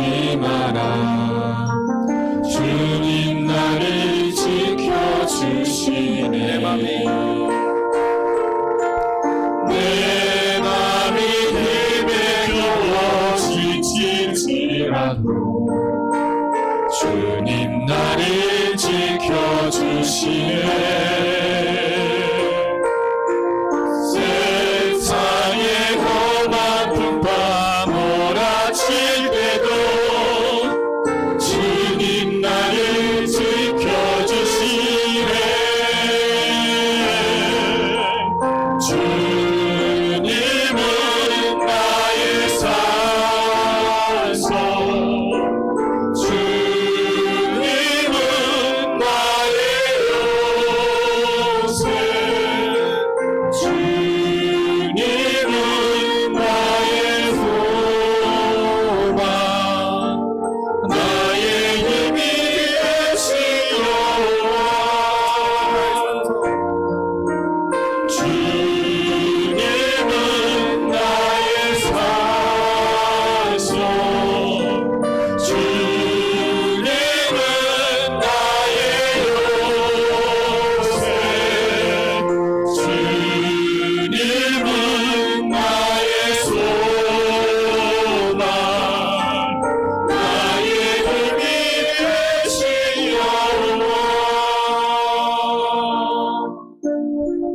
잊지 마라. 주님 나를 지켜주시네. 내 맘이 헤매겨 지칠지라도 주님 나를 지켜주시네. 세상의 험한 풍파 몰아칠 때도 주님 나를 지켜주시네. 주님은 나의 산소, 주님은 나의 요새, 주님은 나의 소망, 나의 힘이 되시오. 주님은 나의 산소, 주님은 나의 요새, 주님은 나의 소망, 나의 힘이 되시오.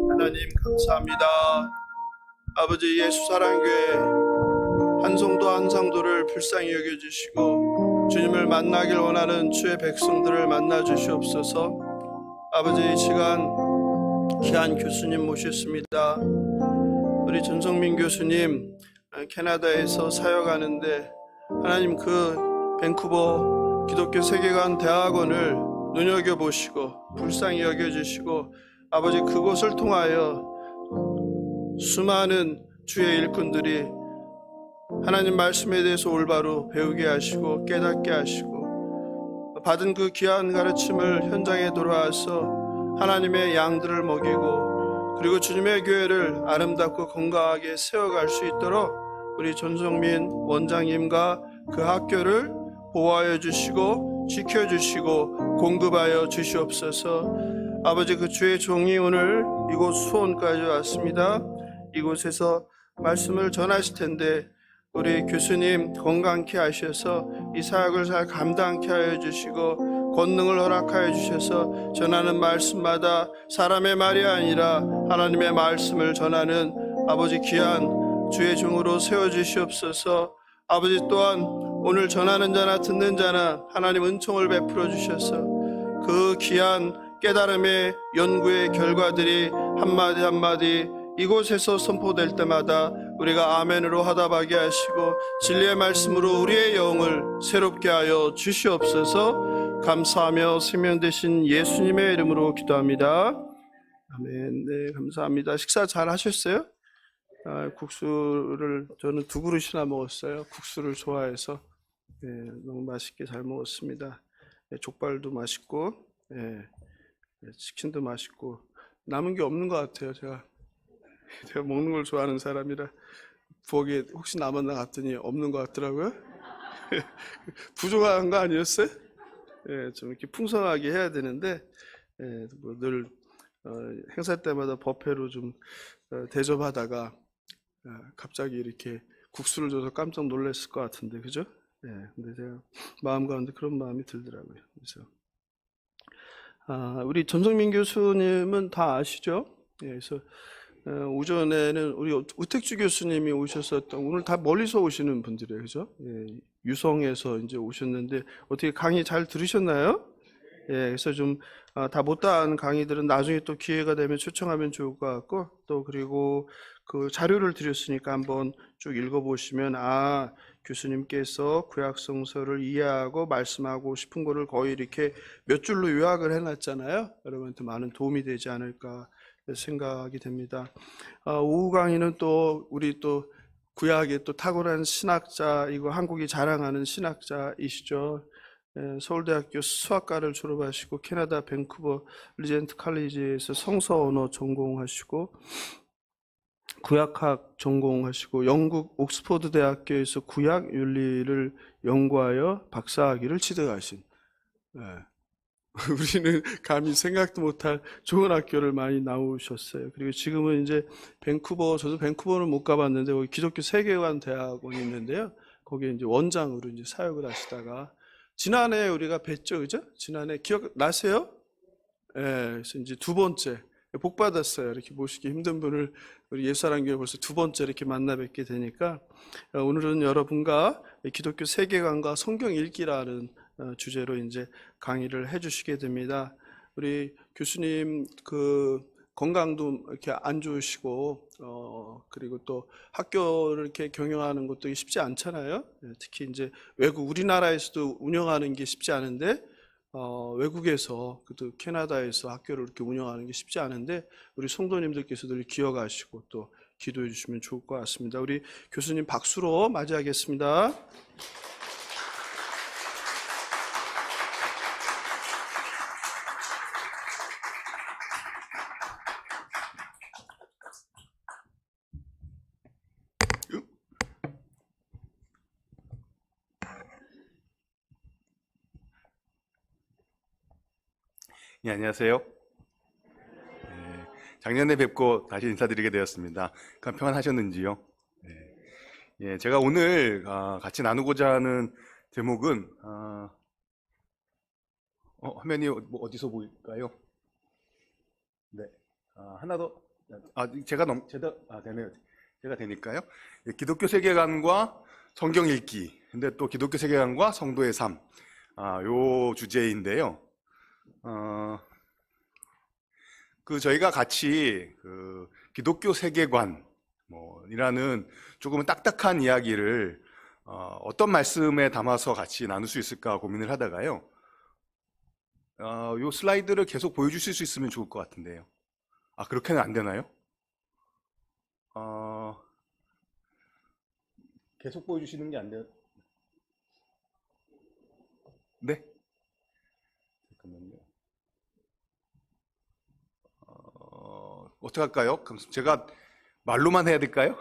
하나님 감사합니다. 아버지, 예수사랑교회 한성도 한상도를 불쌍히 여겨주시고 주님을 만나길 원하는 주의 백성들을 만나 주시옵소서. 아버지, 이 시간 귀한 교수님 모셨습니다. 우리 전성민 교수님 캐나다에서 사역하는데 하나님 그 밴쿠버 기독교 세계관 대학원을 눈여겨보시고 불쌍히 여겨주시고 아버지, 그곳을 통하여 수많은 주의 일꾼들이 하나님 말씀에 대해서 올바로 배우게 하시고 깨닫게 하시고 받은 그 귀한 가르침을 현장에 돌아와서 하나님의 양들을 먹이고 그리고 주님의 교회를 아름답고 건강하게 세워갈 수 있도록 우리 전성민 원장님과 그 학교를 보호하여 주시고 지켜주시고 공급하여 주시옵소서. 아버지, 그 주의 종이 오늘 이곳 수원까지 왔습니다. 이곳에서 말씀을 전하실 텐데 우리 교수님 건강케 하셔서 이 사역을 잘 감당케 하여 주시고 권능을 허락하여 주셔서 전하는 말씀마다 사람의 말이 아니라 하나님의 말씀을 전하는 아버지 귀한 주의 종으로 세워주시옵소서. 아버지, 또한 오늘 전하는 자나 듣는 자나 하나님 은총을 베풀어 주셔서 그 귀한 깨달음의 연구의 결과들이 한마디 한마디 이곳에서 선포될 때마다 우리가 아멘으로 화답하게 하시고 진리의 말씀으로 우리의 영을 새롭게 하여 주시옵소서. 감사하며 생명 되신 예수님의 이름으로 기도합니다. 아멘. 네, 감사합니다. 식사 잘 하셨어요? 국수를 저는 2그릇이나 먹었어요. 국수를 좋아해서 너무 맛있게 잘 먹었습니다. 족발도 맛있고 치킨도 맛있고 남은 게 없는 것 같아요. 제가 먹는 걸 좋아하는 사람이라 부엌에 혹시 남았나 갔더니 없는 것 같더라고요. 부족한 거 아니었어요? 좀 이렇게 풍성하게 해야 되는데 뭐 늘 행사 때마다 버페로 좀 대접하다가 갑자기 이렇게 국수를 줘서 깜짝 놀랐을 것 같은데, 그죠? 근데 제가 마음 가운데 그런 마음이 들더라고요. 그래서 우리 전성민 교수님은 다 아시죠? 그래서 오전에는 우리 우택주 교수님이 오셨었던, 오늘 다 멀리서 오시는 분들이에요, 그죠? 유성에서 이제 오셨는데 어떻게 강의 잘 들으셨나요? 그래서 좀 다 못다한 강의들은 나중에 또 기회가 되면 초청하면 좋을 것 같고, 또 그리고 그 자료를 드렸으니까 한번 쭉 읽어보시면 교수님께서 구약성서를 이해하고 말씀하고 싶은 거를 거의 이렇게 몇 줄로 요약을 해놨잖아요. 여러분한테 많은 도움이 되지 않을까 생각이 됩니다. 오후 강의는 또 우리 또 구약의 또 탁월한 신학자, 이거 한국이 자랑하는 신학자이시죠. 서울대학교 수학과를 졸업하시고 캐나다 밴쿠버 리젠트 칼리지에서 성서 언어 전공하시고 구약학 전공하시고 영국 옥스퍼드 대학교에서 구약 윤리를 연구하여 박사학위를 취득하신, 예. 우리는 감히 생각도 못할 좋은 학교를 많이 나오셨어요. 그리고 지금은 이제 저도 밴쿠버는 못 가봤는데 거기 기독교 세계관 대학원이 있는데요. 거기에 이제 원장으로 이제 사역을 하시다가 지난해 우리가 뵀죠, 그죠? 지난해 기억나세요? 예, 그래서 이제 두 번째 복 받았어요. 이렇게 모시기 힘든 분을 우리 예수사랑교회 벌써 두 번째 이렇게 만나 뵙게 되니까 오늘은 여러분과 기독교 세계관과 성경 읽기라는 주제로 이제 강의를 해주시게 됩니다. 우리 교수님 건강도 이렇게 안 좋으시고 그리고 또 학교를 이렇게 경영하는 것도 쉽지 않잖아요. 특히 이제 우리나라에서도 운영하는 게 쉽지 않은데 외국에서 또 캐나다에서 학교를 이렇게 운영하는 게 쉽지 않은데 우리 성도님들께서도 기억하시고 또 기도해 주시면 좋을 것 같습니다. 우리 교수님 박수로 맞이하겠습니다. 예, 안녕하세요. 작년에 뵙고 다시 인사드리게 되었습니다. 평안하셨는지요? 예, 제가 오늘 같이 나누고자 하는 제목은 화면이 어디서 보일까요? 네, 하나 더. 되네요. 제가 되니까요. 예, 기독교 세계관과 성경 읽기. 근데 또 기독교 세계관과 성도의 삶. 요 주제인데요. 저희가 같이 기독교 세계관 이라는 조금은 딱딱한 이야기를 어떤 말씀에 담아서 같이 나눌 수 있을까 고민을 하다가요. 요 슬라이드를 계속 보여주실 수 있으면 좋을 것 같은데요. 그렇게는 안 되나요? 계속 보여주시는 게 안 돼요? 네? 잠깐만요. 어떻게 할까요? 그럼 제가 말로만 해야 될까요?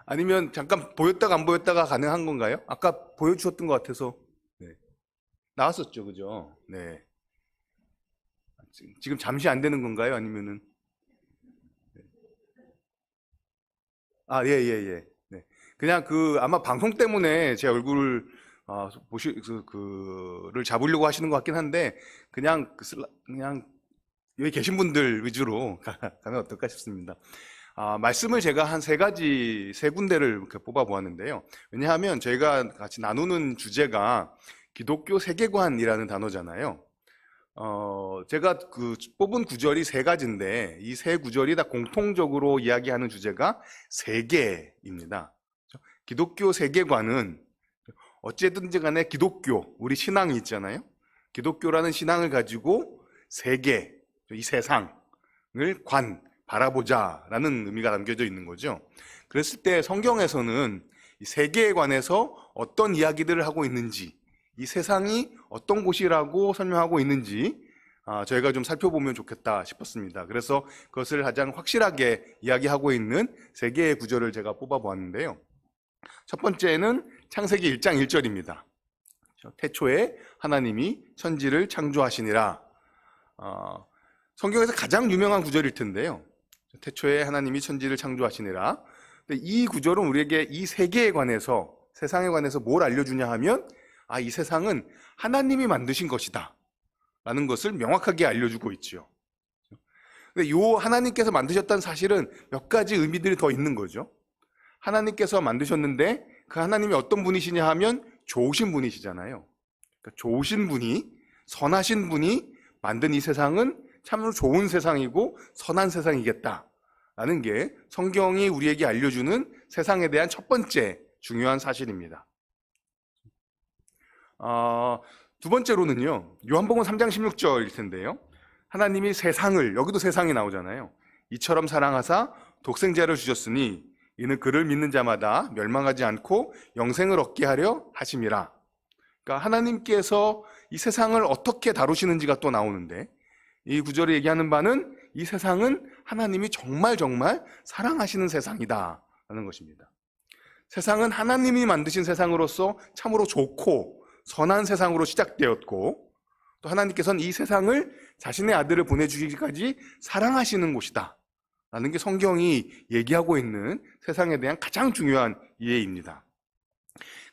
아니면 잠깐 보였다가 안 보였다가 가능한 건가요? 아까 보여주셨던 것 같아서. 네. 나왔었죠, 그죠? 네. 지금 잠시 안 되는 건가요? 아니면은? 네. 예. 네. 그냥 아마 방송 때문에 제 얼굴을 를 잡으려고 하시는 것 같긴 한데, 그냥 여기 계신 분들 위주로 가면 어떨까 싶습니다. 말씀을 제가 한 세 군데를 이렇게 뽑아 보았는데요. 왜냐하면 저희가 같이 나누는 주제가 기독교 세계관이라는 단어잖아요. 제가 뽑은 구절이 세 가지인데, 이 세 구절이 다 공통적으로 이야기하는 주제가 세계입니다. 기독교 세계관은 어쨌든지 간에 기독교, 우리 신앙이 있잖아요. 기독교라는 신앙을 가지고 세계, 이 세상을 바라보자 라는 의미가 담겨져 있는 거죠. 그랬을 때 성경에서는 이 세계에 관해서 어떤 이야기들을 하고 있는지, 이 세상이 어떤 곳이라고 설명하고 있는지 저희가 좀 살펴보면 좋겠다 싶었습니다. 그래서 그것을 가장 확실하게 이야기하고 있는 세 개의 구절을 제가 뽑아보았는데요. 첫 번째는 창세기 1장 1절입니다. 태초에 하나님이 천지를 창조하시니라. 성경에서 가장 유명한 구절일 텐데요. 태초에 하나님이 천지를 창조하시니라. 근데 이 구절은 우리에게 이 세계에 관해서, 세상에 관해서 뭘 알려주냐 하면, 이 세상은 하나님이 만드신 것이다 라는 것을 명확하게 알려주고 있죠. 근데 요 하나님께서 만드셨다는 사실은 몇 가지 의미들이 더 있는 거죠. 하나님께서 만드셨는데 그 하나님이 어떤 분이시냐 하면 좋으신 분이시잖아요. 그러니까 좋으신 분이, 선하신 분이 만든 이 세상은 참으로 좋은 세상이고 선한 세상이겠다라는 게 성경이 우리에게 알려주는 세상에 대한 첫 번째 중요한 사실입니다. 두 번째로는요, 요한복음 3장 16절일 텐데요. 하나님이 세상을, 여기도 세상이 나오잖아요. 이처럼 사랑하사 독생자를 주셨으니 이는 그를 믿는 자마다 멸망하지 않고 영생을 얻게 하려 하심이라. 그러니까 하나님께서 이 세상을 어떻게 다루시는지가 또 나오는데, 이 구절이 얘기하는 바는 이 세상은 하나님이 정말 사랑하시는 세상이다라는 것입니다. 세상은 하나님이 만드신 세상으로서 참으로 좋고 선한 세상으로 시작되었고, 또 하나님께서는 이 세상을 자신의 아들을 보내주기까지 사랑하시는 곳이다 라는 게 성경이 얘기하고 있는 세상에 대한 가장 중요한 이해입니다.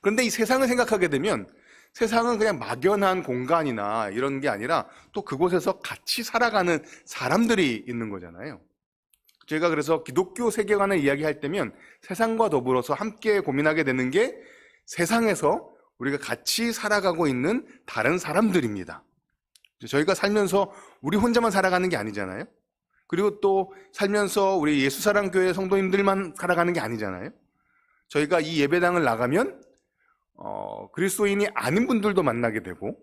그런데 이 세상을 생각하게 되면 세상은 그냥 막연한 공간이나 이런 게 아니라 또 그곳에서 같이 살아가는 사람들이 있는 거잖아요. 제가 그래서 기독교 세계관을 이야기할 때면 세상과 더불어서 함께 고민하게 되는 게 세상에서 우리가 같이 살아가고 있는 다른 사람들입니다. 저희가 살면서 우리 혼자만 살아가는 게 아니잖아요. 그리고 또 살면서 우리 예수사랑교회 성도님들만 살아가는 게 아니잖아요. 저희가 이 예배당을 나가면 그리스도인이 아닌 분들도 만나게 되고,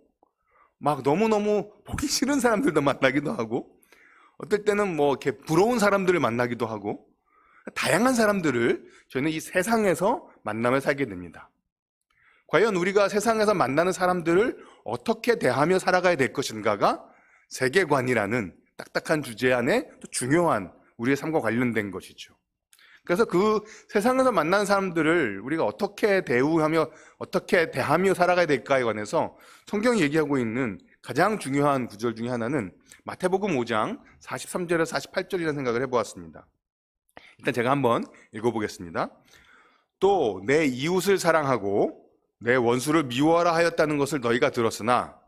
막 너무너무 보기 싫은 사람들도 만나기도 하고, 어떨 때는 뭐 이렇게 부러운 사람들을 만나기도 하고, 다양한 사람들을 저희는 이 세상에서 만나며 살게 됩니다. 과연 우리가 세상에서 만나는 사람들을 어떻게 대하며 살아가야 될 것인가가 세계관이라는 딱딱한 주제 안에 또 중요한 우리의 삶과 관련된 것이죠. 그래서 그 세상에서 만나는 사람들을 우리가 어떻게 대우하며 어떻게 대하며 살아가야 될까에 관해서 성경이 얘기하고 있는 가장 중요한 구절 중에 하나는 마태복음 5장 43절에서 48절이라는 생각을 해보았습니다. 일단 제가 한번 읽어보겠습니다. 또 내 이웃을 사랑하고 내 원수를 미워하라 하였다는 것을 너희가 들었으나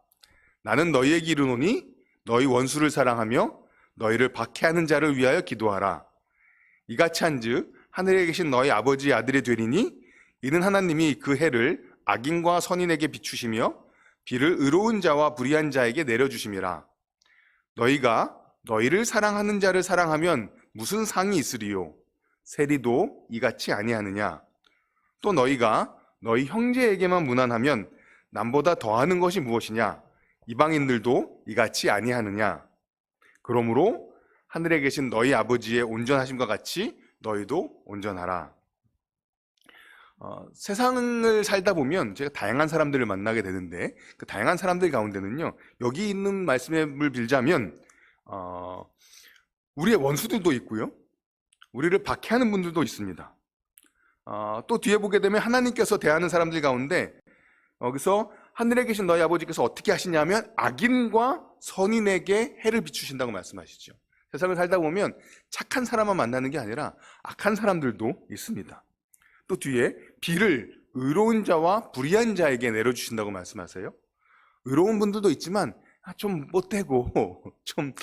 나는 너희에게 이르노니 너희 원수를 사랑하며 너희를 박해하는 자를 위하여 기도하라. 이같이 한즉 하늘에 계신 너희 아버지의 아들이 되리니 이는 하나님이 그 해를 악인과 선인에게 비추시며 비를 의로운 자와 불의한 자에게 내려주심이라. 너희가 너희를 사랑하는 자를 사랑하면 무슨 상이 있으리요? 세리도 이같이 아니하느냐? 또 너희가 너희 형제에게만 무난하면 남보다 더하는 것이 무엇이냐? 이방인들도 이같이 아니하느냐? 그러므로 하늘에 계신 너희 아버지의 온전하심과 같이 너희도 온전하라. 세상을 살다 보면 제가 다양한 사람들을 만나게 되는데 그 다양한 사람들 가운데는요, 여기 있는 말씀을 빌자면 우리의 원수들도 있고요, 우리를 박해하는 분들도 있습니다. 또 뒤에 보게 되면 하나님께서 대하는 사람들 가운데 여기서 하늘에 계신 너희 아버지께서 어떻게 하시냐면 악인과 선인에게 해를 비추신다고 말씀하시죠. 세상을 살다 보면 착한 사람만 만나는 게 아니라 악한 사람들도 있습니다. 또 뒤에 비를 의로운 자와 불의한 자에게 내려주신다고 말씀하세요. 의로운 분들도 있지만 좀 못되고 좀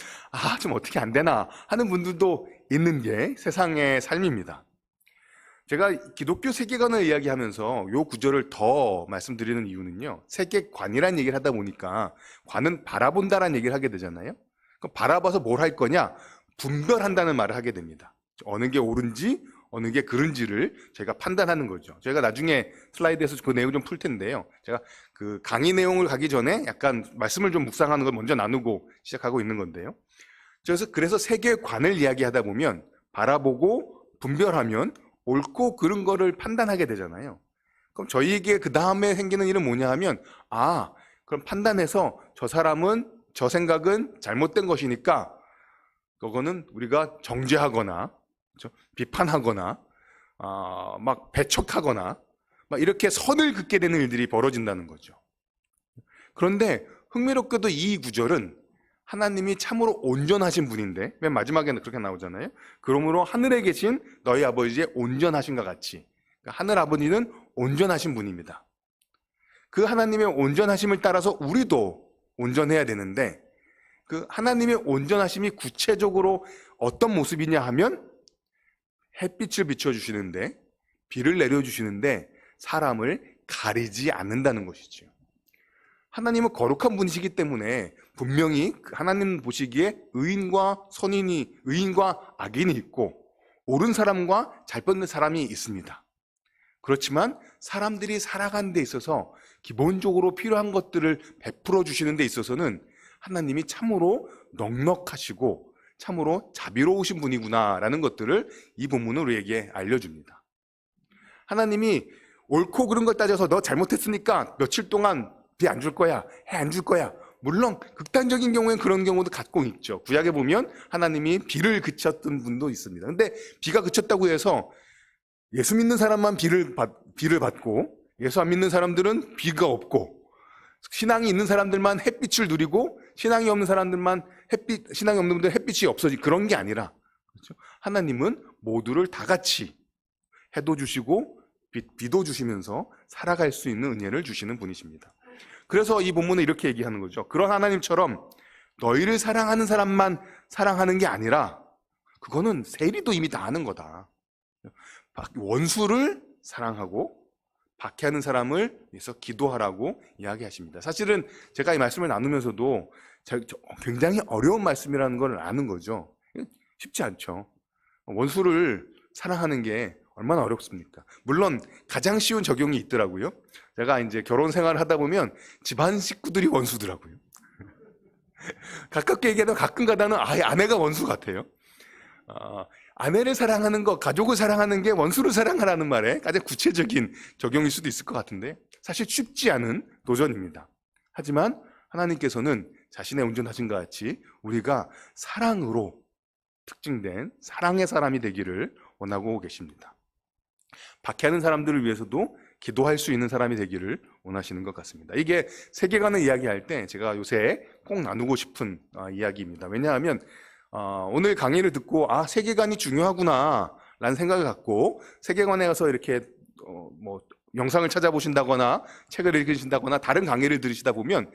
어떻게 안 되나 하는 분들도 있는 게 세상의 삶입니다. 제가 기독교 세계관을 이야기하면서 이 구절을 더 말씀드리는 이유는요, 세계관이라는 얘기를 하다 보니까 관은 바라본다라는 얘기를 하게 되잖아요. 그럼 바라봐서 뭘 할 거냐? 분별한다는 말을 하게 됩니다. 어느 게 옳은지 어느 게 그른지를 저희가 판단하는 거죠. 저희가 나중에 슬라이드에서 그 내용 좀 풀 텐데요, 제가 그 강의 내용을 가기 전에 약간 말씀을 좀 묵상하는 걸 먼저 나누고 시작하고 있는 건데요. 그래서 세계관을 이야기하다 보면 바라보고 분별하면 옳고 그른 거를 판단하게 되잖아요. 그럼 저희에게 그 다음에 생기는 일은 뭐냐 하면, 그럼 판단해서 저 생각은 잘못된 것이니까 그거는 우리가 정죄하거나 비판하거나 막 배척하거나 막 이렇게 선을 긋게 되는 일들이 벌어진다는 거죠. 그런데 흥미롭게도 이 구절은 하나님이 참으로 온전하신 분인데 맨 마지막에는 그렇게 나오잖아요. 그러므로 하늘에 계신 너희 아버지의 온전하심과 같이, 그러니까 하늘 아버지는 온전하신 분입니다. 그 하나님의 온전하심을 따라서 우리도 온전해야 되는데, 그 하나님의 온전하심이 구체적으로 어떤 모습이냐 하면 햇빛을 비춰주시는데, 비를 내려주시는데 사람을 가리지 않는다는 것이죠. 하나님은 거룩한 분이시기 때문에 분명히 하나님 보시기에 의인과 악인이 있고 옳은 사람과 잘못된 사람이 있습니다. 그렇지만 사람들이 살아가는 데 있어서 기본적으로 필요한 것들을 베풀어 주시는 데 있어서는 하나님이 참으로 넉넉하시고 참으로 자비로우신 분이구나라는 것들을 이 본문은 우리에게 알려줍니다. 하나님이 옳고 그른 걸 따져서 너 잘못했으니까 며칠 동안 비 안 줄 거야, 해 안 줄 거야, 물론 극단적인 경우엔 그런 경우도 갖고 있죠. 구약에 보면 하나님이 비를 그쳤던 분도 있습니다. 근데 비가 그쳤다고 해서 예수 믿는 사람만 비를 받고 예수 안 믿는 사람들은 비가 없고, 신앙이 있는 사람들만 햇빛을 누리고 신앙이 없는 사람들만 신앙이 없는 분들 햇빛이 없어지, 그런 게 아니라, 그렇죠? 하나님은 모두를 다 같이 해도 주시고 비도 주시면서 살아갈 수 있는 은혜를 주시는 분이십니다. 그래서 이 본문은 이렇게 얘기하는 거죠. 그런 하나님처럼 너희를 사랑하는 사람만 사랑하는 게 아니라, 그거는 세리도 이미 다 아는 거다. 원수를 사랑하고 박해하는 사람을 위해서 기도하라고 이야기하십니다. 사실은 제가 이 말씀을 나누면서도 굉장히 어려운 말씀이라는 걸 아는 거죠. 쉽지 않죠. 원수를 사랑하는 게 얼마나 어렵습니까? 물론 가장 쉬운 적용이 있더라고요. 제가 이제 결혼 생활을 하다 보면 집안 식구들이 원수더라고요. 가깝게 얘기하면 가끔 가다는 아예 아내가 원수 같아요. 아내를 사랑하는 것, 가족을 사랑하는 게 원수를 사랑하라는 말에 가장 구체적인 적용일 수도 있을 것 같은데, 사실 쉽지 않은 도전입니다. 하지만 하나님께서는 자신의 온전하심과 같이 우리가 사랑으로 특징된 사랑의 사람이 되기를 원하고 계십니다. 박해하는 사람들을 위해서도 기도할 수 있는 사람이 되기를 원하시는 것 같습니다. 이게 세계관을 이야기할 때 제가 요새 꼭 나누고 싶은 이야기입니다. 왜냐하면 오늘 강의를 듣고 세계관이 중요하구나 라는 생각을 갖고 세계관에 가서 이렇게 영상을 찾아보신다거나 책을 읽으신다거나 다른 강의를 들으시다 보면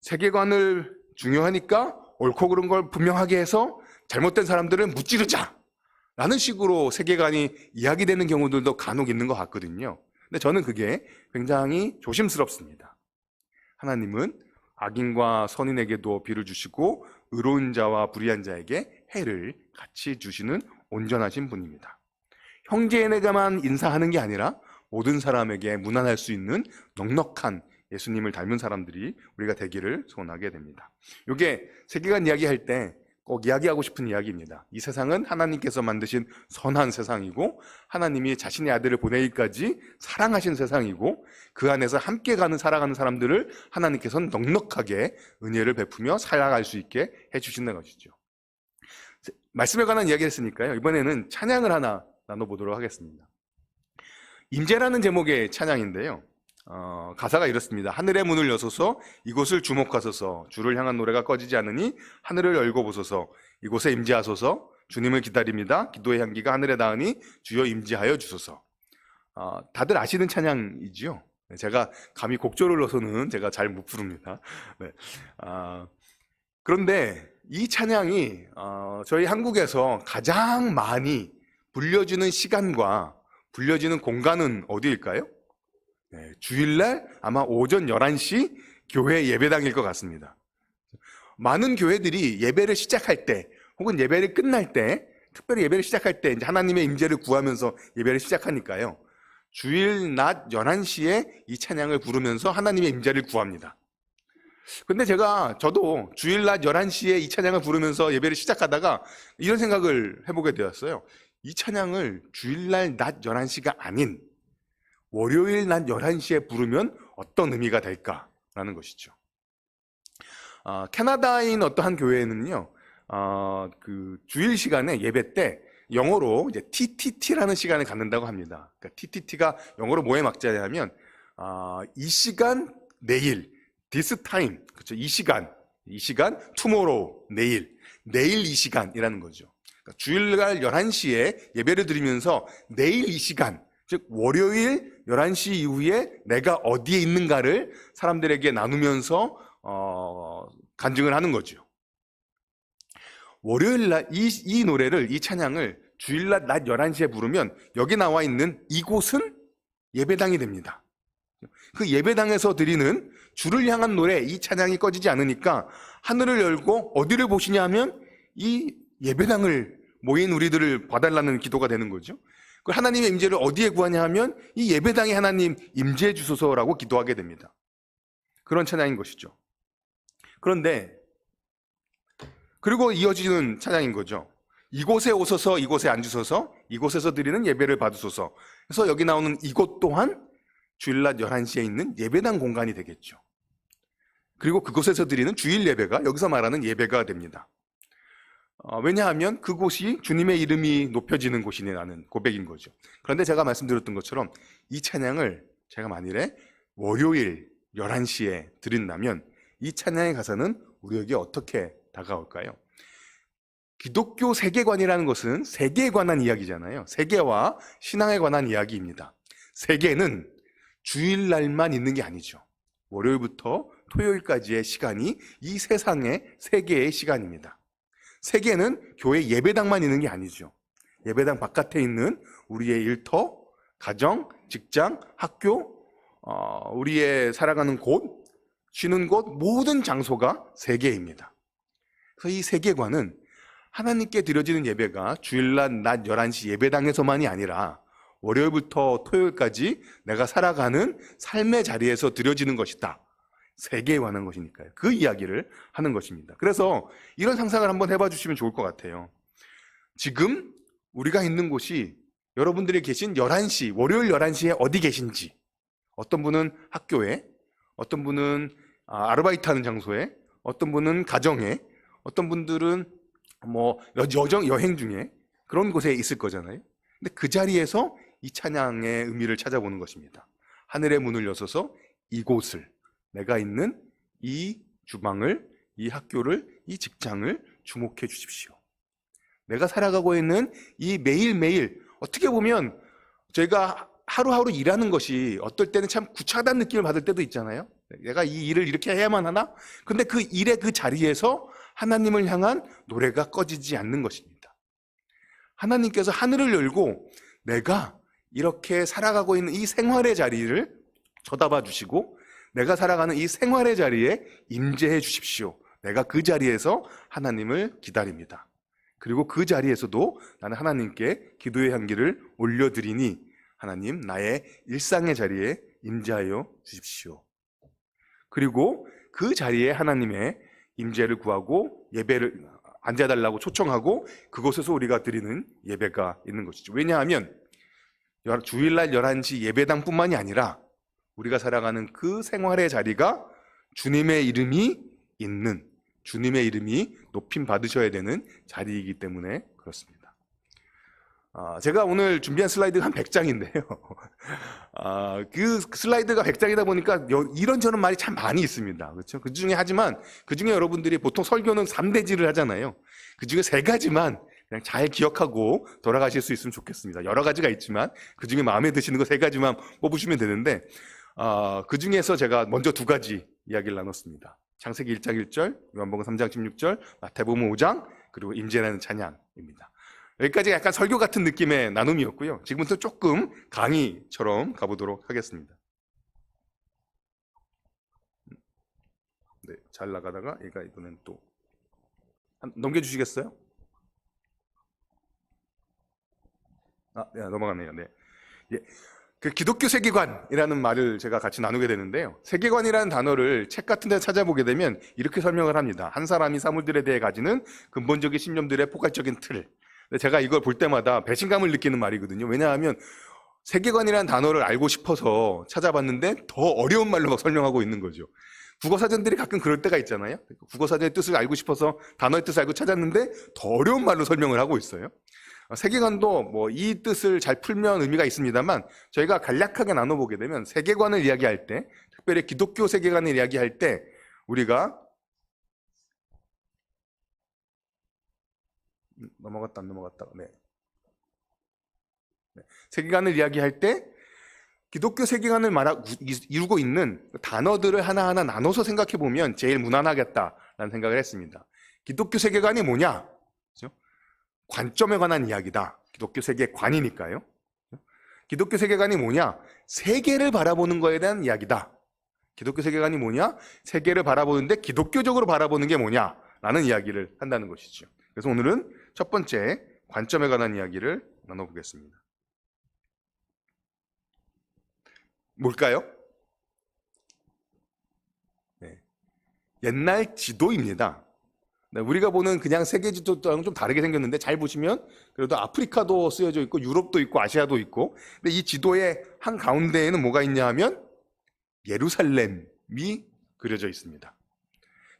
세계관을 중요하니까 옳고 그른 걸 분명하게 해서 잘못된 사람들은 무찌르자 라는 식으로 세계관이 이야기되는 경우들도 간혹 있는 것 같거든요. 근데 저는 그게 굉장히 조심스럽습니다. 하나님은 악인과 선인에게도 비를 주시고 의로운 자와 불의한 자에게 해를 같이 주시는 온전하신 분입니다. 형제에게만 인사하는 게 아니라 모든 사람에게 무난할 수 있는 넉넉한 예수님을 닮은 사람들이 우리가 되기를 소원하게 됩니다. 이게 세계관 이야기할 때 꼭 이야기하고 싶은 이야기입니다. 이 세상은 하나님께서 만드신 선한 세상이고 하나님이 자신의 아들을 보내기까지 사랑하신 세상이고 그 안에서 함께 살아가는 사람들을 하나님께서는 넉넉하게 은혜를 베푸며 살아갈 수 있게 해주시는 것이죠. 말씀에 관한 이야기를 했으니까요. 이번에는 찬양을 하나 나눠보도록 하겠습니다. 임재라는 제목의 찬양인데요. 가사가 이렇습니다. 하늘의 문을 여소서 이곳을 주목하소서 주를 향한 노래가 꺼지지 않으니 하늘을 열고 보소서 이곳에 임재하소서 주님을 기다립니다. 기도의 향기가 하늘에 닿으니 주여 임재하여 주소서. 다들 아시는 찬양이지요. 제가 감히 곡조를 넣어서는 제가 잘 못 부릅니다. 네. 그런데 이 찬양이 저희 한국에서 가장 많이 불려지는 시간과 불려지는 공간은 어디일까요? 네, 주일날 아마 오전 11시 교회 예배당일 것 같습니다. 많은 교회들이 예배를 시작할 때 혹은 예배를 끝날 때, 특별히 예배를 시작할 때 이제 하나님의 임재를 구하면서 예배를 시작하니까요. 주일 낮 11시에 이 찬양을 부르면서 하나님의 임재를 구합니다. 근데 저도 주일 낮 11시에 이 찬양을 부르면서 예배를 시작하다가 이런 생각을 해보게 되었어요. 이 찬양을 주일날 낮 11시가 아닌 월요일 낮 11시에 부르면 어떤 의미가 될까라는 것이죠. 캐나다에 있는 어떠한 교회는요, 그 주일 시간에 예배 때 영어로 이제 TTT라는 시간을 갖는다고 합니다. 그러니까 TTT가 영어로 뭐에 막자냐면, 이 시간 내일, this time, 그렇죠. 이 시간, tomorrow, 내일 이 시간이라는 거죠. 그러니까 주일날 11시에 예배를 드리면서 내일 이 시간, 즉 월요일 11시 이후에 내가 어디에 있는가를 사람들에게 나누면서 간증을 하는 거죠. 월요일날 이 노래를, 이 찬양을 주일날 낮 11시에 부르면 여기 나와 있는 이곳은 예배당이 됩니다. 그 예배당에서 드리는 주를 향한 노래, 이 찬양이 꺼지지 않으니까 하늘을 열고 어디를 보시냐 하면 이 예배당을 모인 우리들을 봐달라는 기도가 되는 거죠. 그 하나님의 임재를 어디에 구하냐 하면 이 예배당에 하나님 임재해 주소서라고 기도하게 됩니다. 그런 찬양인 것이죠. 그런데 그리고 이어지는 찬양인 거죠. 이곳에 오소서, 이곳에 앉으소서, 이곳에서 드리는 예배를 받으소서. 그래서 여기 나오는 이곳 또한 주일낮 11시에 있는 예배당 공간이 되겠죠. 그리고 그곳에서 드리는 주일 예배가 여기서 말하는 예배가 됩니다. 왜냐하면 그곳이 주님의 이름이 높여지는 곳이라는 고백인 거죠. 그런데 제가 말씀드렸던 것처럼 이 찬양을 제가 만일에 월요일 11시에 드린다면 이 찬양의 가사는 우리에게 어떻게 다가올까요? 기독교 세계관이라는 것은 세계에 관한 이야기잖아요. 세계와 신앙에 관한 이야기입니다. 세계는 주일날만 있는 게 아니죠. 월요일부터 토요일까지의 시간이 이 세상의 세계의 시간입니다. 세계는 교회 예배당만 있는 게 아니죠. 예배당 바깥에 있는 우리의 일터, 가정, 직장, 학교, 우리의 살아가는 곳, 쉬는 곳, 모든 장소가 세계입니다. 그래서 이 세계관은 하나님께 드려지는 예배가 주일날 낮 11시 예배당에서만이 아니라 월요일부터 토요일까지 내가 살아가는 삶의 자리에서 드려지는 것이다. 세계에 관한 것이니까요. 그 이야기를 하는 것입니다. 그래서 이런 상상을 한번 해봐 주시면 좋을 것 같아요. 지금 우리가 있는 곳이 여러분들이 계신 11시, 월요일 11시에 어디 계신지, 어떤 분은 학교에, 어떤 분은 아르바이트 하는 장소에, 어떤 분은 가정에, 어떤 분들은 여행 중에 그런 곳에 있을 거잖아요. 근데 그 자리에서 이 찬양의 의미를 찾아보는 것입니다. 하늘의 문을 여서서 이곳을, 내가 있는 이 주방을, 이 학교를, 이 직장을 주목해 주십시오. 내가 살아가고 있는 이 매일매일, 어떻게 보면 저희가 하루하루 일하는 것이 어떨 때는 참 구차하다는 느낌을 받을 때도 있잖아요. 내가 이 일을 이렇게 해야만 하나? 근데 그 일의 그 자리에서 하나님을 향한 노래가 꺼지지 않는 것입니다. 하나님께서 하늘을 열고 내가 이렇게 살아가고 있는 이 생활의 자리를 쳐다봐 주시고 내가 살아가는 이 생활의 자리에 임재해 주십시오. 내가 그 자리에서 하나님을 기다립니다. 그리고 그 자리에서도 나는 하나님께 기도의 향기를 올려드리니 하나님 나의 일상의 자리에 임재하여 주십시오. 그리고 그 자리에 하나님의 임재를 구하고 예배를 앉아달라고 초청하고 그곳에서 우리가 드리는 예배가 있는 것이죠. 왜냐하면 주일날 11시 예배당뿐만이 아니라 우리가 살아가는 그 생활의 자리가 주님의 이름이 있는, 주님의 이름이 높임 받으셔야 되는 자리이기 때문에 그렇습니다. 제가 오늘 준비한 슬라이드가 한 100장인데요. 그 슬라이드가 100장이다 보니까 이런저런 말이 참 많이 있습니다. 그렇죠? 하지만 그 중에 여러분들이 보통 설교는 3대지를 하잖아요. 그 중에 3가지만 그냥 잘 기억하고 돌아가실 수 있으면 좋겠습니다. 여러 가지가 있지만 그 중에 마음에 드시는 거 3가지만 뽑으시면 되는데, 그 중에서 제가 먼저 2가지 이야기를 나눴습니다. 창세기 1장 1절, 요한복음 3장 16절, 마태복음 5장, 그리고 임재라는 찬양입니다. 여기까지 약간 설교 같은 느낌의 나눔이었고요. 지금부터 조금 강의처럼 가보도록 하겠습니다. 네, 잘 나가다가 얘가 이번엔 또 넘겨주시겠어요? 네, 넘어갔네요. 네. 예. 그 기독교 세계관이라는 말을 제가 같이 나누게 되는데요. 세계관이라는 단어를 책 같은 데 찾아보게 되면 이렇게 설명을 합니다. 한 사람이 사물들에 대해 가지는 근본적인 신념들의 포괄적인 틀. 제가 이걸 볼 때마다 배신감을 느끼는 말이거든요. 왜냐하면 세계관이라는 단어를 알고 싶어서 찾아봤는데 더 어려운 말로 막 설명하고 있는 거죠. 국어사전들이 가끔 그럴 때가 있잖아요. 국어사전의 뜻을 알고 싶어서 단어의 뜻을 알고 찾았는데 더 어려운 말로 설명을 하고 있어요. 세계관도 이 뜻을 잘 풀면 의미가 있습니다만 저희가 간략하게 나눠보게 되면 세계관을 이야기할 때, 특별히 기독교 세계관을 이야기할 때 우리가 넘어갔다 안 넘어갔다. 네. 세계관을 이야기할 때 기독교 세계관을 이루고 있는 단어들을 하나하나 나눠서 생각해 보면 제일 무난하겠다라는 생각을 했습니다. 기독교 세계관이 뭐냐? 그렇죠? 관점에 관한 이야기다. 기독교 세계관이니까요. 기독교 세계관이 뭐냐? 세계를 바라보는 거에 대한 이야기다. 기독교 세계관이 뭐냐? 세계를 바라보는데 기독교적으로 바라보는 게 뭐냐라는 이야기를 한다는 것이죠. 그래서 오늘은 첫 번째 관점에 관한 이야기를 나눠보겠습니다. 뭘까요? 네. 옛날 지도입니다. 네, 우리가 보는 그냥 세계 지도랑 좀 다르게 생겼는데 잘 보시면 그래도 아프리카도 쓰여져 있고 유럽도 있고 아시아도 있고, 근데 이 지도의 한 가운데에는 뭐가 있냐 하면 예루살렘이 그려져 있습니다.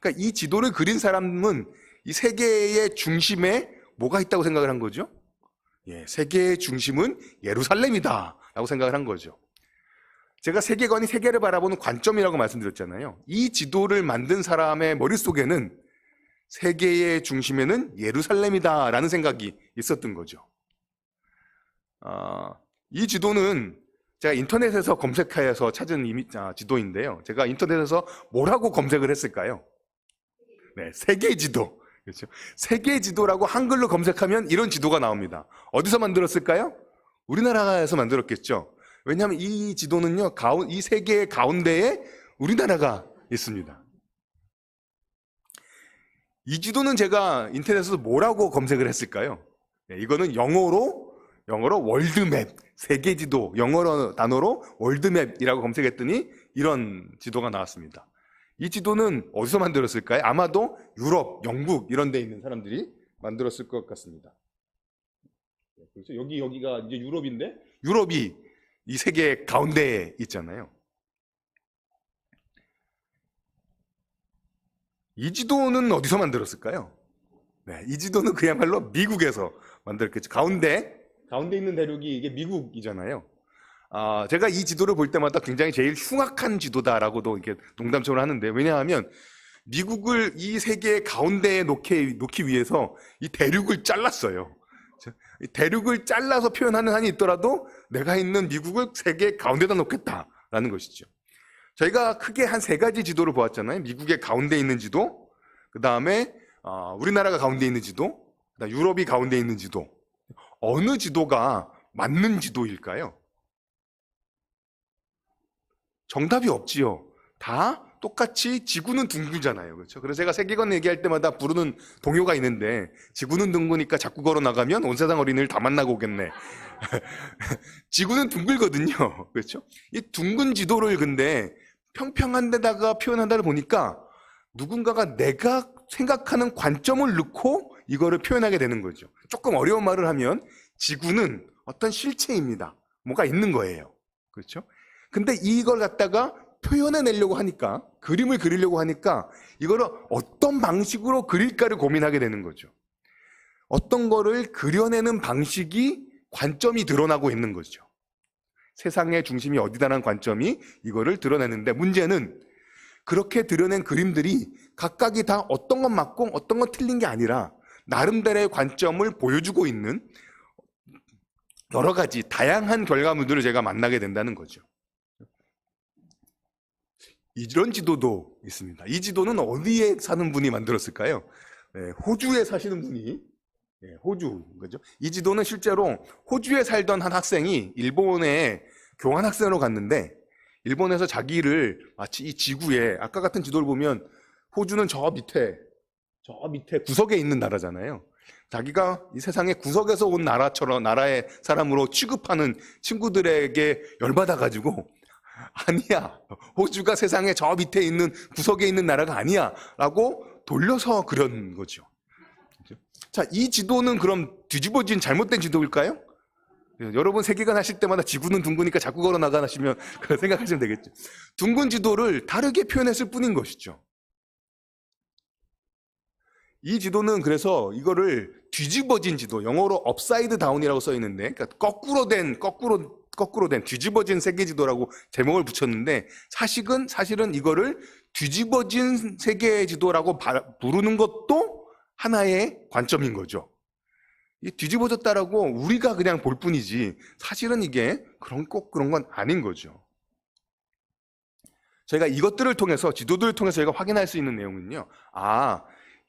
그러니까 이 지도를 그린 사람은 이 세계의 중심에 뭐가 있다고 생각을 한 거죠? 예, 세계의 중심은 예루살렘이다 라고 생각을 한 거죠. 제가 세계관이 세계를 바라보는 관점이라고 말씀드렸잖아요. 이 지도를 만든 사람의 머릿속에는 세계의 중심에는 예루살렘이다 라는 생각이 있었던 거죠. 이 지도는 제가 인터넷에서 검색해서 찾은 지도인데요. 제가 인터넷에서 뭐라고 검색을 했을까요? 네, 세계 지도. 그렇죠. 세계 지도라고 한글로 검색하면 이런 지도가 나옵니다. 어디서 만들었을까요? 우리나라에서 만들었겠죠. 왜냐하면 이 지도는요, 이 세계의 가운데에 우리나라가 있습니다. 이 지도는 제가 인터넷에서 뭐라고 검색을 했을까요? 네, 이거는 영어로 월드맵, 세계 지도, 영어로 단어로 월드맵이라고 검색했더니 이런 지도가 나왔습니다. 이 지도는 어디서 만들었을까요? 아마도 유럽, 영국 이런 데 있는 사람들이 만들었을 것 같습니다. 그렇죠? 여기가 이제 유럽인데, 유럽이 이 세계 가운데에 있잖아요. 이 지도는 어디서 만들었을까요? 네, 이 지도는 그야말로 미국에서 만들었겠죠. 가운데 있는 대륙이 이게 미국이잖아요. 제가 이 지도를 볼 때마다 굉장히 제일 흉악한 지도다라고도 이렇게 농담처럼 하는데, 왜냐하면 미국을 이 세계의 가운데에 놓기 위해서 이 대륙을 잘랐어요. 이 대륙을 잘라서 표현하는 한이 있더라도 내가 있는 미국을 세계 가운데다 놓겠다라는 것이죠. 저희가 크게 한 3가지 지도를 보았잖아요. 미국의 가운데 있는 지도, 그 다음에 우리나라가 가운데 있는 지도, 그다음에 유럽이 가운데 있는 지도. 어느 지도가 맞는 지도일까요? 정답이 없지요. 다 똑같이 지구는 둥글잖아요. 그렇죠? 그래서 제가 세계관 얘기할 때마다 부르는 동요가 있는데, 지구는 둥그니까 자꾸 걸어 나가면 온 세상 어린이를 다 만나고 오겠네. 지구는 둥글거든요. 그렇죠? 이 둥근 지도를 근데 평평한 데다가 표현한다를 보니까 누군가가 내가 생각하는 관점을 넣고 이거를 표현하게 되는 거죠. 조금 어려운 말을 하면 지구는 어떤 실체입니다. 뭐가 있는 거예요. 그렇죠? 근데 이걸 갖다가 표현해내려고 하니까, 그림을 그리려고 하니까 이거를 어떤 방식으로 그릴까를 고민하게 되는 거죠. 어떤 거를 그려내는 방식이 관점이 드러나고 있는 거죠. 세상의 중심이 어디다라는 관점이 이거를 드러내는데, 문제는 그렇게 드러낸 그림들이 각각이 다 어떤 건 맞고 어떤 건 틀린 게 아니라 나름대로의 관점을 보여주고 있는 여러 가지 다양한 결과물들을 제가 만나게 된다는 거죠. 이런 지도도 있습니다. 이 지도는 어디에 사는 분이 만들었을까요? 네, 호주에 사시는 분이, 네, 호주, 그죠? 이 지도는 실제로 호주에 살던 한 학생이 일본에 교환학생으로 갔는데, 일본에서 자기를 마치 이 지구에, 아까 같은 지도를 보면 호주는 저 밑에 구석에 있는 나라잖아요. 자기가 이 세상의 구석에서 온 나라의 사람으로 취급하는 친구들에게 열받아가지고, 아니야, 호주가 세상에 저 밑에 있는 구석에 있는 나라가 아니야 라고 돌려서 그런 거죠. 자, 이 지도는 그럼 뒤집어진 잘못된 지도일까요? 여러분 세계관 하실 때마다 지구는 둥그니까 자꾸 걸어 나가시면 생각하시면 되겠죠. 둥근 지도를 다르게 표현했을 뿐인 것이죠. 이 지도는 그래서 이거를 뒤집어진 지도, 영어로 업사이드 다운이라고 써 있는데, 그러니까 거꾸로 된 뒤집어진 세계 지도라고 제목을 붙였는데, 사실은 이거를 뒤집어진 세계 지도라고 부르는 것도 하나의 관점인 거죠. 이 뒤집어졌다라고 우리가 그냥 볼 뿐이지 사실은 이게 꼭 그런 건 아닌 거죠. 저희가 이것들을 통해서, 지도들을 통해서 저희가 확인할 수 있는 내용은요,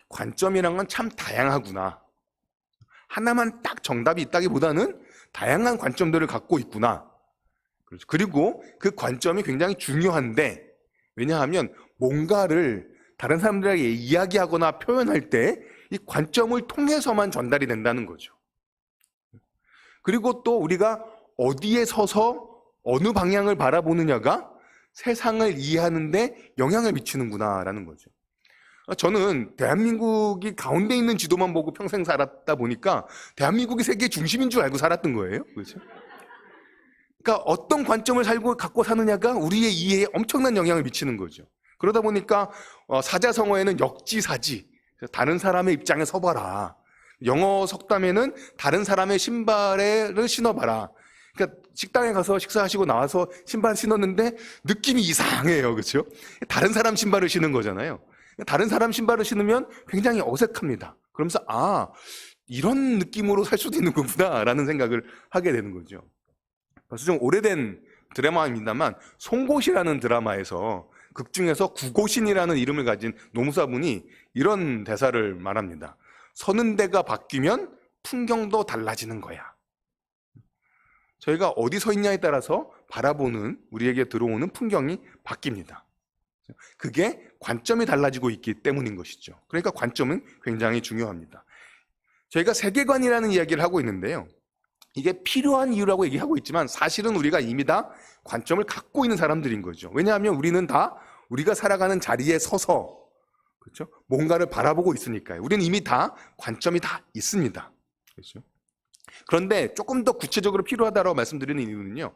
관점이란 건 참 다양하구나. 하나만 딱 정답이 있다기보다는 다양한 관점들을 갖고 있구나. 그리고 그 관점이 굉장히 중요한데, 왜냐하면 뭔가를 다른 사람들에게 이야기하거나 표현할 때 이 관점을 통해서만 전달이 된다는 거죠. 그리고 또 우리가 어디에 서서 어느 방향을 바라보느냐가 세상을 이해하는데 영향을 미치는구나라는 거죠. 저는 대한민국이 가운데 있는 지도만 보고 평생 살았다 보니까 대한민국이 세계의 중심인 줄 알고 살았던 거예요. 그렇죠? 그러니까 어떤 관점을 갖고 사느냐가 우리의 이해에 엄청난 영향을 미치는 거죠. 그러다 보니까 사자성어에는 역지사지, 다른 사람의 입장에 서봐라. 영어 속담에는 다른 사람의 신발을 신어봐라. 그러니까 식당에 가서 식사하시고 나와서 신발 신었는데 느낌이 이상해요. 그렇죠? 다른 사람 신발을 신은 거잖아요. 다른 사람 신발을 신으면 굉장히 어색합니다. 그러면서 이런 느낌으로 살 수도 있는 거구나 라는 생각을 하게 되는 거죠. 벌써 좀 오래된 드라마입니다만 송곳이라는 드라마에서 극중에서 구고신이라는 이름을 가진 노무사분이 이런 대사를 말합니다. 서는 데가 바뀌면 풍경도 달라지는 거야. 저희가 어디 서 있냐에 따라서 바라보는, 우리에게 들어오는 풍경이 바뀝니다. 그게 관점이 달라지고 있기 때문인 것이죠. 그러니까 관점은 굉장히 중요합니다. 저희가 세계관이라는 이야기를 하고 있는데요. 이게 필요한 이유라고 얘기하고 있지만 사실은 우리가 이미 다 관점을 갖고 있는 사람들인 거죠. 왜냐하면 우리는 다 우리가 살아가는 자리에 서서, 그렇죠? 뭔가를 바라보고 있으니까요. 우리는 이미 다 관점이 다 있습니다. 그렇죠? 그런데 조금 더 구체적으로 필요하다고 말씀드리는 이유는요.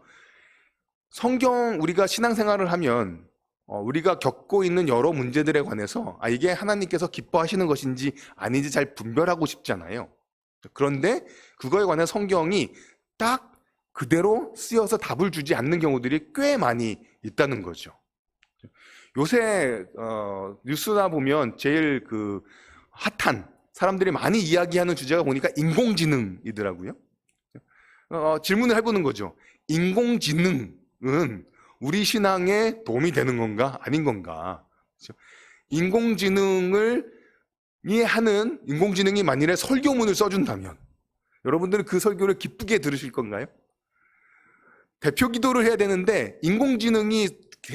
성경, 우리가 신앙생활을 하면 우리가 겪고 있는 여러 문제들에 관해서 이게 하나님께서 기뻐하시는 것인지 아닌지 잘 분별하고 싶잖아요. 그런데 그거에 관해 성경이 딱 그대로 쓰여서 답을 주지 않는 경우들이 꽤 많이 있다는 거죠. 요새 뉴스나 보면 제일 핫한, 사람들이 많이 이야기하는 주제가 보니까 인공지능이더라고요. 질문을 해보는 거죠. 인공지능은 우리 신앙에 도움이 되는 건가 아닌 건가? 그렇죠? 인공지능이 만일에 설교문을 써준다면 여러분들은 그 설교를 기쁘게 들으실 건가요? 대표 기도를 해야 되는데 인공지능이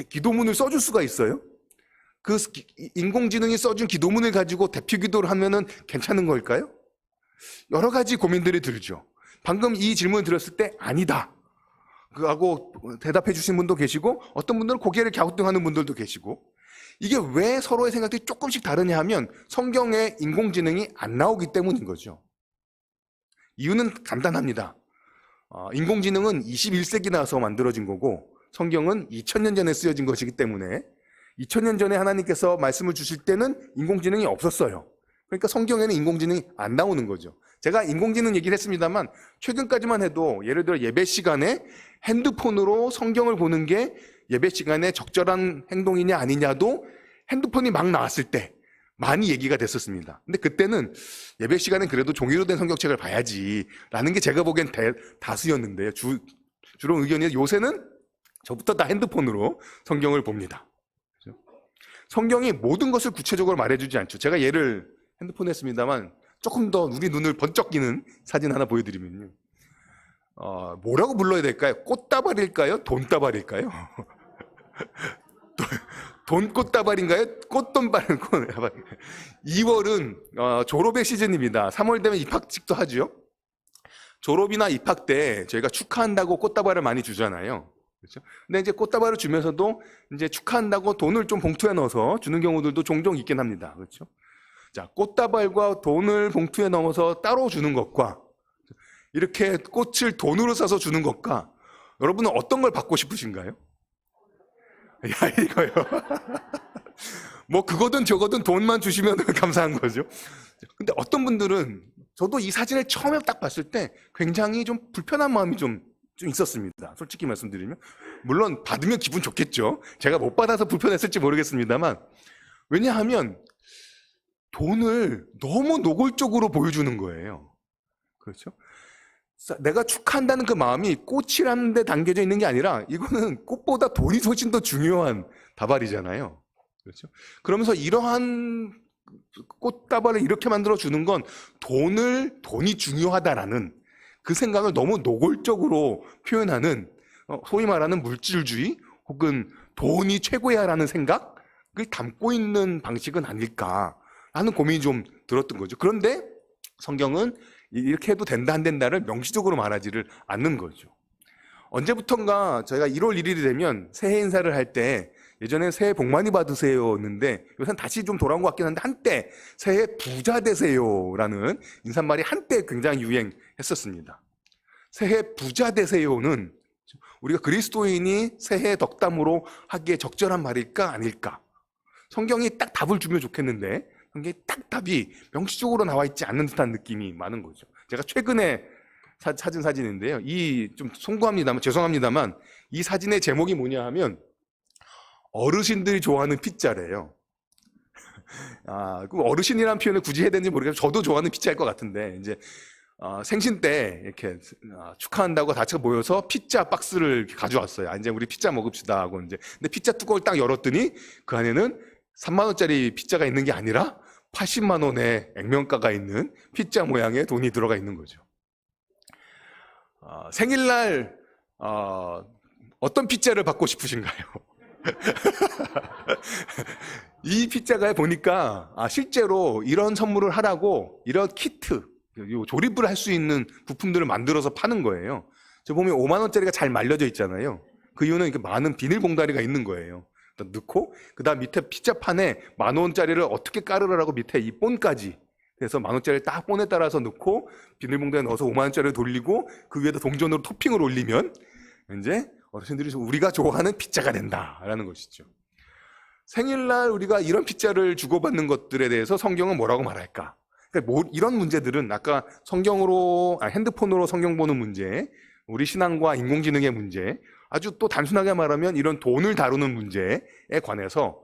기도문을 써줄 수가 있어요? 그 인공지능이 써준 기도문을 가지고 대표 기도를 하면은 괜찮은 걸까요? 여러 가지 고민들이 들죠. 방금 이 질문을 들었을 때 아니다 하고 대답해 주신 분도 계시고, 어떤 분들은 고개를 갸우뚱하는 분들도 계시고, 이게 왜 서로의 생각들이 조금씩 다르냐 하면 성경에 인공지능이 안 나오기 때문인 거죠. 이유는 간단합니다. 인공지능은 21세기 나서 만들어진 거고 성경은 2000년 전에 쓰여진 것이기 때문에 2000년 전에 하나님께서 말씀을 주실 때는 인공지능이 없었어요. 그러니까 성경에는 인공지능이 안 나오는 거죠. 제가 인공지능 얘기를 했습니다만 최근까지만 해도 예를 들어 예배 시간에 핸드폰으로 성경을 보는 게 예배 시간에 적절한 행동이냐 아니냐도 핸드폰이 막 나왔을 때 많이 얘기가 됐었습니다. 근데 그때는 예배 시간엔 그래도 종이로 된 성경책을 봐야지라는 게 제가 보기엔 다수였는데요. 주로 의견이 요새는 저부터 다 핸드폰으로 성경을 봅니다. 그렇죠? 성경이 모든 것을 구체적으로 말해주지 않죠. 제가 예를 핸드폰에 했습니다만 조금 더 우리 눈을 번쩍 끼는 사진 하나 보여드리면요. 뭐라고 불러야 될까요? 꽃다발일까요? 돈다발일까요? 돈꽃다발인가요? 꽃돈발은 2월은 졸업의 시즌입니다. 3월 되면 입학식도 하죠. 졸업이나 입학 때 저희가 축하한다고 꽃다발을 많이 주잖아요. 그렇죠? 근데 이제 꽃다발을 주면서도 이제 축하한다고 돈을 좀 봉투에 넣어서 주는 경우들도 종종 있긴 합니다. 그렇죠? 자, 꽃다발과 돈을 봉투에 넣어서 따로 주는 것과 이렇게 꽃을 돈으로 사서 주는 것과 여러분은 어떤 걸 받고 싶으신가요? 야, 이거요. 뭐 그거든 저거든 돈만 주시면 감사한 거죠. 근데 어떤 분들은 저도 이 사진을 처음에 딱 봤을 때 굉장히 좀 불편한 마음이 좀 있었습니다. 솔직히 말씀드리면. 물론 받으면 기분 좋겠죠. 제가 못 받아서 불편했을지 모르겠습니다만, 왜냐하면 돈을 너무 노골적으로 보여주는 거예요. 그렇죠? 내가 축하한다는 그 마음이 꽃이라는 데 담겨져 있는 게 아니라 이거는 꽃보다 돈이 훨씬 더 중요한 다발이잖아요. 그렇죠? 그러면서 이러한 꽃다발을 이렇게 만들어 주는 건 돈이 중요하다라는 그 생각을 너무 노골적으로 표현하는 소위 말하는 물질주의 혹은 돈이 최고야라는 생각을 담고 있는 방식은 아닐까라는 고민이 좀 들었던 거죠. 그런데 성경은 이렇게 해도 된다 안 된다를 명시적으로 말하지를 않는 거죠. 언제부턴가 저희가 1월 1일이 되면 새해 인사를 할 때 예전에 새해 복 많이 받으세요였는데 요새는 다시 좀 돌아온 것 같긴 한데 한때 새해 부자 되세요라는 인사말이 한때 굉장히 유행했었습니다. 새해 부자 되세요는 우리가 그리스도인이 새해 덕담으로 하기에 적절한 말일까 아닐까? 성경이 딱 답을 주면 좋겠는데 성경이 딱 답이 명시적으로 나와 있지 않는 듯한 느낌이 많은 거죠. 제가 최근에 찾은 사진인데요. 이 좀 송구합니다만 죄송합니다만 이 사진의 제목이 뭐냐 하면 어르신들이 좋아하는 피자래요. 그 어르신이라는 표현을 굳이 해야 되는지 모르겠어요. 저도 좋아하는 피자일 것 같은데 이제 생신 때 이렇게 축하한다고 다 같이 모여서 피자 박스를 가져왔어요. 이제 우리 피자 먹읍시다 하고 이제 근데 피자 뚜껑을 딱 열었더니 그 안에는 3만 원짜리 피자가 있는 게 아니라 80만 원의 액면가가 있는 피자 모양의 돈이 들어가 있는 거죠. 생일날 어떤 피자를 받고 싶으신가요? 이 피자가 보니까 실제로 이런 선물을 하라고 이런 키트, 조립을 할 수 있는 부품들을 만들어서 파는 거예요. 저 보면 5만 원짜리가 잘 말려져 있잖아요. 그 이유는 이렇게 많은 비닐봉다리가 있는 거예요. 넣고 그다음 밑에 피자판에 10,000원짜리를 어떻게 깔으라고 밑에 이 본까지 그래서 10,000원짜리 딱 본에 따라서 넣고 비닐봉다에 넣어서 5만 원짜리를 돌리고 그 위에다 동전으로 토핑을 올리면 이제 어르신들이 우리가 좋아하는 피자가 된다라는 것이죠. 생일날 우리가 이런 피자를 주고받는 것들에 대해서 성경은 뭐라고 말할까? 그러니까 이런 문제들은 아까 핸드폰으로 성경 보는 문제, 우리 신앙과 인공지능의 문제, 아주 또 단순하게 말하면 이런 돈을 다루는 문제에 관해서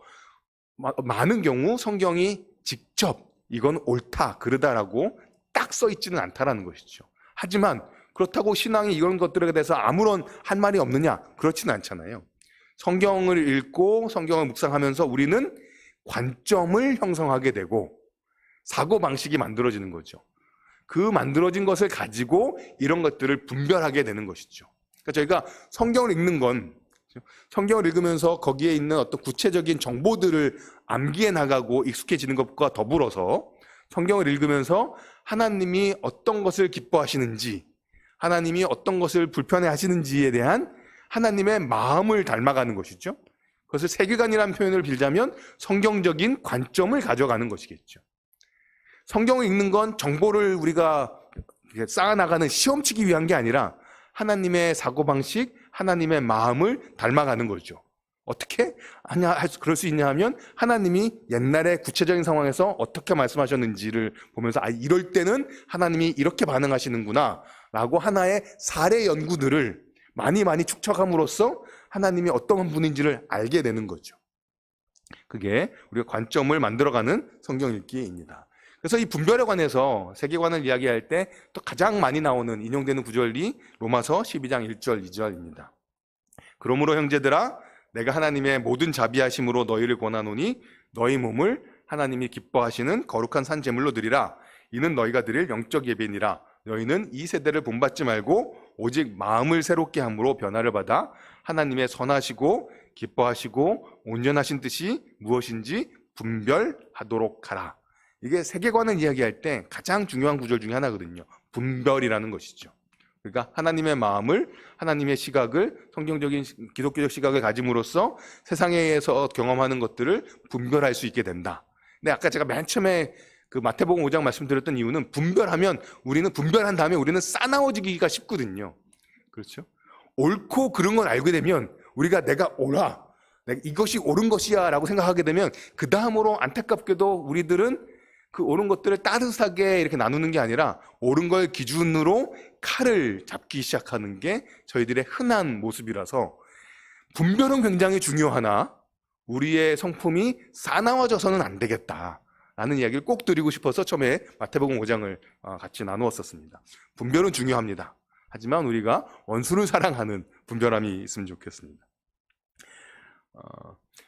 많은 경우 성경이 직접 이건 옳다, 그르다라고 딱 써 있지는 않다라는 것이죠. 하지만 그렇다고 신앙이 이런 것들에 대해서 아무런 한 말이 없느냐? 그렇지는 않잖아요. 성경을 읽고 성경을 묵상하면서 우리는 관점을 형성하게 되고 사고방식이 만들어지는 거죠. 그 만들어진 것을 가지고 이런 것들을 분별하게 되는 것이죠. 그러니까 저희가 성경을 읽는 건 성경을 읽으면서 거기에 있는 어떤 구체적인 정보들을 암기해 나가고 익숙해지는 것과 더불어서 성경을 읽으면서 하나님이 어떤 것을 기뻐하시는지 하나님이 어떤 것을 불편해 하시는지에 대한 하나님의 마음을 닮아가는 것이죠. 그것을 세계관이라는 표현을 빌자면 성경적인 관점을 가져가는 것이겠죠. 성경을 읽는 건 정보를 우리가 쌓아나가는 시험치기 위한 게 아니라 하나님의 사고방식, 하나님의 마음을 닮아가는 거죠. 어떻게 그럴 수 있냐 하면 하나님이 옛날에 구체적인 상황에서 어떻게 말씀하셨는지를 보면서 이럴 때는 하나님이 이렇게 반응하시는구나 라고 하나의 사례 연구들을 많이 축적함으로써 하나님이 어떤 분인지를 알게 되는 거죠. 그게 우리가 관점을 만들어가는 성경 읽기입니다. 그래서 이 분별에 관해서 세계관을 이야기할 때 또 가장 많이 나오는 인용되는 구절이 로마서 12장 1절 2절입니다. 그러므로 형제들아 내가 하나님의 모든 자비하심으로 너희를 권하노니 너희 몸을 하나님이 기뻐하시는 거룩한 산 제물로 드리라. 이는 너희가 드릴 영적 예배니라. 너희는 이 세대를 본받지 말고 오직 마음을 새롭게 함으로 변화를 받아 하나님의 선하시고 기뻐하시고 온전하신 뜻이 무엇인지 분별하도록 하라. 이게 세계관을 이야기할 때 가장 중요한 구절 중에 하나거든요. 분별이라는 것이죠. 그러니까 하나님의 마음을, 하나님의 시각을, 성경적인 기독교적 시각을 가짐으로써 세상에서 경험하는 것들을 분별할 수 있게 된다. 근데 아까 제가 맨 처음에 그 마태복음 5장 말씀드렸던 이유는 분별하면 우리는 분별한 다음에 우리는 싸나워지기가 쉽거든요. 그렇죠? 옳고 그른 걸 알게 되면 우리가 내가 옳아, 이것이 옳은 것이야 라고 생각하게 되면 그 다음으로 안타깝게도 우리들은 그 옳은 것들을 따뜻하게 이렇게 나누는 게 아니라 옳은 걸 기준으로 칼을 잡기 시작하는 게 저희들의 흔한 모습이라서 분별은 굉장히 중요하나 우리의 성품이 싸나워져서는 안 되겠다라는 이야기를 꼭 드리고 싶어서 처음에 마태복음 5장을 같이 나누었었습니다. 분별은 중요합니다. 하지만 우리가 원수를 사랑하는 분별함이 있으면 좋겠습니다.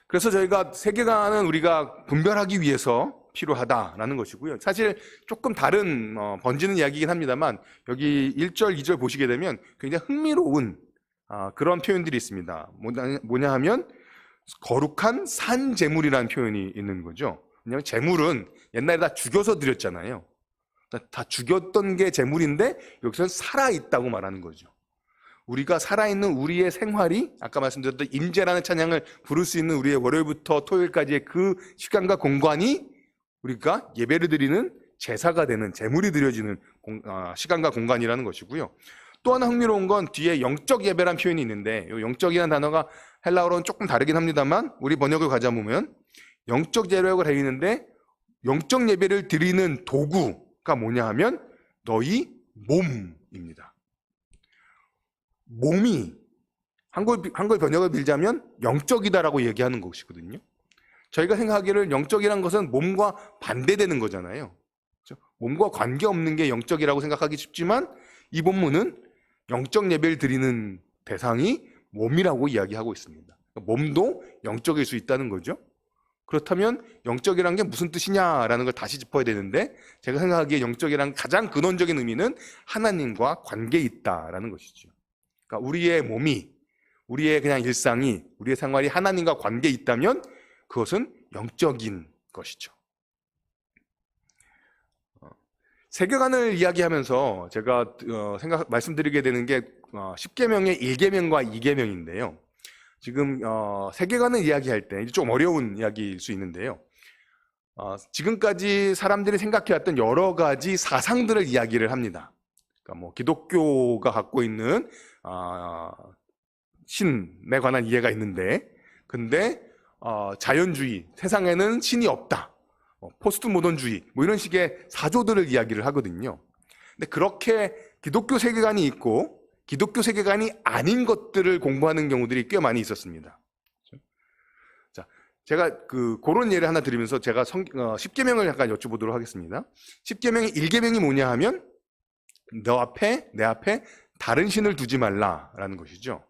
그래서 저희가 세계관은 우리가 분별하기 위해서 필요하다라는 것이고요. 사실 조금 다른 번지는 이야기이긴 합니다만 여기 1절, 2절 보시게 되면 굉장히 흥미로운 그런 표현들이 있습니다. 뭐냐 하면 거룩한 산 제물이라는 표현이 있는 거죠. 왜냐하면 제물은 옛날에 다 죽여서 드렸잖아요. 다 죽였던 게 제물인데 여기서는 살아있다고 말하는 거죠. 우리가 살아있는 우리의 생활이 아까 말씀드렸던 임재라는 찬양을 부를 수 있는 우리의 월요일부터 토요일까지의 그 시간과 공간이 우리가 예배를 드리는 제사가 되는 제물이 드려지는 시간과 공간이라는 것이고요. 또 하나 흥미로운 건 뒤에 영적 예배라는 표현이 있는데 이 영적이라는 단어가 헬라어로는 조금 다르긴 합니다만 우리 번역을 가져보면 영적 예배라고 되어 있는데 영적 예배를 드리는 도구가 뭐냐 하면 너희 몸입니다. 몸이 한글 번역을 빌자면 영적이다라고 얘기하는 것이거든요. 저희가 생각하기를 영적이란 것은 몸과 반대되는 거잖아요. 그렇죠? 몸과 관계없는 게 영적이라고 생각하기 쉽지만 이 본문은 영적 예배를 드리는 대상이 몸이라고 이야기하고 있습니다. 몸도 영적일 수 있다는 거죠. 그렇다면 영적이란 게 무슨 뜻이냐라는 걸 다시 짚어야 되는데 제가 생각하기에 영적이란 가장 근원적인 의미는 하나님과 관계에 있다라는 것이죠. 그러니까 우리의 몸이, 우리의 그냥 일상이, 우리의 생활이 하나님과 관계에 있다면 그것은 영적인 것이죠. 세계관을 이야기하면서 제가 말씀드리게 되는 게 10계명의 1계명과 2계명인데요. 지금 세계관을 이야기할 때 좀 어려운 이야기일 수 있는데요. 지금까지 사람들이 생각해왔던 여러 가지 사상들을 이야기를 합니다. 그러니까 뭐 기독교가 갖고 있는 신에 관한 이해가 있는데, 근데 자연주의, 세상에는 신이 없다, 포스트 모던주의, 뭐 이런 식의 사조들을 이야기를 하거든요. 근데 그렇게 기독교 세계관이 있고 기독교 세계관이 아닌 것들을 공부하는 경우들이 꽤 많이 있었습니다. 자, 제가 그런 예를 하나 드리면서 제가 10계명을 잠깐 여쭤보도록 하겠습니다. 10계명의 1계명이 뭐냐 하면 내 앞에 다른 신을 두지 말라라는 것이죠.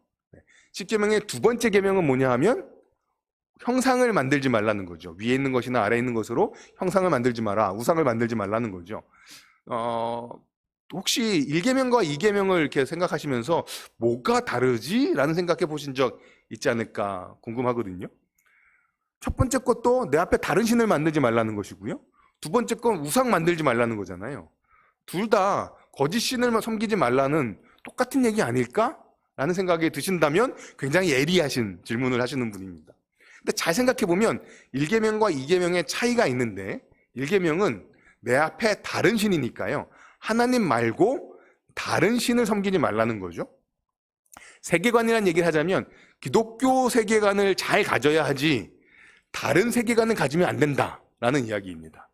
10계명의 두 번째 계명은 뭐냐 하면 형상을 만들지 말라는 거죠. 위에 있는 것이나 아래에 있는 것으로 형상을 만들지 마라, 우상을 만들지 말라는 거죠. 혹시 1계명과 2계명을 이렇게 생각하시면서 뭐가 다르지? 라는 생각해 보신 적 있지 않을까 궁금하거든요. 첫 번째 것도 내 앞에 다른 신을 만들지 말라는 것이고요. 두 번째 건 우상 만들지 말라는 거잖아요. 둘 다 거짓 신을 섬기지 말라는 똑같은 얘기 아닐까? 라는 생각이 드신다면 굉장히 예리하신 질문을 하시는 분입니다. 근데 잘 생각해 보면 1계명과 2계명의 차이가 있는데 1계명은 내 앞에 다른 신이니까요. 하나님 말고 다른 신을 섬기지 말라는 거죠. 세계관이라는 얘기를 하자면 기독교 세계관을 잘 가져야 하지 다른 세계관을 가지면 안 된다라는 이야기입니다.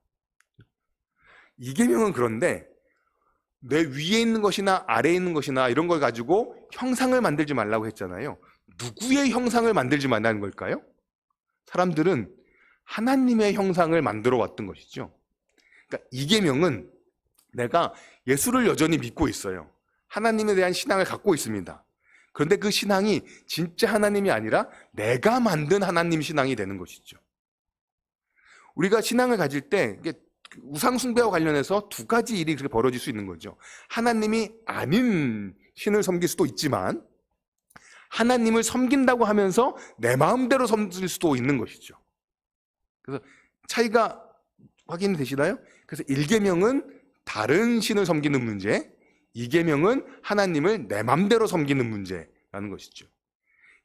2계명은 그런데 내 위에 있는 것이나 아래에 있는 것이나 이런 걸 가지고 형상을 만들지 말라고 했잖아요. 누구의 형상을 만들지 말라는 걸까요? 사람들은 하나님의 형상을 만들어 왔던 것이죠. 그러니까 2계명은 내가 예수를 여전히 믿고 있어요. 하나님에 대한 신앙을 갖고 있습니다. 그런데 그 신앙이 진짜 하나님이 아니라 내가 만든 하나님 신앙이 되는 것이죠. 우리가 신앙을 가질 때 우상 숭배와 관련해서 두 가지 일이 그렇게 벌어질 수 있는 거죠. 하나님이 아닌 신을 섬길 수도 있지만 하나님을 섬긴다고 하면서 내 마음대로 섬길 수도 있는 것이죠. 그래서 차이가 확인이 되시나요? 그래서 1계명은 다른 신을 섬기는 문제, 2계명은 하나님을 내 맘대로 섬기는 문제라는 것이죠.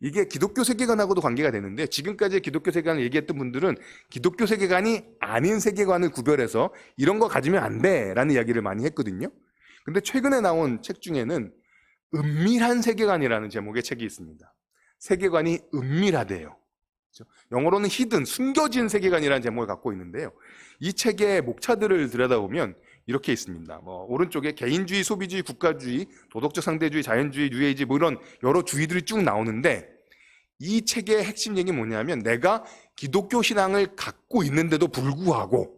이게 기독교 세계관하고도 관계가 되는데 지금까지 기독교 세계관을 얘기했던 분들은 기독교 세계관이 아닌 세계관을 구별해서 이런 거 가지면 안 돼라는 이야기를 많이 했거든요. 근데 최근에 나온 책 중에는 은밀한 세계관이라는 제목의 책이 있습니다. 세계관이 은밀하대요. 영어로는 히든, 숨겨진 세계관이라는 제목을 갖고 있는데요. 이 책의 목차들을 들여다보면 이렇게 있습니다. 오른쪽에 개인주의, 소비주의, 국가주의, 도덕적 상대주의, 자연주의, 뉴에이지 뭐 이런 여러 주의들이 쭉 나오는데 이 책의 핵심 얘기는 뭐냐면 내가 기독교 신앙을 갖고 있는데도 불구하고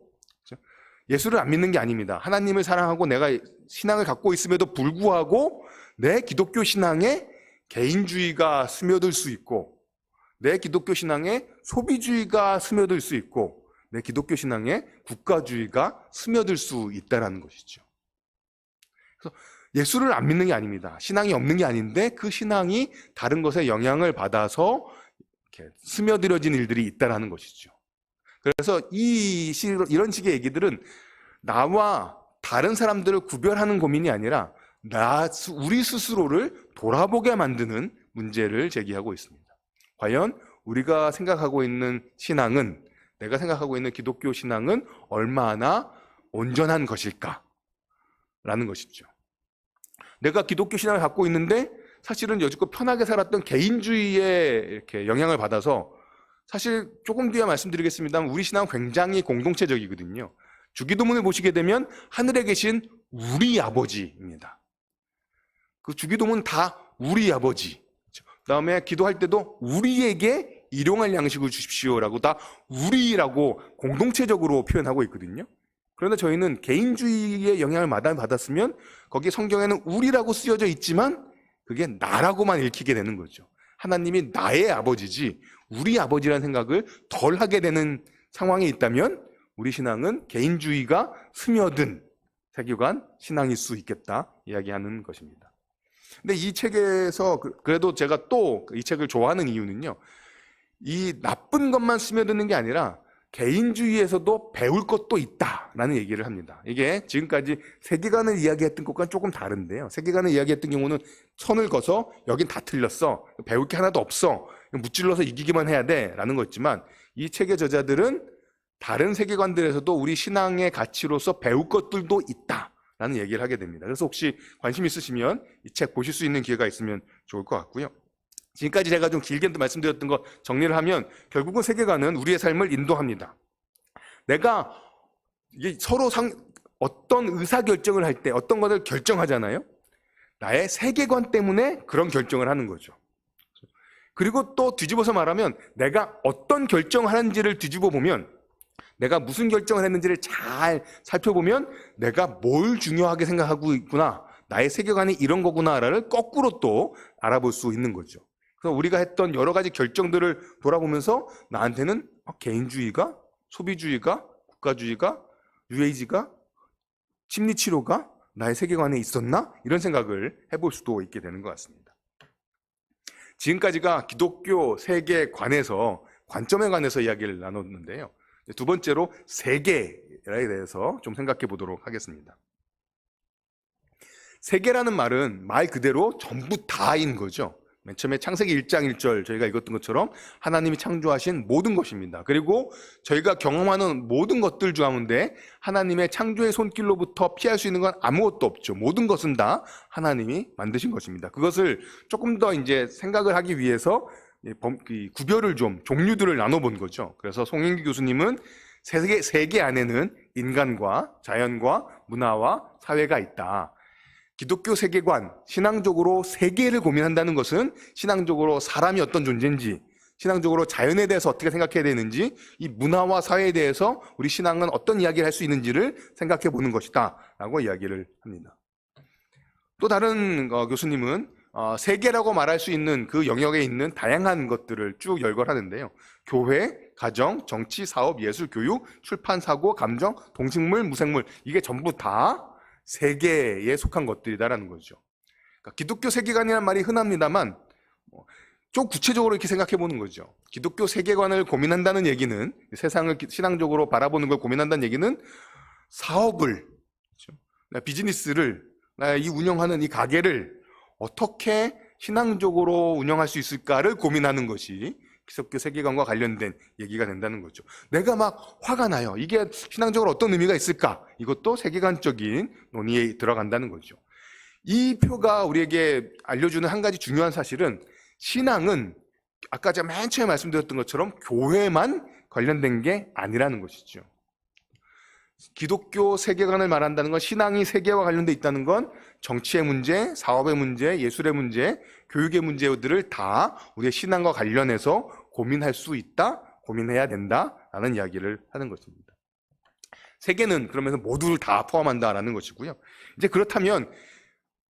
예수를 안 믿는 게 아닙니다. 하나님을 사랑하고 내가 신앙을 갖고 있음에도 불구하고 내 기독교 신앙에 개인주의가 스며들 수 있고 내 기독교 신앙에 소비주의가 스며들 수 있고 내 기독교 신앙에 국가주의가 스며들 수 있다는 것이죠. 그래서 예수를 안 믿는 게 아닙니다. 신앙이 없는 게 아닌데 그 신앙이 다른 것에 영향을 받아서 이렇게 스며들어진 일들이 있다는 것이죠. 그래서 이런 식의 얘기들은 나와 다른 사람들을 구별하는 고민이 아니라 우리 스스로를 돌아보게 만드는 문제를 제기하고 있습니다. 과연 우리가 생각하고 있는 신앙은, 내가 생각하고 있는 기독교 신앙은 얼마나 온전한 것일까? 라는 것이죠. 내가 기독교 신앙을 갖고 있는데 사실은 여지껏 편하게 살았던 개인주의에 이렇게 영향을 받아서 사실 조금 뒤에 말씀드리겠습니다만 우리 신앙은 굉장히 공동체적이거든요. 주기도문을 보시게 되면 하늘에 계신 우리 아버지입니다. 그 주기도문 다 우리 아버지. 그다음에 기도할 때도 우리에게 일용할 양식을 주십시오라고 다 우리라고 공동체적으로 표현하고 있거든요. 그런데 저희는 개인주의의 영향을 받았으면 거기에 성경에는 우리라고 쓰여져 있지만 그게 나라고만 읽히게 되는 거죠. 하나님이 나의 아버지지 우리 아버지라는 생각을 덜 하게 되는 상황에 있다면 우리 신앙은 개인주의가 스며든 세계관 신앙일 수 있겠다 이야기하는 것입니다. 근데 이 책에서 그래도 제가 또 이 책을 좋아하는 이유는요. 이 나쁜 것만 스며드는 게 아니라 개인주의에서도 배울 것도 있다라는 얘기를 합니다. 이게 지금까지 세계관을 이야기했던 것과는 조금 다른데요. 세계관을 이야기했던 경우는 선을 그어서 여긴 다 틀렸어. 배울 게 하나도 없어. 무찔러서 이기기만 해야 돼. 라는 거였지만 이 책의 저자들은 다른 세계관들에서도 우리 신앙의 가치로서 배울 것들도 있다라는 얘기를 하게 됩니다. 그래서 혹시 관심 있으시면 이 책 보실 수 있는 기회가 있으면 좋을 것 같고요. 지금까지 제가 좀 길게 말씀드렸던 거 정리를 하면 결국은 세계관은 우리의 삶을 인도합니다. 내가 이게 서로 어떤 의사결정을 할 때 어떤 것을 결정하잖아요. 나의 세계관 때문에 그런 결정을 하는 거죠. 그리고 또 뒤집어서 말하면 내가 어떤 결정을 하는지를 뒤집어 보면 내가 무슨 결정을 했는지를 잘 살펴보면 내가 뭘 중요하게 생각하고 있구나. 나의 세계관이 이런 거구나를 거꾸로 또 알아볼 수 있는 거죠. 그래서 우리가 했던 여러 가지 결정들을 돌아보면서 나한테는 개인주의가, 소비주의가, 국가주의가, 뉴에이지가, 심리치료가 나의 세계관에 있었나? 이런 생각을 해볼 수도 있게 되는 것 같습니다. 지금까지가 기독교 세계관에서 관점에 관해서 이야기를 나눴는데요. 두 번째로 세계에 대해서 좀 생각해 보도록 하겠습니다. 세계라는 말은 말 그대로 전부 다인 거죠. 맨 처음에 창세기 1장 1절 저희가 읽었던 것처럼 하나님이 창조하신 모든 것입니다. 그리고 저희가 경험하는 모든 것들 가운데 하나님의 창조의 손길로부터 피할 수 있는 건 아무것도 없죠. 모든 것은 다 하나님이 만드신 것입니다. 그것을 조금 더 이제 생각을 하기 위해서 구별을 좀 종류들을 나눠본 거죠. 그래서 송영기 교수님은 세계 안에는 인간과 자연과 문화와 사회가 있다. 기독교 세계관, 신앙적으로 세계를 고민한다는 것은 신앙적으로 사람이 어떤 존재인지, 신앙적으로 자연에 대해서 어떻게 생각해야 되는지, 이 문화와 사회에 대해서 우리 신앙은 어떤 이야기를 할 수 있는지를 생각해 보는 것이다 라고 이야기를 합니다. 또 다른 교수님은 세계라고 말할 수 있는 그 영역에 있는 다양한 것들을 쭉 열거하는데요. 교회, 가정, 정치, 사업, 예술, 교육, 출판, 사고, 감정, 동식물, 무생물 이게 전부 다 세계에 속한 것들이다라는 거죠. 그러니까 기독교 세계관이라는 말이 흔합니다만 좀 구체적으로 이렇게 생각해 보는 거죠. 기독교 세계관을 고민한다는 얘기는 세상을 신앙적으로 바라보는 걸 고민한다는 얘기는 사업을, 비즈니스를, 이 운영하는 이 가게를 어떻게 신앙적으로 운영할 수 있을까를 고민하는 것이 기독교 세계관과 관련된 얘기가 된다는 거죠. 내가 막 화가 나요. 이게 신앙적으로 어떤 의미가 있을까? 이것도 세계관적인 논의에 들어간다는 거죠. 이 표가 우리에게 알려주는 한 가지 중요한 사실은 신앙은 아까 제가 맨 처음에 말씀드렸던 것처럼 교회만 관련된 게 아니라는 것이죠. 기독교 세계관을 말한다는 건 신앙이 세계와 관련돼 있다는 건 정치의 문제, 사업의 문제, 예술의 문제, 교육의 문제들을 다 우리의 신앙과 관련해서 고민할 수 있다, 고민해야 된다라는 이야기를 하는 것입니다. 세계는 그러면서 모두를 다 포함한다라는 것이고요. 이제 그렇다면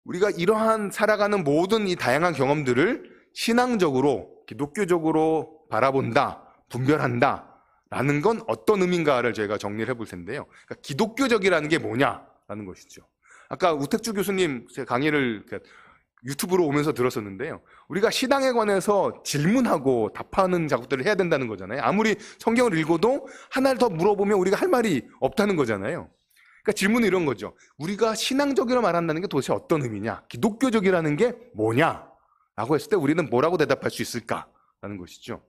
우리가 이러한 살아가는 모든 이 다양한 경험들을 신앙적으로, 기독교적으로 바라본다, 분별한다 라는 건 어떤 의미인가를 저희가 정리를 해볼 텐데요. 그러니까 기독교적이라는 게 뭐냐라는 것이죠. 아까 우택주 교수님 제 강의를 유튜브로 오면서 들었었는데요. 우리가 신앙에 관해서 질문하고 답하는 작업들을 해야 된다는 거잖아요. 아무리 성경을 읽어도 하나를 더 물어보면 우리가 할 말이 없다는 거잖아요. 그러니까 질문은 이런 거죠. 우리가 신앙적이라 말한다는 게 도대체 어떤 의미냐? 기독교적이라는 게 뭐냐? 라고 했을 때 우리는 뭐라고 대답할 수 있을까라는 것이죠.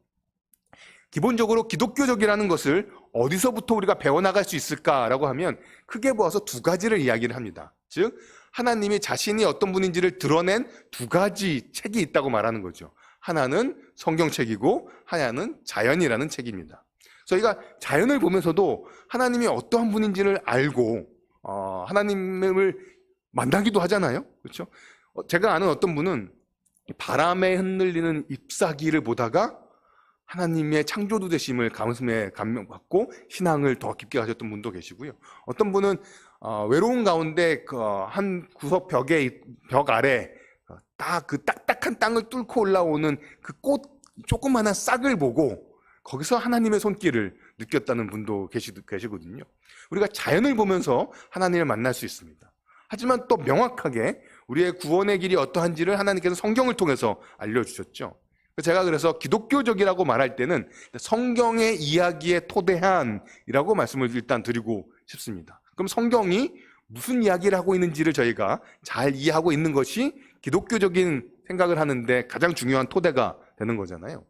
기본적으로 기독교적이라는 것을 어디서부터 우리가 배워나갈 수 있을까라고 하면 크게 보아서 두 가지를 이야기를 합니다. 즉 하나님이 자신이 어떤 분인지를 드러낸 두 가지 책이 있다고 말하는 거죠. 하나는 성경책이고 하나는 자연이라는 책입니다. 저희가 자연을 보면서도 하나님이 어떠한 분인지를 알고 하나님을 만나기도 하잖아요. 그렇죠? 제가 아는 어떤 분은 바람에 흔들리는 잎사귀를 보다가 하나님의 창조주 되심을 가슴에 감명받고 신앙을 더 깊게 가셨던 분도 계시고요. 어떤 분은 외로운 가운데 한 구석 벽 아래 딱 그 딱딱한 땅을 뚫고 올라오는 그 꽃 조그마한 싹을 보고 거기서 하나님의 손길을 느꼈다는 분도 계시거든요. 우리가 자연을 보면서 하나님을 만날 수 있습니다. 하지만 또 명확하게 우리의 구원의 길이 어떠한지를 하나님께서 성경을 통해서 알려주셨죠. 제가 그래서 기독교적이라고 말할 때는 성경의 이야기의 토대한이라고 말씀을 일단 드리고 싶습니다. 그럼 성경이 무슨 이야기를 하고 있는지를 저희가 잘 이해하고 있는 것이 기독교적인 생각을 하는데 가장 중요한 토대가 되는 거잖아요.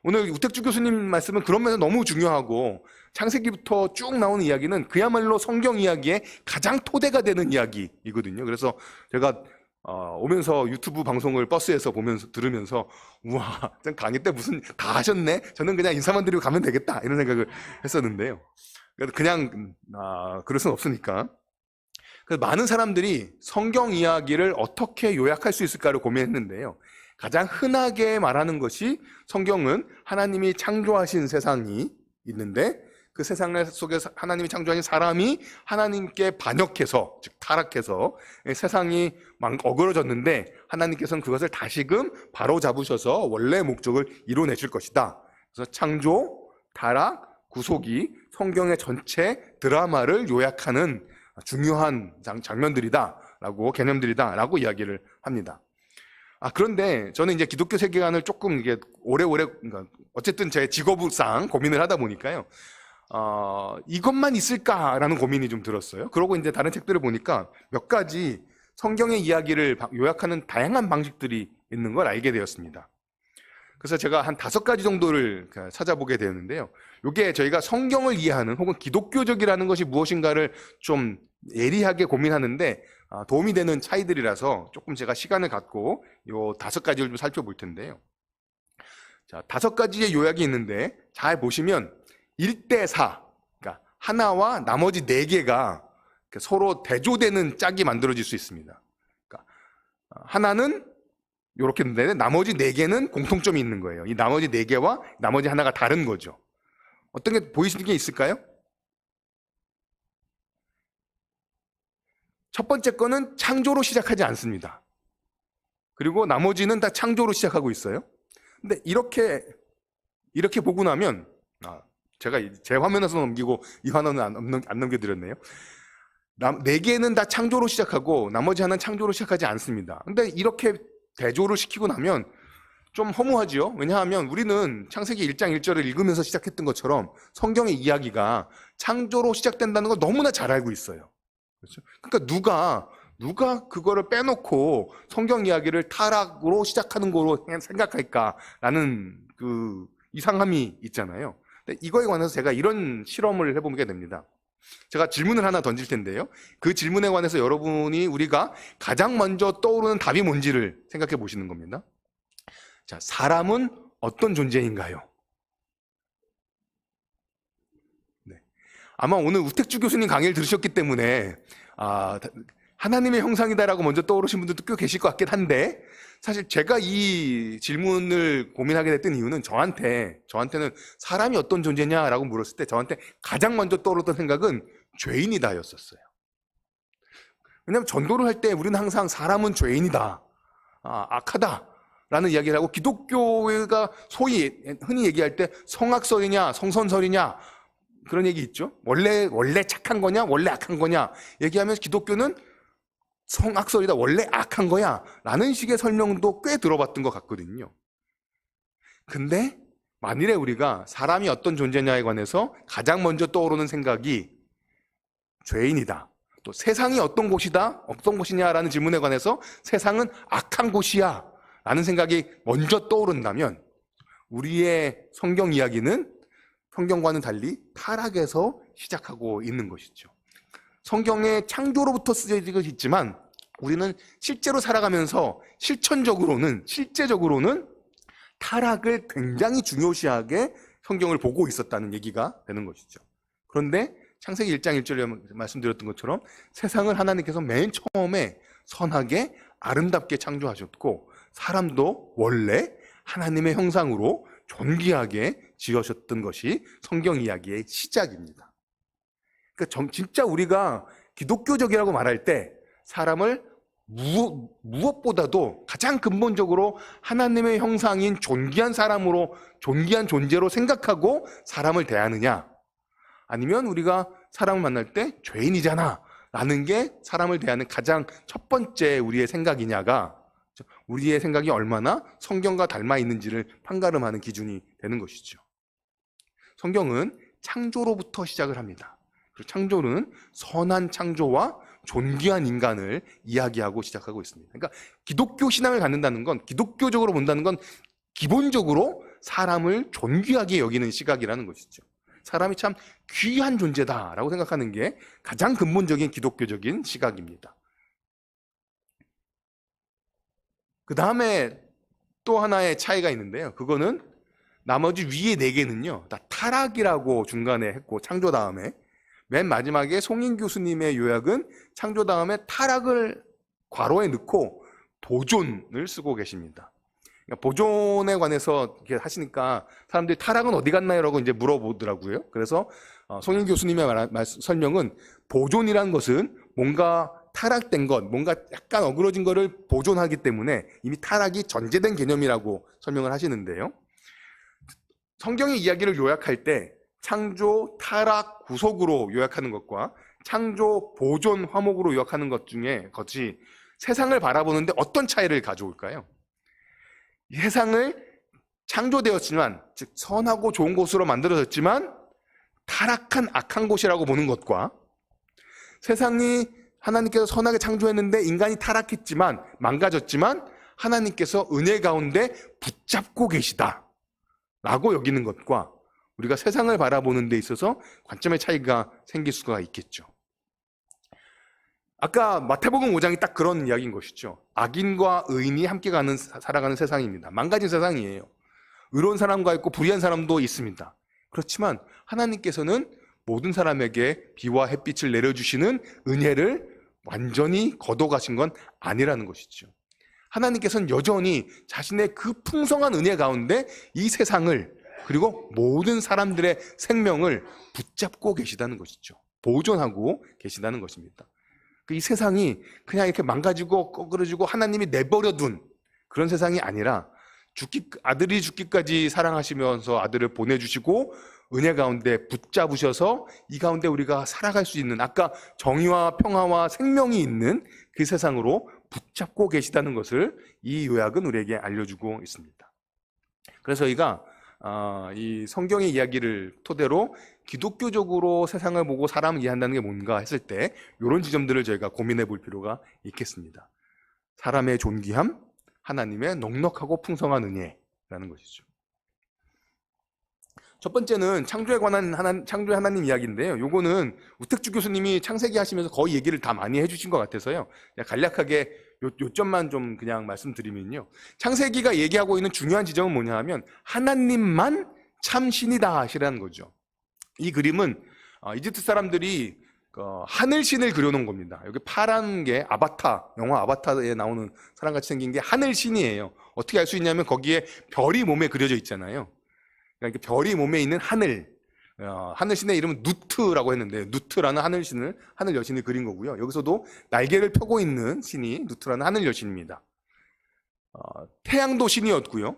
오늘 우택주 교수님 말씀은 그런 면에서 너무 중요하고 창세기부터 쭉 나오는 이야기는 그야말로 성경 이야기의 가장 토대가 되는 이야기이거든요. 그래서 제가 오면서 유튜브 방송을 버스에서 들으면서 우와, 강의 때 무슨 다 하셨네? 저는 그냥 인사만 드리고 가면 되겠다 이런 생각을 했었는데요. 그냥 그럴 수는 없으니까. 많은 사람들이 성경 이야기를 어떻게 요약할 수 있을까를 고민했는데요. 가장 흔하게 말하는 것이 성경은 하나님이 창조하신 세상이 있는데 그 세상 속에서 하나님이 창조하신 사람이 하나님께 반역해서, 즉 타락해서 세상이 어그러졌는데 하나님께서는 그것을 다시금 바로잡으셔서 원래의 목적을 이뤄내실 것이다. 그래서 창조, 타락, 구속이 성경의 전체 드라마를 요약하는 중요한 장면들이다라고, 개념들이다라고 이야기를 합니다. 그런데 저는 이제 기독교 세계관을 조금 이게 오래오래, 어쨌든 제 직업상 고민을 하다 보니까요. 이것만 있을까라는 고민이 좀 들었어요. 그러고 이제 다른 책들을 보니까 몇 가지 성경의 이야기를 요약하는 다양한 방식들이 있는 걸 알게 되었습니다. 그래서 제가 한 5가지 정도를 찾아보게 되었는데요. 이게 저희가 성경을 이해하는 혹은 기독교적이라는 것이 무엇인가를 좀 예리하게 고민하는데 도움이 되는 차이들이라서 조금 제가 시간을 갖고 이 5가지를 좀 살펴볼 텐데요. 자, 5가지의 요약이 있는데 잘 보시면 1대4, 그러니까 하나와 나머지 4개가 서로 대조되는 짝이 만들어질 수 있습니다. 그러니까 하나는 이렇게 있는데 나머지 4개는 공통점이 있는 거예요. 이 나머지 4개와 나머지 하나가 다른 거죠. 어떤 게 보이시는 게 있을까요? 첫 번째 거는 창조로 시작하지 않습니다. 그리고 나머지는 다 창조로 시작하고 있어요. 근데 이렇게 보고 나면 제가 제 화면에서 넘기고 이 화면은 안 넘겨드렸네요. 4개는 다 창조로 시작하고 나머지 하나는 창조로 시작하지 않습니다. 근데 이렇게 대조를 시키고 나면 좀 허무하지요. 왜냐하면 우리는 창세기 1장 1절을 읽으면서 시작했던 것처럼 성경의 이야기가 창조로 시작된다는 걸 너무나 잘 알고 있어요. 그렇죠? 그러니까 누가 그거를 빼놓고 성경 이야기를 타락으로 시작하는 거로 생각할까라는 그 이상함이 있잖아요. 근데 이거에 관해서 제가 이런 실험을 해보게 됩니다. 제가 질문을 하나 던질 텐데요. 그 질문에 관해서 여러분이 우리가 가장 먼저 떠오르는 답이 뭔지를 생각해 보시는 겁니다. 자, 사람은 어떤 존재인가요? 네. 아마 오늘 우택주 교수님 강의를 들으셨기 때문에 하나님의 형상이다라고 먼저 떠오르신 분들도 꽤 계실 것 같긴 한데 사실 제가 이 질문을 고민하게 됐던 이유는 저한테는 사람이 어떤 존재냐라고 물었을 때 저한테 가장 먼저 떠올랐던 생각은 죄인이다였었어요. 왜냐하면 전도를 할 때 우리는 항상 사람은 죄인이다, 악하다라는 이야기를 하고 기독교가 소위 흔히 얘기할 때 성악설이냐 성선설이냐 그런 얘기 있죠. 원래 착한 거냐 원래 악한 거냐 얘기하면서 기독교는 성악설이다, 원래 악한 거야 라는 식의 설명도 꽤 들어봤던 것 같거든요. 근데 만일에 우리가 사람이 어떤 존재냐에 관해서 가장 먼저 떠오르는 생각이 죄인이다, 또 세상이 어떤 곳이냐라는 질문에 관해서 세상은 악한 곳이야 라는 생각이 먼저 떠오른다면 우리의 성경 이야기는 성경과는 달리 타락에서 시작하고 있는 것이죠. 성경의 창조로부터 쓰여지고 있지만 우리는 실제로 살아가면서 실제적으로는 타락을 굉장히 중요시하게 성경을 보고 있었다는 얘기가 되는 것이죠. 그런데 창세기 1장 1절에 말씀드렸던 것처럼 세상을 하나님께서 맨 처음에 선하게 아름답게 창조하셨고 사람도 원래 하나님의 형상으로 존귀하게 지으셨던 것이 성경 이야기의 시작입니다. 그러니까 진짜 우리가 기독교적이라고 말할 때 사람을 무엇보다도 가장 근본적으로 하나님의 형상인 존귀한 사람으로, 존귀한 존재로 생각하고 사람을 대하느냐, 아니면 우리가 사람을 만날 때 죄인이잖아 라는 게 사람을 대하는 가장 첫 번째 우리의 생각이냐가 우리의 생각이 얼마나 성경과 닮아 있는지를 판가름하는 기준이 되는 것이죠. 성경은 창조로부터 시작을 합니다. 그리고 창조는 선한 창조와 존귀한 인간을 이야기하고 시작하고 있습니다. 그러니까 기독교 신앙을 갖는다는 건, 기독교적으로 본다는 건 기본적으로 사람을 존귀하게 여기는 시각이라는 것이죠. 사람이 참 귀한 존재다라고 생각하는 게 가장 근본적인 기독교적인 시각입니다. 그 다음에 또 하나의 차이가 있는데요. 그거는 나머지 위에 4개는요 다 타락이라고 중간에 했고, 창조 다음에 맨 마지막에 송인 교수님의 요약은 창조 다음에 타락을 괄호에 넣고 보존을 쓰고 계십니다. 그러니까 보존에 관해서 이렇게 하시니까 사람들이 타락은 어디 갔나요? 라고 이제 물어보더라고요. 그래서 송인 교수님의 설명은 보존이라는 것은 뭔가 타락된 것, 뭔가 약간 어그러진 것을 보존하기 때문에 이미 타락이 전제된 개념이라고 설명을 하시는데요. 성경의 이야기를 요약할 때 창조, 타락, 구속으로 요약하는 것과 창조, 보존, 화목으로 요약하는 것 중에 것이 세상을 바라보는데 어떤 차이를 가져올까요? 이 세상을 창조되었지만, 즉 선하고 좋은 곳으로 만들어졌지만 타락한 악한 곳이라고 보는 것과, 세상이 하나님께서 선하게 창조했는데 인간이 타락했지만, 망가졌지만 하나님께서 은혜 가운데 붙잡고 계시다 라고 여기는 것과, 우리가 세상을 바라보는 데 있어서 관점의 차이가 생길 수가 있겠죠. 아까 마태복음 5장이 딱 그런 이야기인 것이죠. 악인과 의인이 함께 살아가는 세상입니다. 망가진 세상이에요. 의로운 사람과 있고 불의한 사람도 있습니다. 그렇지만 하나님께서는 모든 사람에게 비와 햇빛을 내려주시는 은혜를 완전히 거둬가신 건 아니라는 것이죠. 하나님께서는 여전히 자신의 그 풍성한 은혜 가운데 이 세상을, 그리고 모든 사람들의 생명을 붙잡고 계시다는 것이죠. 보존하고 계시다는 것입니다. 이 세상이 그냥 이렇게 망가지고 꺼그러지고 하나님이 내버려둔 그런 세상이 아니라 아들이 죽기까지 사랑하시면서 아들을 보내주시고 은혜 가운데 붙잡으셔서 이 가운데 우리가 살아갈 수 있는, 아까 정의와 평화와 생명이 있는 그 세상으로 붙잡고 계시다는 것을 이 요약은 우리에게 알려주고 있습니다. 그래서 저희가 이 성경의 이야기를 토대로 기독교적으로 세상을 보고 사람을 이해한다는 게 뭔가 했을 때 이런 지점들을 저희가 고민해 볼 필요가 있겠습니다. 사람의 존귀함, 하나님의 넉넉하고 풍성한 은혜라는 것이죠. 첫 번째는 창조에 관한 창조의 하나님 이야기인데요. 요거는 우택주 교수님이 창세기 하시면서 거의 얘기를 다 많이 해주신 것 같아서요. 간략하게 요점만 좀 그냥 말씀드리면요. 창세기가 얘기하고 있는 중요한 지점은 뭐냐 하면 하나님만 참 신이다 하시라는 거죠. 이 그림은 이집트 사람들이 하늘신을 그려놓은 겁니다. 여기 파란 게 아바타, 영화 아바타에 나오는 사람같이 생긴 게 하늘신이에요. 어떻게 알 수 있냐면 거기에 별이 몸에 그려져 있잖아요. 그러니까 별이 몸에 있는 하늘신의 이름은 누트라고 했는데, 누트라는 하늘 여신을 그린 거고요. 여기서도 날개를 펴고 있는 신이 누트라는 하늘 여신입니다. 태양도 신이었고요,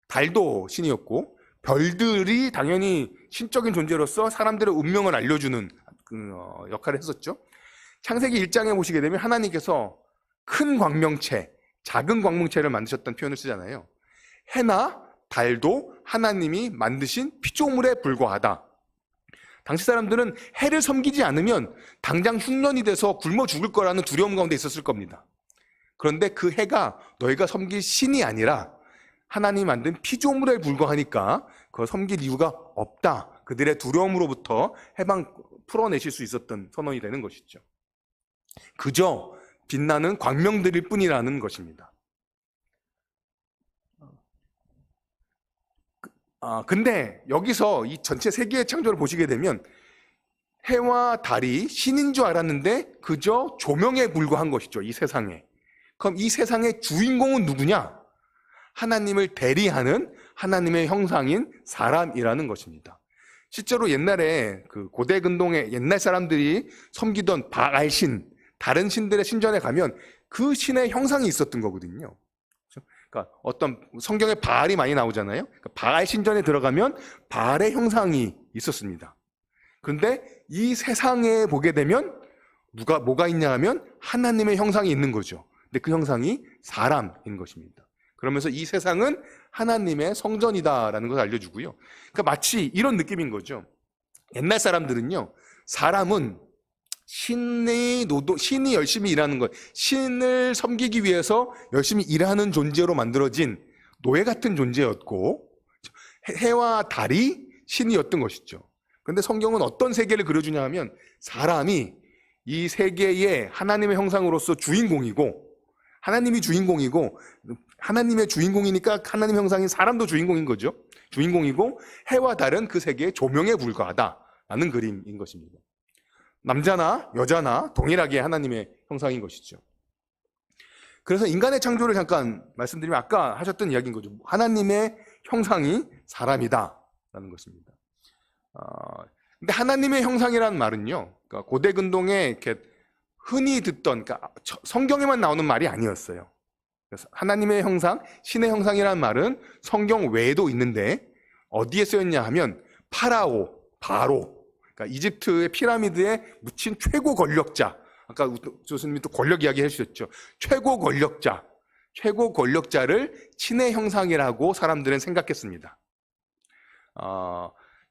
달도 신이었고, 별들이 당연히 신적인 존재로서 사람들의 운명을 알려주는 역할을 했었죠. 창세기 1장에 보시게 되면 하나님께서 큰 광명체, 작은 광명체를 만드셨다는 표현을 쓰잖아요. 해나 달도 하나님이 만드신 피조물에 불과하다. 당시 사람들은 해를 섬기지 않으면 당장 흉년이 돼서 굶어 죽을 거라는 두려움 가운데 있었을 겁니다. 그런데 그 해가 너희가 섬길 신이 아니라 하나님이 만든 피조물에 불과하니까 그걸 섬길 이유가 없다. 그들의 두려움으로부터 해방 풀어내실 수 있었던 선언이 되는 것이죠. 그저 빛나는 광명들일 뿐이라는 것입니다. 근데 여기서 이 전체 세계의 창조를 보시게 되면 해와 달이 신인 줄 알았는데 그저 조명에 불과한 것이죠, 이 세상에. 그럼 이 세상의 주인공은 누구냐? 하나님을 대리하는 하나님의 형상인 사람이라는 것입니다. 실제로 옛날에 그 고대 근동의 옛날 사람들이 섬기던 바알신, 다른 신들의 신전에 가면 그 신의 형상이 있었던 거거든요. 그러니까 어떤 성경에 바알이 많이 나오잖아요. 그러니까 바알 신전에 들어가면 바알의 형상이 있었습니다. 그런데 이 세상에 보게 되면 뭐가 있냐 하면 하나님의 형상이 있는 거죠. 근데 그 형상이 사람인 것입니다. 그러면서 이 세상은 하나님의 성전이다라는 것을 알려주고요. 그러니까 마치 이런 느낌인 거죠. 옛날 사람들은요, 사람은 신이 열심히 일하는 것, 신을 섬기기 위해서 열심히 일하는 존재로 만들어진 노예 같은 존재였고, 해와 달이 신이었던 것이죠. 그런데 성경은 어떤 세계를 그려주냐 하면 사람이 이 세계의 하나님의 형상으로서 주인공이고, 하나님이 주인공이고, 하나님의 주인공이니까 하나님 형상인 사람도 주인공인 거죠. 주인공이고 해와 달은 그 세계의 조명에 불과하다라는 그림인 것입니다. 남자나 여자나 동일하게 하나님의 형상인 것이죠. 그래서 인간의 창조를 잠깐 말씀드리면 아까 하셨던 이야기인 거죠. 하나님의 형상이 사람이다라는 것입니다. 근데 하나님의 형상이라는 말은요, 그러니까 고대 근동에 이렇게 흔히 듣던, 그러니까 성경에만 나오는 말이 아니었어요. 그래서 하나님의 형상, 신의 형상이라는 말은 성경 외에도 있는데 어디에 쓰였냐 하면 바로, 그러니까 이집트의 피라미드에 묻힌 최고 권력자, 아까 교수님이 또 권력 이야기 해주셨죠. 최고 권력자를 신의 형상이라고 사람들은 생각했습니다.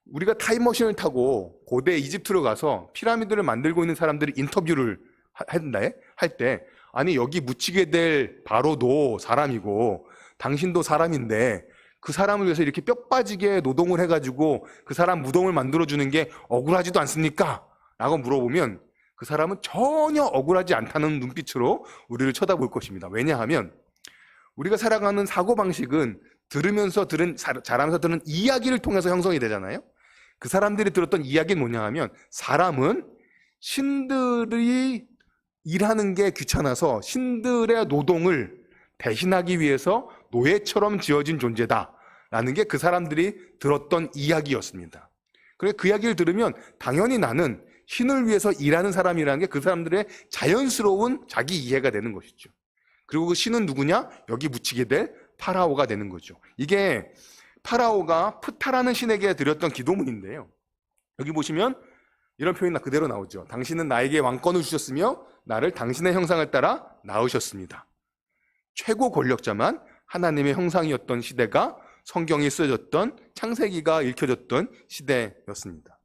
우리가 타임머신을 타고 고대 이집트로 가서 피라미드를 만들고 있는 사람들이 인터뷰를 할 때, 아니 여기 묻히게 될 바로도 사람이고 당신도 사람인데 그 사람을 위해서 이렇게 뼈 빠지게 노동을 해가지고 그 사람 무덤을 만들어주는 게 억울하지도 않습니까? 라고 물어보면 그 사람은 전혀 억울하지 않다는 눈빛으로 우리를 쳐다볼 것입니다. 왜냐하면 우리가 살아가는 사고방식은 자라면서 들은 이야기를 통해서 형성이 되잖아요. 그 사람들이 들었던 이야기는 뭐냐 하면 사람은 신들이 일하는 게 귀찮아서 신들의 노동을 대신하기 위해서 노예처럼 지어진 존재다라는 게 그 사람들이 들었던 이야기였습니다. 그래서 그 이야기를 들으면 당연히 나는 신을 위해서 일하는 사람이라는 게 그 사람들의 자연스러운 자기 이해가 되는 것이죠. 그리고 그 신은 누구냐? 여기 묻히게 될 파라오가 되는 거죠. 이게 파라오가 프타라는 신에게 드렸던 기도문인데요. 여기 보시면 이런 표현이 그대로 나오죠. 당신은 나에게 왕권을 주셨으며 나를 당신의 형상을 따라 낳으셨습니다. 최고 권력자만 하나님의 형상이었던 시대가 성경이 쓰여졌던 창세기가 읽혀졌던 시대였습니다.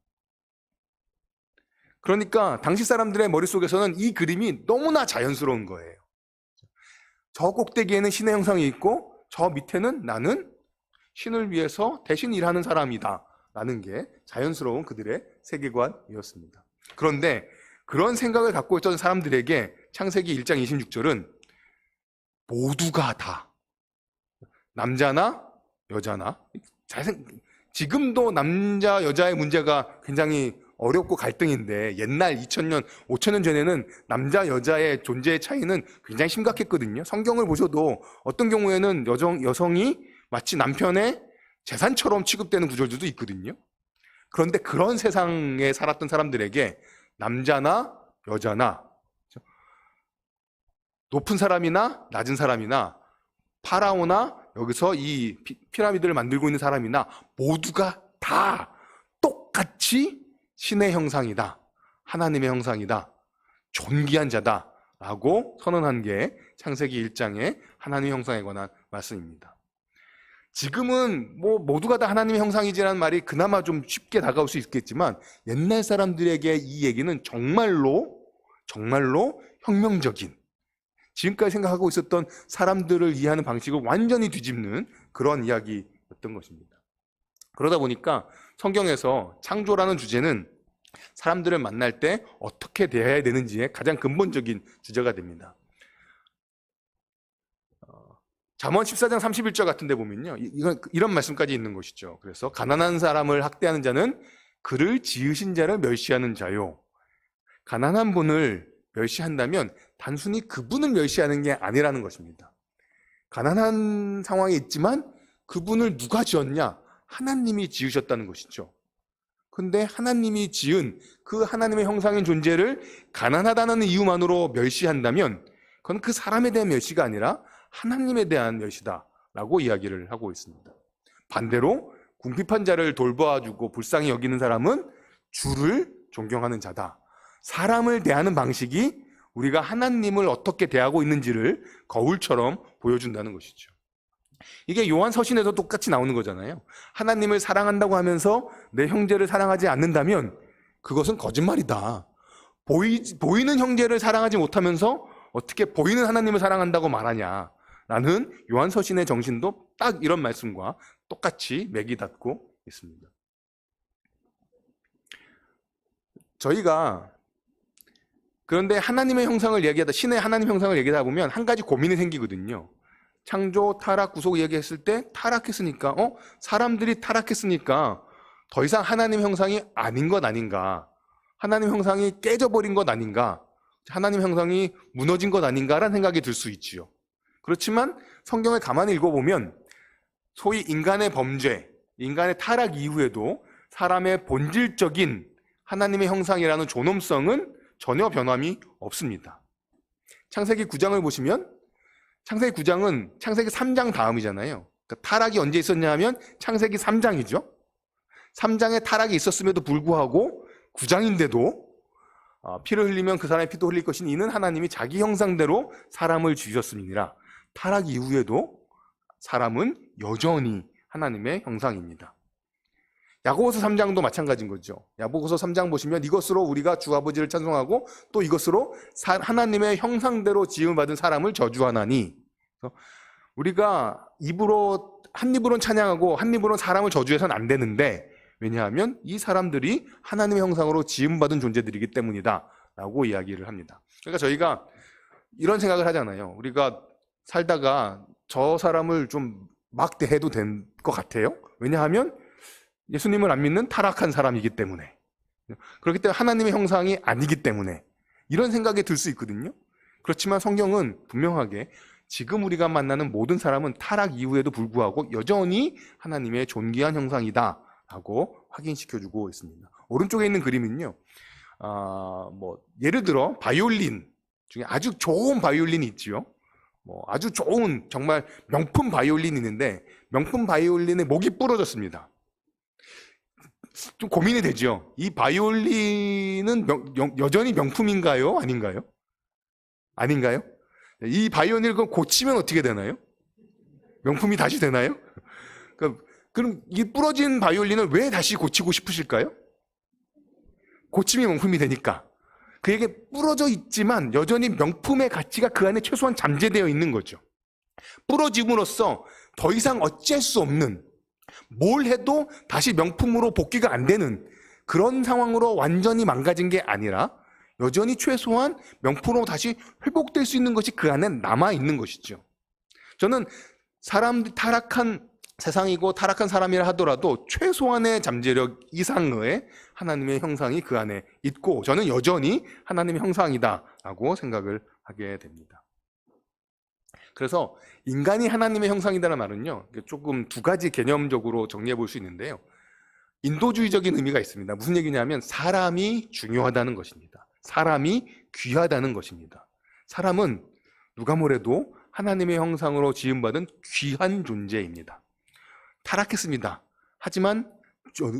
그러니까 당시 사람들의 머릿속에서는 이 그림이 너무나 자연스러운 거예요. 저 꼭대기에는 신의 형상이 있고 저 밑에는 나는 신을 위해서 대신 일하는 사람이다 라는 게 자연스러운 그들의 세계관이었습니다. 그런데 그런 생각을 갖고 있던 사람들에게 창세기 1장 26절은 모두가 다, 남자나 여자나, 지금도 남자 여자의 문제가 굉장히 어렵고 갈등인데 옛날 2000년, 5000년 전에는 남자 여자의 존재의 차이는 굉장히 심각했거든요. 성경을 보셔도 어떤 경우에는 여성이 마치 남편의 재산처럼 취급되는 구절들도 있거든요. 그런데 그런 세상에 살았던 사람들에게 남자나 여자나 높은 사람이나 낮은 사람이나 파라오나 여기서 이 피라미드를 만들고 있는 사람이나 모두가 다 똑같이 신의 형상이다, 하나님의 형상이다, 존귀한 자다 라고 선언한 게 창세기 1장의 하나님의 형상에 관한 말씀입니다. 지금은 모두가 다 하나님의 형상이지라는 말이 그나마 좀 쉽게 다가올 수 있겠지만 옛날 사람들에게 이 얘기는 정말로 혁명적인, 지금까지 생각하고 있었던 사람들을 이해하는 방식을 완전히 뒤집는 그런 이야기였던 것입니다. 그러다 보니까 성경에서 창조라는 주제는 사람들을 만날 때 어떻게 대해야 되는지의 가장 근본적인 주제가 됩니다. 잠언 14장 31절 같은 데 보면요. 이런 말씀까지 있는 것이죠. 그래서 가난한 사람을 학대하는 자는 그를 지으신 자를 멸시하는 자요. 가난한 분을 멸시한다면 단순히 그분을 멸시하는 게 아니라는 것입니다. 가난한 상황에 있지만 그분을 누가 지었냐? 하나님이 지으셨다는 것이죠. 근데 하나님이 지은 그 하나님의 형상인 존재를 가난하다는 이유만으로 멸시한다면 그건 그 사람에 대한 멸시가 아니라 하나님에 대한 멸시다라고 이야기를 하고 있습니다. 반대로 궁핍한 자를 돌봐주고 불쌍히 여기는 사람은 주를 존경하는 자다. 사람을 대하는 방식이 우리가 하나님을 어떻게 대하고 있는지를 거울처럼 보여준다는 것이죠. 이게 요한 서신에도 똑같이 나오는 거잖아요. 하나님을 사랑한다고 하면서 내 형제를 사랑하지 않는다면 그것은 거짓말이다. 보이는 형제를 사랑하지 못하면서 어떻게 보이는 하나님을 사랑한다고 말하냐 라는 요한 서신의 정신도 딱 이런 말씀과 똑같이 맥이 닿고 있습니다. 저희가 그런데 하나님의 형상을 얘기하다, 신의 하나님 형상을 얘기하다 보면 한 가지 고민이 생기거든요. 창조, 타락, 구속 얘기했을 때 타락했으니까 사람들이 타락했으니까 더 이상 하나님 형상이 아닌 것 아닌가, 하나님 형상이 깨져버린 것 아닌가, 하나님 형상이 무너진 것 아닌가라는 생각이 들 수 있지요. 그렇지만 성경을 가만히 읽어보면 소위 인간의 범죄, 인간의 타락 이후에도 사람의 본질적인 하나님의 형상이라는 존엄성은 전혀 변함이 없습니다. 창세기 9장을 보시면 창세기 9장은 창세기 3장 다음이잖아요. 그러니까 타락이 언제 있었냐 하면 창세기 3장이죠. 3장에 타락이 있었음에도 불구하고 9장인데도 피를 흘리면 그 사람의 피도 흘릴 것이니 이는 하나님이 자기 형상대로 사람을 지으셨음이니라. 타락 이후에도 사람은 여전히 하나님의 형상입니다. 야고보서 3장도 마찬가지인 거죠. 야고보서 3장 보시면 이것으로 우리가 주 아버지를 찬송하고 또 이것으로 하나님의 형상대로 지음을 받은 사람을 저주하나니, 우리가 한 입으로는 찬양하고 한 입으로는 사람을 저주해서는 안 되는데, 왜냐하면 이 사람들이 하나님의 형상으로 지음받은 존재들이기 때문이다 라고 이야기를 합니다. 그러니까 저희가 이런 생각을 하잖아요. 우리가 살다가 저 사람을 좀 막 대해도 된 것 같아요. 왜냐하면 예수님을 안 믿는 타락한 사람이기 때문에, 그렇기 때문에 하나님의 형상이 아니기 때문에 이런 생각이 들 수 있거든요. 그렇지만 성경은 분명하게 지금 우리가 만나는 모든 사람은 타락 이후에도 불구하고 여전히 하나님의 존귀한 형상이다 라고 확인시켜주고 있습니다. 오른쪽에 있는 그림은요, 예를 들어 바이올린 중에 아주 좋은 바이올린이 있지요. 아주 좋은 정말 명품 바이올린이 있는데 명품 바이올린의 목이 부러졌습니다. 좀 고민이 되죠. 이 바이올린은 여전히 명품인가요? 아닌가요? 아닌가요? 이 바이올린을 고치면 어떻게 되나요? 명품이 다시 되나요? 그럼 이 부러진 바이올린을 왜 다시 고치고 싶으실까요? 고치면 명품이 되니까. 그에게 부러져 있지만 여전히 명품의 가치가 그 안에 최소한 잠재되어 있는 거죠. 부러짐으로써 더 이상 어찌할 수 없는, 뭘 해도 다시 명품으로 복귀가 안 되는 그런 상황으로 완전히 망가진 게 아니라 여전히 최소한 명품으로 다시 회복될 수 있는 것이 그 안에 남아있는 것이죠. 저는 사람들이 타락한 세상이고 타락한 사람이라 하더라도 최소한의 잠재력 이상의 하나님의 형상이 그 안에 있고 저는 여전히 하나님의 형상이다라고 생각을 하게 됩니다. 그래서 인간이 하나님의 형상이다라는 말은요, 조금 두 가지 개념적으로 정리해 볼 수 있는데요. 인도주의적인 의미가 있습니다. 무슨 얘기냐면 사람이 중요하다는 것입니다. 사람이 귀하다는 것입니다. 사람은 누가 뭐래도 하나님의 형상으로 지음받은 귀한 존재입니다. 타락했습니다. 하지만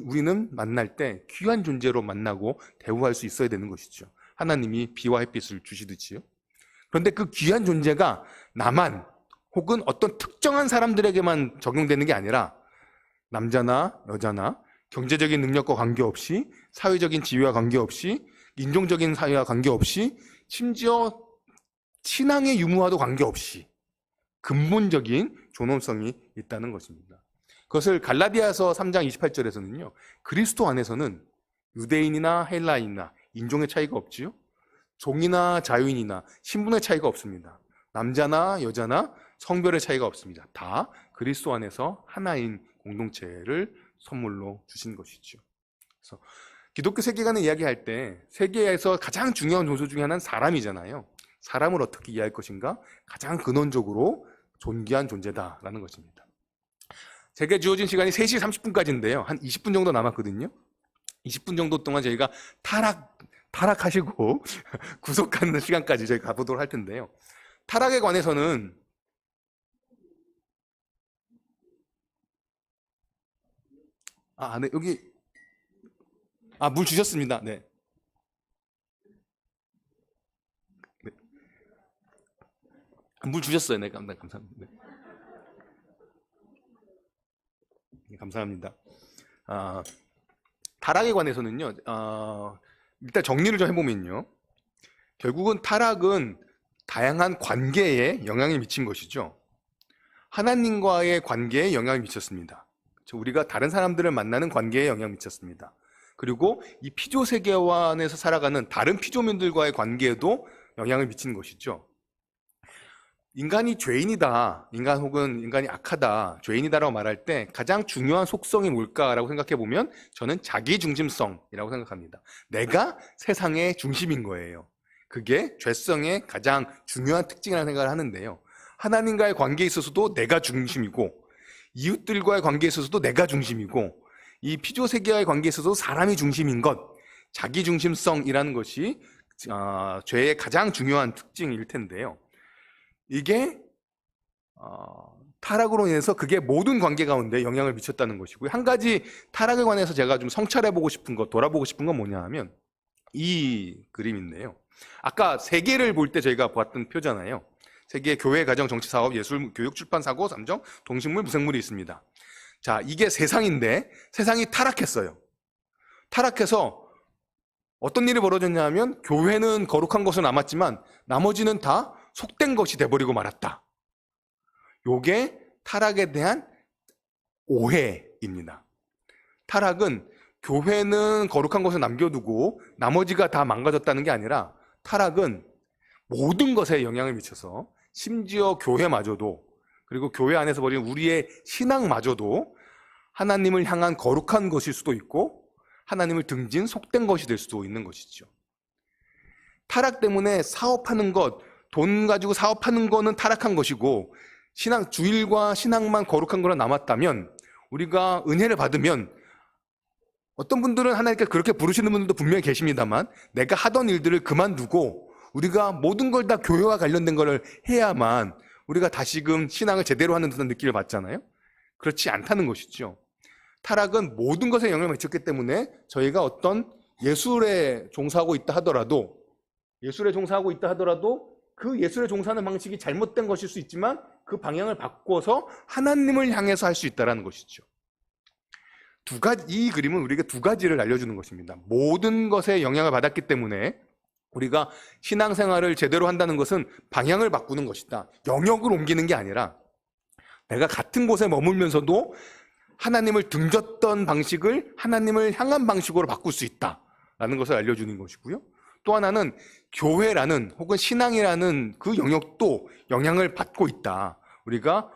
우리는 만날 때 귀한 존재로 만나고 대우할 수 있어야 되는 것이죠. 하나님이 비와 햇빛을 주시듯이요. 그런데 그 귀한 존재가 나만 혹은 어떤 특정한 사람들에게만 적용되는 게 아니라 남자나 여자나 경제적인 능력과 관계없이, 사회적인 지위와 관계없이, 인종적인 사회와 관계없이, 심지어 신앙의 유무와도 관계없이 근본적인 존엄성이 있다는 것입니다. 그것을 갈라디아서 3장 28절에서는요, 그리스도 안에서는 유대인이나 헬라인이나 인종의 차이가 없지요. 종이나 자유인이나 신분의 차이가 없습니다. 남자나 여자나 성별의 차이가 없습니다. 다 그리스도 안에서 하나인 공동체를 선물로 주신 것이죠. 그래서 기독교 세계관을 이야기할 때 세계에서 가장 중요한 요소 중에 하나는 사람이잖아요. 사람을 어떻게 이해할 것인가? 가장 근원적으로 존귀한 존재다라는 것입니다. 제게 주어진 시간이 3시 30분까지인데요. 한 20분 정도 남았거든요. 20분 정도 동안 저희가 타락하시고 구속하는 시간까지 저희가 가보도록 할 텐데요. 타락에 관해서는 네, 여기 물 주셨습니다. 네. 네. 물 주셨어요. 네, 감사합니다. 네, 감사합니다. 타락에 관해서는요, 일단 정리를 좀 해보면요. 결국은 타락은 다양한 관계에 영향을 미친 것이죠. 하나님과의 관계에 영향을 미쳤습니다. 우리가 다른 사람들을 만나는 관계에 영향을 미쳤습니다. 그리고 이 피조 세계관에서 살아가는 다른 피조민들과의 관계에도 영향을 미치는 것이죠. 인간이 죄인이다, 인간 혹은 인간이 악하다, 죄인이다라고 말할 때 가장 중요한 속성이 뭘까라고 생각해 보면 저는 자기중심성이라고 생각합니다. 내가 세상의 중심인 거예요. 그게 죄성의 가장 중요한 특징이라는 생각을 하는데요. 하나님과의 관계에 있어서도 내가 중심이고, 이웃들과의 관계에 있어서도 내가 중심이고, 이 피조 세계와의 관계에 있어서도 사람이 중심인 것, 자기중심성이라는 것이 죄의 가장 중요한 특징일 텐데요. 이게 타락으로 인해서 그게 모든 관계 가운데 영향을 미쳤다는 것이고요. 한 가지 타락에 관해서 제가 좀 성찰해보고 싶은 것, 돌아보고 싶은 건 뭐냐 하면 이 그림인데요. 아까 세계를 볼 때 저희가 보았던 표잖아요. 세계 교회, 가정, 정치, 사업, 예술, 교육, 출판, 사고, 삼정, 동식물, 무생물이 있습니다. 자, 이게 세상인데 세상이 타락했어요. 타락해서 어떤 일이 벌어졌냐 하면 교회는 거룩한 것은 남았지만 나머지는 다 속된 것이 돼버리고 말았다. 요게 타락에 대한 오해입니다. 타락은 교회는 거룩한 것을 남겨두고 나머지가 다 망가졌다는 게 아니라 타락은 모든 것에 영향을 미쳐서 심지어 교회마저도, 그리고 교회 안에서 벌이는 우리의 신앙마저도 하나님을 향한 거룩한 것일 수도 있고 하나님을 등진 속된 것이 될 수도 있는 것이죠. 타락 때문에 사업하는 것, 돈 가지고 사업하는 거는 타락한 것이고 신앙, 주일과 신앙만 거룩한 거로 남았다면, 우리가 은혜를 받으면, 어떤 분들은 하나님께 그렇게 부르시는 분들도 분명히 계십니다만 내가 하던 일들을 그만두고 우리가 모든 걸 다 교회와 관련된 거를 해야만 우리가 다시금 신앙을 제대로 하는 듯한 느낌을 받잖아요. 그렇지 않다는 것이죠. 타락은 모든 것에 영향을 미쳤기 때문에 저희가 어떤 예술에 종사하고 있다 하더라도 그 예술에 종사하는 방식이 잘못된 것일 수 있지만 그 방향을 바꿔서 하나님을 향해서 할 수 있다는 것이죠. 이 그림은 우리에게 두 가지를 알려주는 것입니다. 모든 것에 영향을 받았기 때문에 우리가 신앙생활을 제대로 한다는 것은 방향을 바꾸는 것이다. 영역을 옮기는 게 아니라 내가 같은 곳에 머물면서도 하나님을 등졌던 방식을 하나님을 향한 방식으로 바꿀 수 있다라는 것을 알려주는 것이고요. 또 하나는 교회라는 혹은 신앙이라는 그 영역도 영향을 받고 있다. 우리가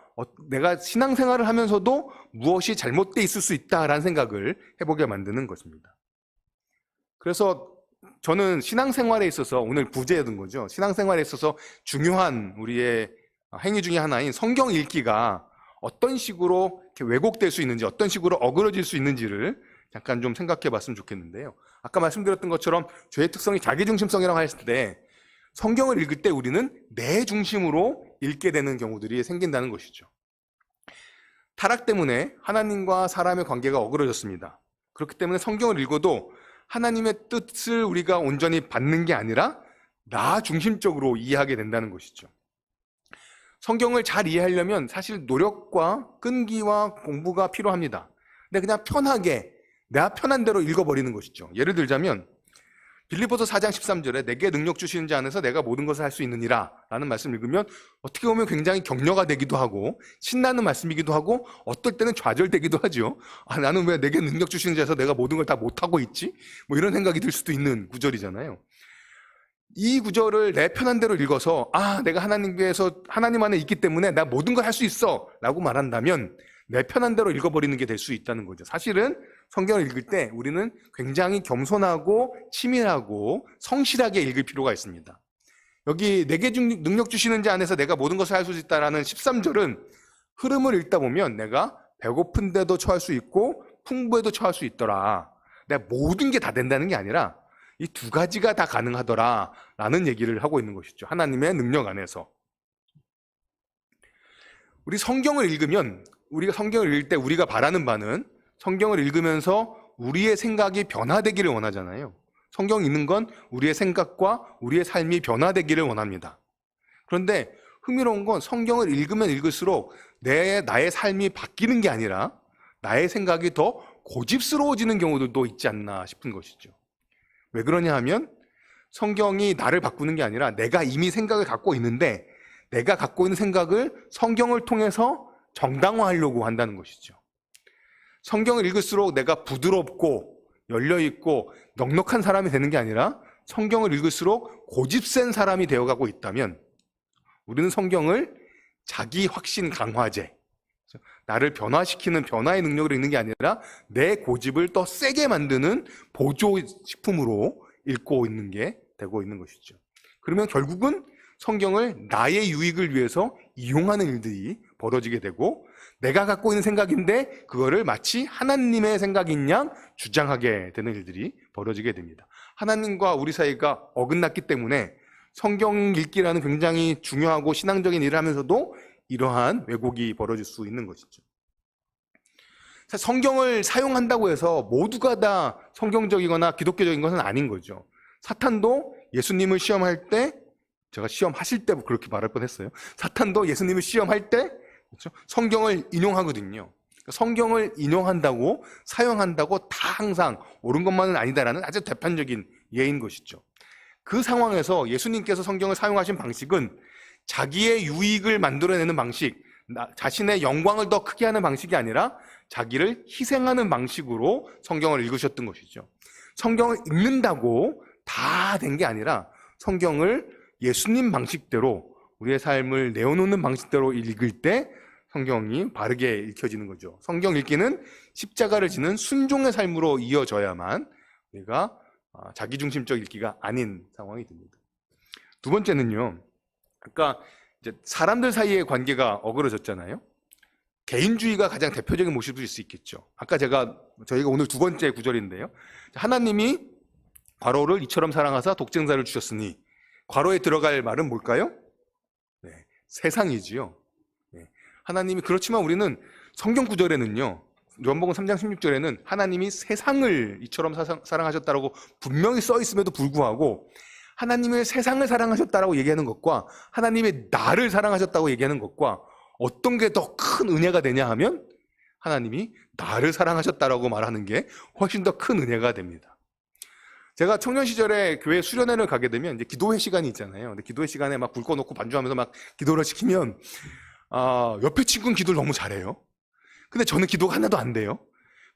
내가 신앙생활을 하면서도 무엇이 잘못되어 있을 수 있다라는 생각을 해보게 만드는 것입니다. 그래서 저는 신앙생활에 있어서 오늘 부제에 든 거죠. 신앙생활에 있어서 중요한 우리의 행위 중에 하나인 성경 읽기가 어떤 식으로 이렇게 왜곡될 수 있는지, 어떤 식으로 어그러질 수 있는지를 잠깐 좀 생각해 봤으면 좋겠는데요. 아까 말씀드렸던 것처럼 죄의 특성이 자기중심성이라고 했을 때 성경을 읽을 때 우리는 내 중심으로 읽게 되는 경우들이 생긴다는 것이죠. 타락 때문에 하나님과 사람의 관계가 어그러졌습니다. 그렇기 때문에 성경을 읽어도 하나님의 뜻을 우리가 온전히 받는 게 아니라 나 중심적으로 이해하게 된다는 것이죠. 성경을 잘 이해하려면 사실 노력과 끈기와 공부가 필요합니다. 근데 그냥 편하게 내가 편한 대로 읽어버리는 것이죠. 예를 들자면 빌립보서 4장 13절에 내게 능력 주시는 자 안에서 내가 모든 것을 할 수 있느니라 라는 말씀을 읽으면 어떻게 보면 굉장히 격려가 되기도 하고 신나는 말씀이기도 하고 어떨 때는 좌절되기도 하죠. 나는 왜 내게 능력 주시는 자에서 내가 모든 걸 다 못하고 있지? 뭐 이런 생각이 들 수도 있는 구절이잖아요. 이 구절을 내 편한 대로 읽어서 내가 하나님께서 하나님 안에 있기 때문에 나 모든 걸 할 수 있어 라고 말한다면 내 편한 대로 읽어버리는 게 될 수 있다는 거죠. 사실은 성경을 읽을 때 우리는 굉장히 겸손하고 치밀하고 성실하게 읽을 필요가 있습니다. 여기 내게 능력 주시는 자 안에서 내가 모든 것을 할 수 있다라는 13절은 흐름을 읽다 보면 내가 배고픈데도 처할 수 있고 풍부에도 처할 수 있더라. 내가 모든 게 다 된다는 게 아니라 이 두 가지가 다 가능하더라 라는 얘기를 하고 있는 것이죠. 하나님의 능력 안에서. 우리 성경을 읽으면 우리가 성경을 읽을 때 우리가 바라는 바는 성경을 읽으면서 우리의 생각이 변화되기를 원하잖아요. 성경 읽는 건 우리의 생각과 우리의 삶이 변화되기를 원합니다. 그런데 흥미로운 건 성경을 읽으면 읽을수록 나의 삶이 바뀌는 게 아니라 나의 생각이 더 고집스러워지는 경우도 있지 않나 싶은 것이죠. 왜 그러냐 하면 성경이 나를 바꾸는 게 아니라 내가 이미 생각을 갖고 있는데 내가 갖고 있는 생각을 성경을 통해서 정당화하려고 한다는 것이죠. 성경을 읽을수록 내가 부드럽고 열려있고 넉넉한 사람이 되는 게 아니라 성경을 읽을수록 고집센 사람이 되어가고 있다면 우리는 성경을 자기 확신 강화제, 나를 변화시키는 변화의 능력을 읽는 게 아니라 내 고집을 더 세게 만드는 보조식품으로 읽고 있는 게 되고 있는 것이죠. 그러면 결국은 성경을 나의 유익을 위해서 이용하는 일들이 벌어지게 되고 내가 갖고 있는 생각인데 그거를 마치 하나님의 생각인 양 주장하게 되는 일들이 벌어지게 됩니다. 하나님과 우리 사이가 어긋났기 때문에 성경 읽기라는 굉장히 중요하고 신앙적인 일을 하면서도 이러한 왜곡이 벌어질 수 있는 것이죠. 성경을 사용한다고 해서 모두가 다 성경적이거나 기독교적인 것은 아닌 거죠. 사탄도 예수님을 시험할 때, 제가 시험하실 때 그렇게 말할 뻔했어요. 사탄도 예수님을 시험할 때 그렇죠? 성경을 인용하거든요. 성경을 인용한다고 사용한다고 다 항상 옳은 것만은 아니다라는 아주 대판적인 예인 것이죠. 그 상황에서 예수님께서 성경을 사용하신 방식은 자기의 유익을 만들어내는 방식, 자신의 영광을 더 크게 하는 방식이 아니라 자기를 희생하는 방식으로 성경을 읽으셨던 것이죠. 성경을 읽는다고 다 된 게 아니라 성경을 예수님 방식대로 우리의 삶을 내어놓는 방식대로 읽을 때 성경이 바르게 읽혀지는 거죠. 성경 읽기는 십자가를 지는 순종의 삶으로 이어져야만 우리가 자기중심적 읽기가 아닌 상황이 됩니다. 두 번째는요, 아까 이제 사람들 사이의 관계가 어그러졌잖아요. 개인주의가 가장 대표적인 모습일 수 있겠죠. 아까 저희가 오늘 두 번째 구절인데요. 하나님이 과로를 이처럼 사랑하사 독생자를 주셨으니 과로에 들어갈 말은 뭘까요? 네, 세상이지요. 네, 하나님이 그렇지만 우리는 성경 구절에는요. 요한복음 3장 16절에는 하나님이 세상을 이처럼 사랑하셨다라고 분명히 써 있음에도 불구하고 하나님의 세상을 사랑하셨다라고 얘기하는 것과 하나님의 나를 사랑하셨다고 얘기하는 것과 어떤 게 더 큰 은혜가 되냐 하면 하나님이 나를 사랑하셨다라고 말하는 게 훨씬 더 큰 은혜가 됩니다. 제가 청년 시절에 교회 수련회를 가게 되면 이제 기도회 시간이 있잖아요. 근데 기도회 시간에 막 불 꺼놓고 반주하면서 막 기도를 시키면 옆에 친구는 기도를 너무 잘해요. 근데 저는 기도가 하나도 안 돼요.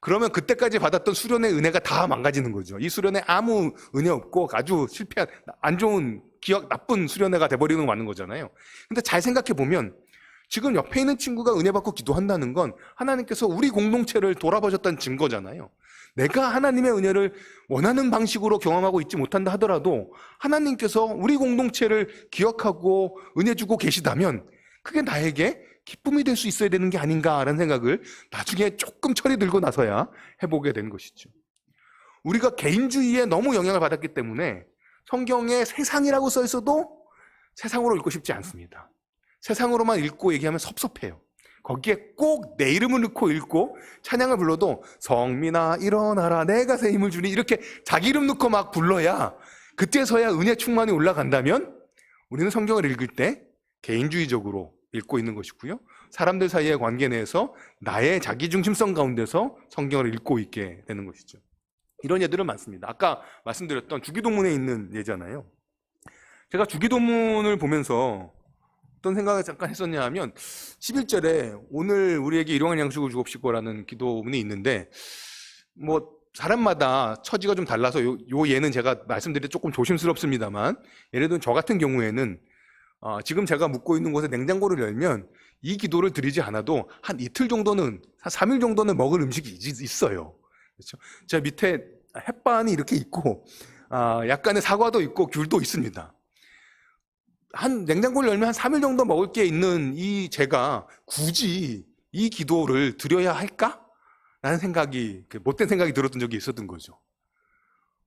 그러면 그때까지 받았던 수련의 은혜가 다 망가지는 거죠. 이 수련회 아무 은혜 없고 아주 실패한 안 좋은 기억 나쁜 수련회가 돼버리는 거 맞는 거잖아요. 근데 잘 생각해 보면 지금 옆에 있는 친구가 은혜 받고 기도한다는 건 하나님께서 우리 공동체를 돌아보셨다는 증거잖아요. 내가 하나님의 은혜를 원하는 방식으로 경험하고 있지 못한다 하더라도 하나님께서 우리 공동체를 기억하고 은혜 주고 계시다면 그게 나에게 기쁨이 될 수 있어야 되는 게 아닌가라는 생각을 나중에 조금 철이 들고 나서야 해보게 된 것이죠. 우리가 개인주의에 너무 영향을 받았기 때문에 성경에 세상이라고 써 있어도 세상으로 읽고 싶지 않습니다. 세상으로만 읽고 얘기하면 섭섭해요. 거기에 꼭 내 이름을 넣고 읽고 찬양을 불러도 성민아 일어나라 내가 새 힘을 주니 이렇게 자기 이름 넣고 막 불러야 그때서야 은혜 충만이 올라간다면 우리는 성경을 읽을 때 개인주의적으로 읽고 있는 것이고요. 사람들 사이의 관계 내에서 나의 자기중심성 가운데서 성경을 읽고 있게 되는 것이죠. 이런 예들은 많습니다. 아까 말씀드렸던 주기도문에 있는 예잖아요. 제가 주기도문을 보면서 어떤 생각을 잠깐 했었냐 하면 11절에 오늘 우리에게 일용할 양식을 주옵시고라는 기도문이 있는데 뭐 사람마다 처지가 좀 달라서 요 예는 제가 말씀드리기 조금 조심스럽습니다만, 예를 들면 저 같은 경우에는 지금 제가 묵고 있는 곳에 냉장고를 열면 이 기도를 드리지 않아도 한 이틀 정도는, 한 3일 정도는 먹을 음식이 있어요. 그렇죠? 제 밑에 햇반이 이렇게 있고 약간의 사과도 있고 귤도 있습니다. 한 냉장고를 열면 한 3일 정도 먹을 게 있는 이 제가 굳이 이 기도를 드려야 할까? 라는 생각이, 못된 생각이 들었던 적이 있었던 거죠.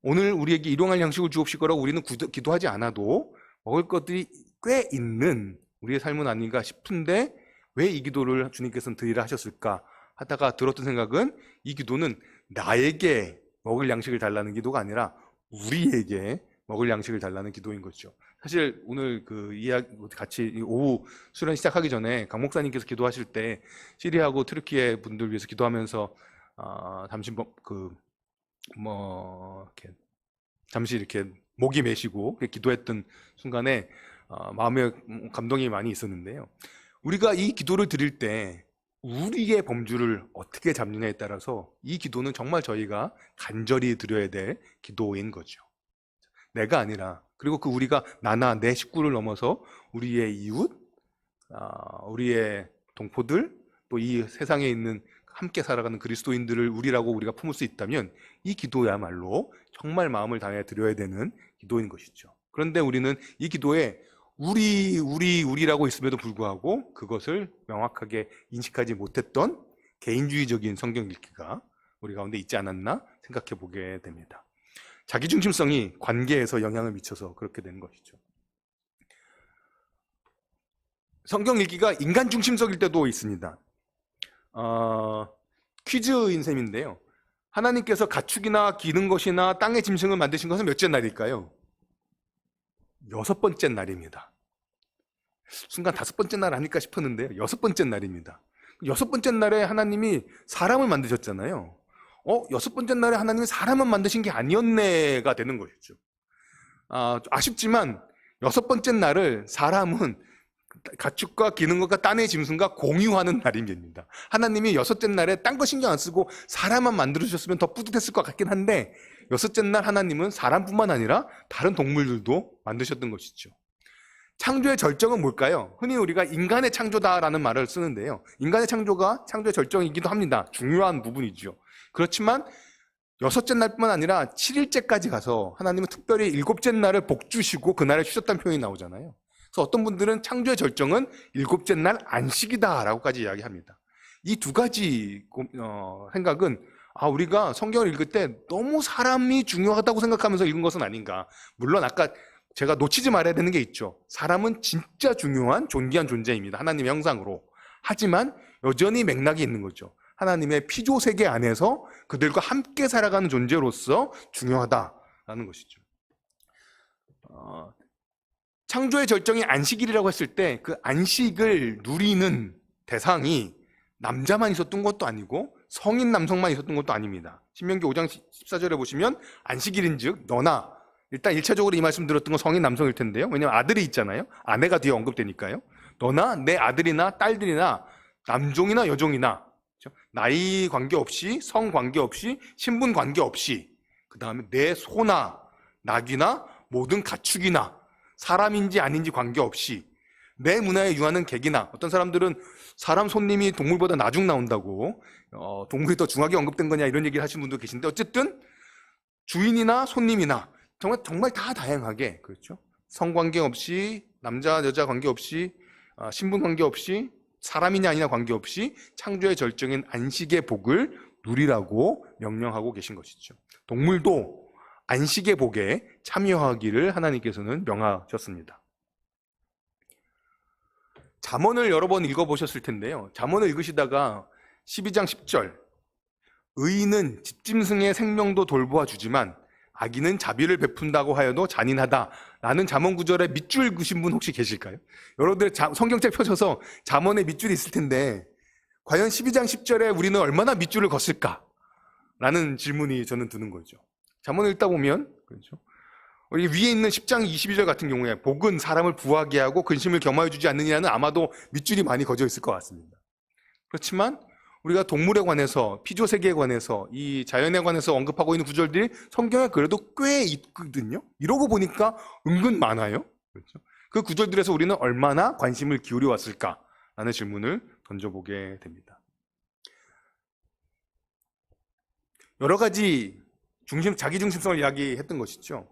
오늘 우리에게 일용할 양식을 주옵시고라고 우리는 기도하지 않아도 먹을 것들이 꽤 있는 우리의 삶은 아닌가 싶은데 왜 이 기도를 주님께서는 드리라 하셨을까 하다가 들었던 생각은, 이 기도는 나에게 먹을 양식을 달라는 기도가 아니라 우리에게 먹을 양식을 달라는 기도인 거죠. 사실 오늘 그 이야기 같이 오후 수련 시작하기 전에 강 목사님께서 기도하실 때 시리아하고 트르키예 분들 위해서 기도하면서 잠시 잠시 이렇게 목이 메시고 기도했던 순간에 마음에 감동이 많이 있었는데요. 우리가 이 기도를 드릴 때 우리의 범주를 어떻게 잡느냐에 따라서 이 기도는 정말 저희가 간절히 드려야 될 기도인 거죠. 내가 아니라, 그리고 그 우리가 나나 내 식구를 넘어서 우리의 이웃, 우리의 동포들, 또 이 세상에 있는 함께 살아가는 그리스도인들을 우리라고 우리가 품을 수 있다면 이 기도야말로 정말 마음을 다해 드려야 되는 기도인 것이죠. 그런데 우리는 이 기도에 우리라고 있음에도 불구하고 그것을 명확하게 인식하지 못했던 개인주의적인 성경 읽기가 우리 가운데 있지 않았나 생각해 보게 됩니다. 자기중심성이 관계에서 영향을 미쳐서 그렇게 되는 것이죠. 성경 읽기가 인간중심적일 때도 있습니다. 퀴즈인 셈인데요. 하나님께서 가축이나 기는 것이나 땅의 짐승을 만드신 것은 몇째 날일까요? 6번째 날입니다. 순간 5번째 날 아닐까 싶었는데요. 6번째 날입니다. 6번째 날에 하나님이 사람을 만드셨잖아요. 6번째 날에 하나님이 사람을 만드신 게 아니었네가 되는 것이죠. 아쉽지만 6번째 날을 사람은 가축과 기는 것과 땅의 짐승과 공유하는 날입니다. 하나님이 6째 날에 딴 거 신경 안 쓰고 사람만 만들어주셨으면 더 뿌듯했을 것 같긴 한데 6째 날 하나님은 사람뿐만 아니라 다른 동물들도 만드셨던 것이죠. 창조의 절정은 뭘까요? 흔히 우리가 인간의 창조다라는 말을 쓰는데요. 인간의 창조가 창조의 절정이기도 합니다. 중요한 부분이죠. 그렇지만 6째 날뿐만 아니라 7일째까지 가서 하나님은 특별히 7째 날을 복 주시고 그날을 쉬셨다는 표현이 나오잖아요. 그래서 어떤 분들은 창조의 절정은 7째 날 안식이다라고까지 이야기합니다. 이 두 가지 생각은 우리가 성경을 읽을 때 너무 사람이 중요하다고 생각하면서 읽은 것은 아닌가. 물론 아까 제가 놓치지 말아야 되는 게 있죠. 사람은 진짜 중요한 존귀한 존재입니다. 하나님의 형상으로. 하지만 여전히 맥락이 있는 거죠. 하나님의 피조 세계 안에서 그들과 함께 살아가는 존재로서 중요하다라는 것이죠. 창조의 절정이 안식일이라고 했을 때 그 안식을 누리는 대상이 남자만 있었던 것도 아니고 성인 남성만 있었던 것도 아닙니다. 신명기 5장 14절에 보시면 안식일인즉 너나, 일단 1차적으로 이 말씀 들었던 건 성인 남성일 텐데요. 왜냐하면 아들이 있잖아요. 아내가 뒤에 언급되니까요. 너나 내 아들이나 딸들이나 남종이나 여종이나, 그렇죠? 나이 관계없이, 성 관계없이, 신분 관계없이, 그 다음에 내 소나 낙이나 모든 가축이나 사람인지 아닌지 관계없이 내 문화에 유하는 객이나, 어떤 사람들은 사람 손님이 동물보다 나중 나온다고 동물이 더 중하게 언급된 거냐 이런 얘기를 하시는 분도 계신데, 어쨌든 주인이나 손님이나 정말 다 다양하게, 그렇죠? 성 관계없이, 남자 여자 관계없이, 신분 관계없이, 사람이냐 아니냐 관계없이 창조의 절정인 안식의 복을 누리라고 명령하고 계신 것이죠. 동물도 안식의 복에 참여하기를 하나님께서는 명하셨습니다. 잠언을 여러 번 읽어보셨을 텐데요. 잠언을 읽으시다가 12장 10절, 의인은 집짐승의 생명도 돌보아 주지만 악인은 자비를 베푼다고 하여도 잔인하다 라는 잠언 구절에 밑줄 읽으신 분 혹시 계실까요? 여러분들 성경책 펴셔서 잠언에 밑줄이 있을 텐데 과연 12장 10절에 우리는 얼마나 밑줄을 걷을까? 라는 질문이 저는 드는 거죠. 잠언을 읽다 보면, 그렇죠? 위에 있는 10장 22절 같은 경우에 복은 사람을 부하게 하고 근심을 겸하여 주지 않느냐는 아마도 밑줄이 많이 거져 있을 것 같습니다. 그렇지만 우리가 동물에 관해서, 피조세계에 관해서, 이 자연에 관해서 언급하고 있는 구절들이 성경에 그래도 꽤 있거든요. 이러고 보니까 은근 많아요. 그렇죠? 그 구절들에서 우리는 얼마나 관심을 기울여 왔을까라는 질문을 던져보게 됩니다. 여러 가지 자기중심성을 이야기했던 것이죠.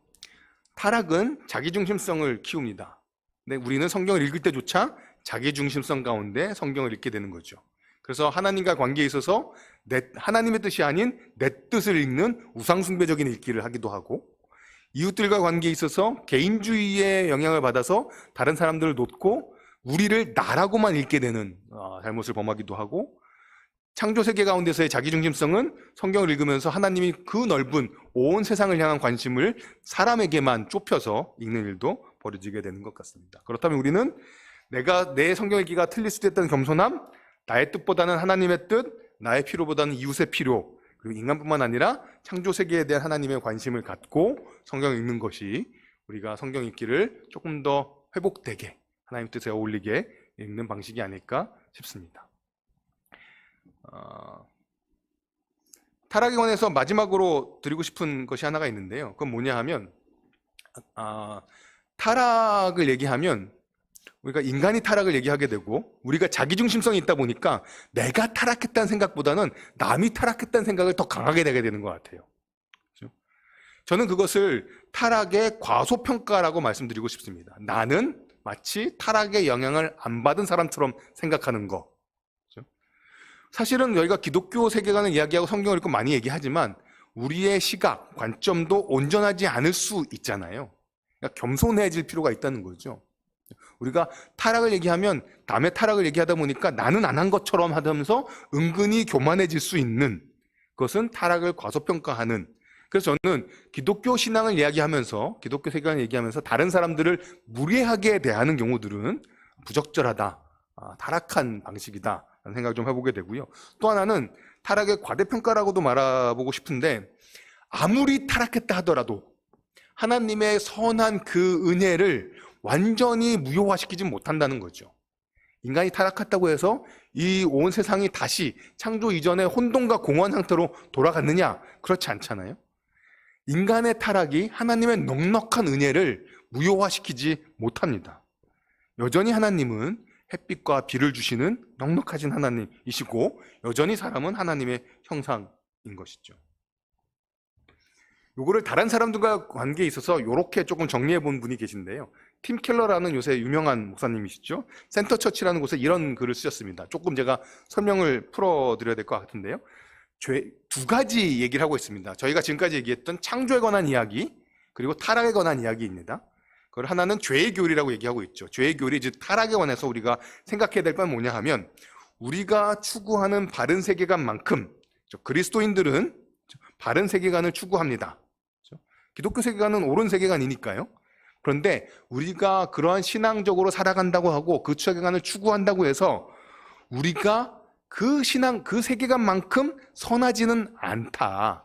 타락은 자기중심성을 키웁니다. 근데 우리는 성경을 읽을 때조차 자기중심성 가운데 성경을 읽게 되는 거죠. 그래서 하나님과 관계에 있어서 하나님의 뜻이 아닌 내 뜻을 읽는 우상숭배적인 읽기를 하기도 하고, 이웃들과 관계에 있어서 개인주의의 영향을 받아서 다른 사람들을 놓고 우리를 나라고만 읽게 되는 잘못을 범하기도 하고, 창조세계 가운데서의 자기중심성은 성경을 읽으면서 하나님이 그 넓은 온 세상을 향한 관심을 사람에게만 좁혀서 읽는 일도 벌어지게 되는 것 같습니다. 그렇다면 우리는 내 성경 읽기가 틀릴 수도 있다는 겸손함, 나의 뜻보다는 하나님의 뜻, 나의 필요보다는 이웃의 필요, 그리고 인간뿐만 아니라 창조세계에 대한 하나님의 관심을 갖고 성경을 읽는 것이 우리가 성경 읽기를 조금 더 회복되게, 하나님 뜻에 어울리게 읽는 방식이 아닐까 싶습니다. 타락에 관해서 마지막으로 드리고 싶은 것이 하나가 있는데요. 그건 뭐냐 하면, 타락을 얘기하면 우리가 인간이 타락을 얘기하게 되고, 우리가 자기중심성이 있다 보니까 내가 타락했다는 생각보다는 남이 타락했다는 생각을 더 강하게 내게 되는 것 같아요. 그렇죠? 저는 그것을 타락의 과소평가라고 말씀드리고 싶습니다. 나는 마치 타락의 영향을 안 받은 사람처럼 생각하는 거. 그렇죠? 사실은 여기가 기독교 세계관을 이야기하고 성경을 읽고 많이 얘기하지만 우리의 시각, 관점도 온전하지 않을 수 있잖아요. 그러니까 겸손해질 필요가 있다는 거죠. 우리가 타락을 얘기하면 남의 타락을 얘기하다 보니까 나는 안 한 것처럼 하면서 은근히 교만해질 수 있는 것은 타락을 과소평가하는, 그래서 저는 기독교 신앙을 이야기하면서, 기독교 세계관을 얘기하면서 다른 사람들을 무례하게 대하는 경우들은 부적절하다, 타락한 방식이다 라는 생각을 좀 해보게 되고요. 또 하나는 타락의 과대평가라고도 말해보고 싶은데, 아무리 타락했다 하더라도 하나님의 선한 그 은혜를 완전히 무효화시키지 못한다는 거죠. 인간이 타락했다고 해서 이 온 세상이 다시 창조 이전의 혼돈과 공허한 상태로 돌아갔느냐? 그렇지 않잖아요. 인간의 타락이 하나님의 넉넉한 은혜를 무효화시키지 못합니다. 여전히 하나님은 햇빛과 비를 주시는 넉넉하신 하나님이시고, 여전히 사람은 하나님의 형상인 것이죠. 요거를 다른 사람들과 관계에 있어서 이렇게 조금 정리해 본 분이 계신데요. 팀 켈러라는 요새 유명한 목사님이시죠. 센터 처치라는 곳에 이런 글을 쓰셨습니다. 조금 제가 설명을 풀어드려야 될 것 같은데요. 두 가지 얘기를 하고 있습니다. 저희가 지금까지 얘기했던 창조에 관한 이야기, 그리고 타락에 관한 이야기입니다. 그걸 하나는 죄의 교리라고 얘기하고 있죠. 죄의 교리, 즉 타락에 관해서 우리가 생각해야 될 건 뭐냐 하면, 우리가 추구하는 바른 세계관만큼 그리스도인들은 바른 세계관을 추구합니다. 기독교 세계관은 옳은 세계관이니까요. 그런데 우리가 그러한 신앙적으로 살아간다고 하고 그 세계관을 추구한다고 해서 우리가 그 세계관만큼 선하지는 않다.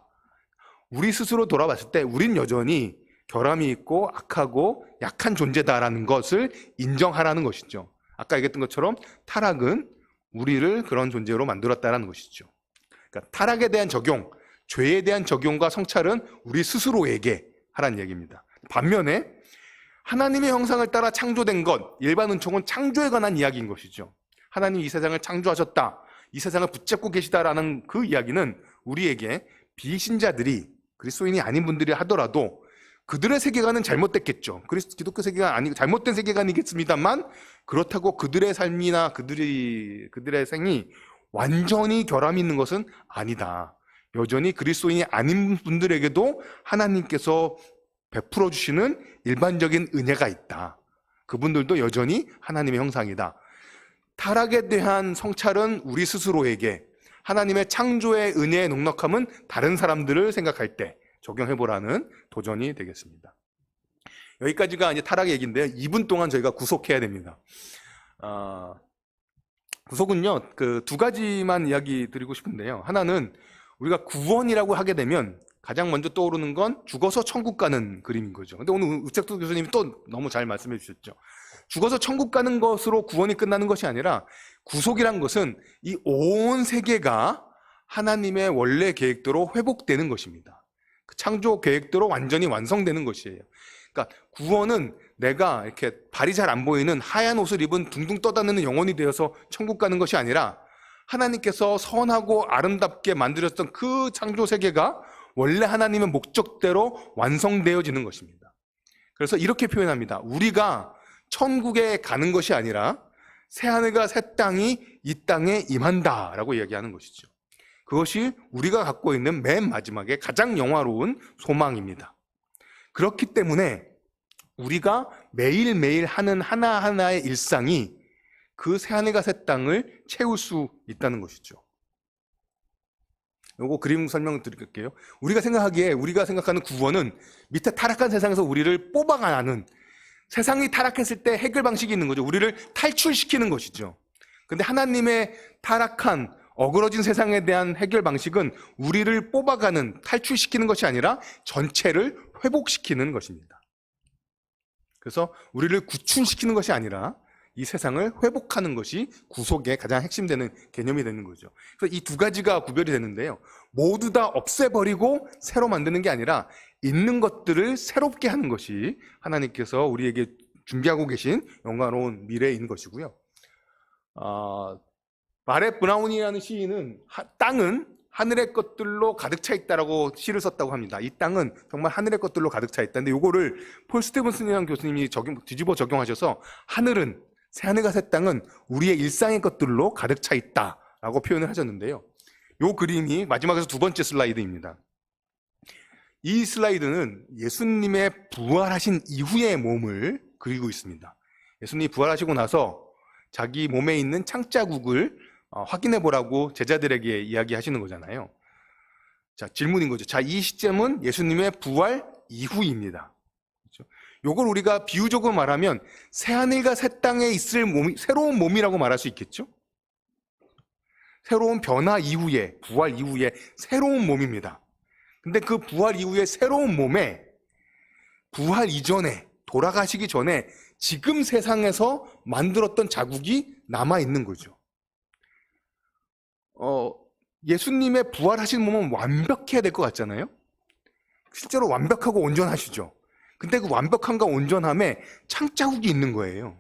우리 스스로 돌아봤을 때 우린 여전히 결함이 있고 악하고 약한 존재다라는 것을 인정하라는 것이죠. 아까 얘기했던 것처럼 타락은 우리를 그런 존재로 만들었다는 것이죠. 그러니까 타락에 대한 적용, 죄에 대한 적용과 성찰은 우리 스스로에게 하라는 얘기입니다. 반면에 하나님의 형상을 따라 창조된 것, 일반 은총은 창조에 관한 이야기인 것이죠. 하나님이 이 세상을 창조하셨다, 이 세상을 붙잡고 계시다라는 그 이야기는 우리에게 비신자들이, 그리스도인이 아닌 분들이 하더라도 그들의 세계관은 잘못됐겠죠. 기독교 세계관 아니고 잘못된 세계관이겠습니다만, 그렇다고 그들의 삶이나 그들의 생이 완전히 결함이 있는 것은 아니다. 여전히 그리스도인이 아닌 분들에게도 하나님께서 베풀어 주시는 일반적인 은혜가 있다. 그분들도 여전히 하나님의 형상이다. 타락에 대한 성찰은 우리 스스로에게, 하나님의 창조의 은혜의 넉넉함은 다른 사람들을 생각할 때 적용해보라는 도전이 되겠습니다. 여기까지가 이제 타락 얘기인데요. 2분 동안 저희가 구속해야 됩니다. 구속은요, 그 두 가지만 이야기 드리고 싶은데요. 하나는 우리가 구원이라고 하게 되면 가장 먼저 떠오르는 건 죽어서 천국 가는 그림인 거죠. 근데 오늘 우책도 교수님이 또 너무 잘 말씀해 주셨죠. 죽어서 천국 가는 것으로 구원이 끝나는 것이 아니라 구속이란 것은 이 온 세계가 하나님의 원래 계획대로 회복되는 것입니다. 그 창조 계획대로 완전히 완성되는 것이에요. 그러니까 구원은 내가 이렇게 발이 잘 안 보이는 하얀 옷을 입은 둥둥 떠다니는 영혼이 되어서 천국 가는 것이 아니라 하나님께서 선하고 아름답게 만들었던 그 창조 세계가 원래 하나님의 목적대로 완성되어지는 것입니다. 그래서 이렇게 표현합니다. 우리가 천국에 가는 것이 아니라 새하늘과 새 땅이 이 땅에 임한다라고 이야기하는 것이죠. 그것이 우리가 갖고 있는 맨 마지막에 가장 영화로운 소망입니다. 그렇기 때문에 우리가 매일매일 하는 하나하나의 일상이 그 새하늘과 새 땅을 채울 수 있다는 것이죠. 요거 그림 설명 드릴게요. 우리가 생각하는 구원은 밑에 타락한 세상에서 우리를 뽑아가는, 세상이 타락했을 때 해결 방식이 있는 거죠. 우리를 탈출시키는 것이죠. 근데 하나님의 타락한 어그러진 세상에 대한 해결 방식은 우리를 뽑아가는, 탈출시키는 것이 아니라 전체를 회복시키는 것입니다. 그래서 우리를 구춘시키는 것이 아니라 이 세상을 회복하는 것이 구속의 가장 핵심되는 개념이 되는 거죠. 그래서 이 두 가지가 구별이 되는데요. 모두 다 없애버리고 새로 만드는 게 아니라 있는 것들을 새롭게 하는 것이 하나님께서 우리에게 준비하고 계신 영광로운 미래인 것이고요. 바렛 브라운이라는 시인은 땅은 하늘의 것들로 가득 차 있다라고 시를 썼다고 합니다. 이 땅은 정말 하늘의 것들로 가득 차 있다. 근데 요거를 폴 스티븐슨이라는 교수님이 뒤집어 적용하셔서 하늘은, 새하늘과 새 땅은 우리의 일상의 것들로 가득 차 있다라고 표현을 하셨는데요. 요 그림이 마지막에서 두 번째 슬라이드입니다. 이 슬라이드는 예수님의 부활하신 이후의 몸을 그리고 있습니다. 예수님이 부활하시고 나서 자기 몸에 있는 창자국을 확인해 보라고 제자들에게 이야기하시는 거잖아요. 자, 질문인 거죠. 자, 이 시점은 예수님의 부활 이후입니다. 그렇죠? 요걸 우리가 비유적으로 말하면 새하늘과 새 땅에 있을 새로운 몸이라고 말할 수 있겠죠? 새로운 변화 이후에, 부활 이후에 새로운 몸입니다. 근데 그 부활 이후에 새로운 몸에 부활 이전에, 돌아가시기 전에 지금 세상에서 만들었던 자국이 남아있는 거죠. 예수님의 부활하신 몸은 완벽해야 될 것 같잖아요? 실제로 완벽하고 온전하시죠? 근데 그 완벽함과 온전함에 창자국이 있는 거예요.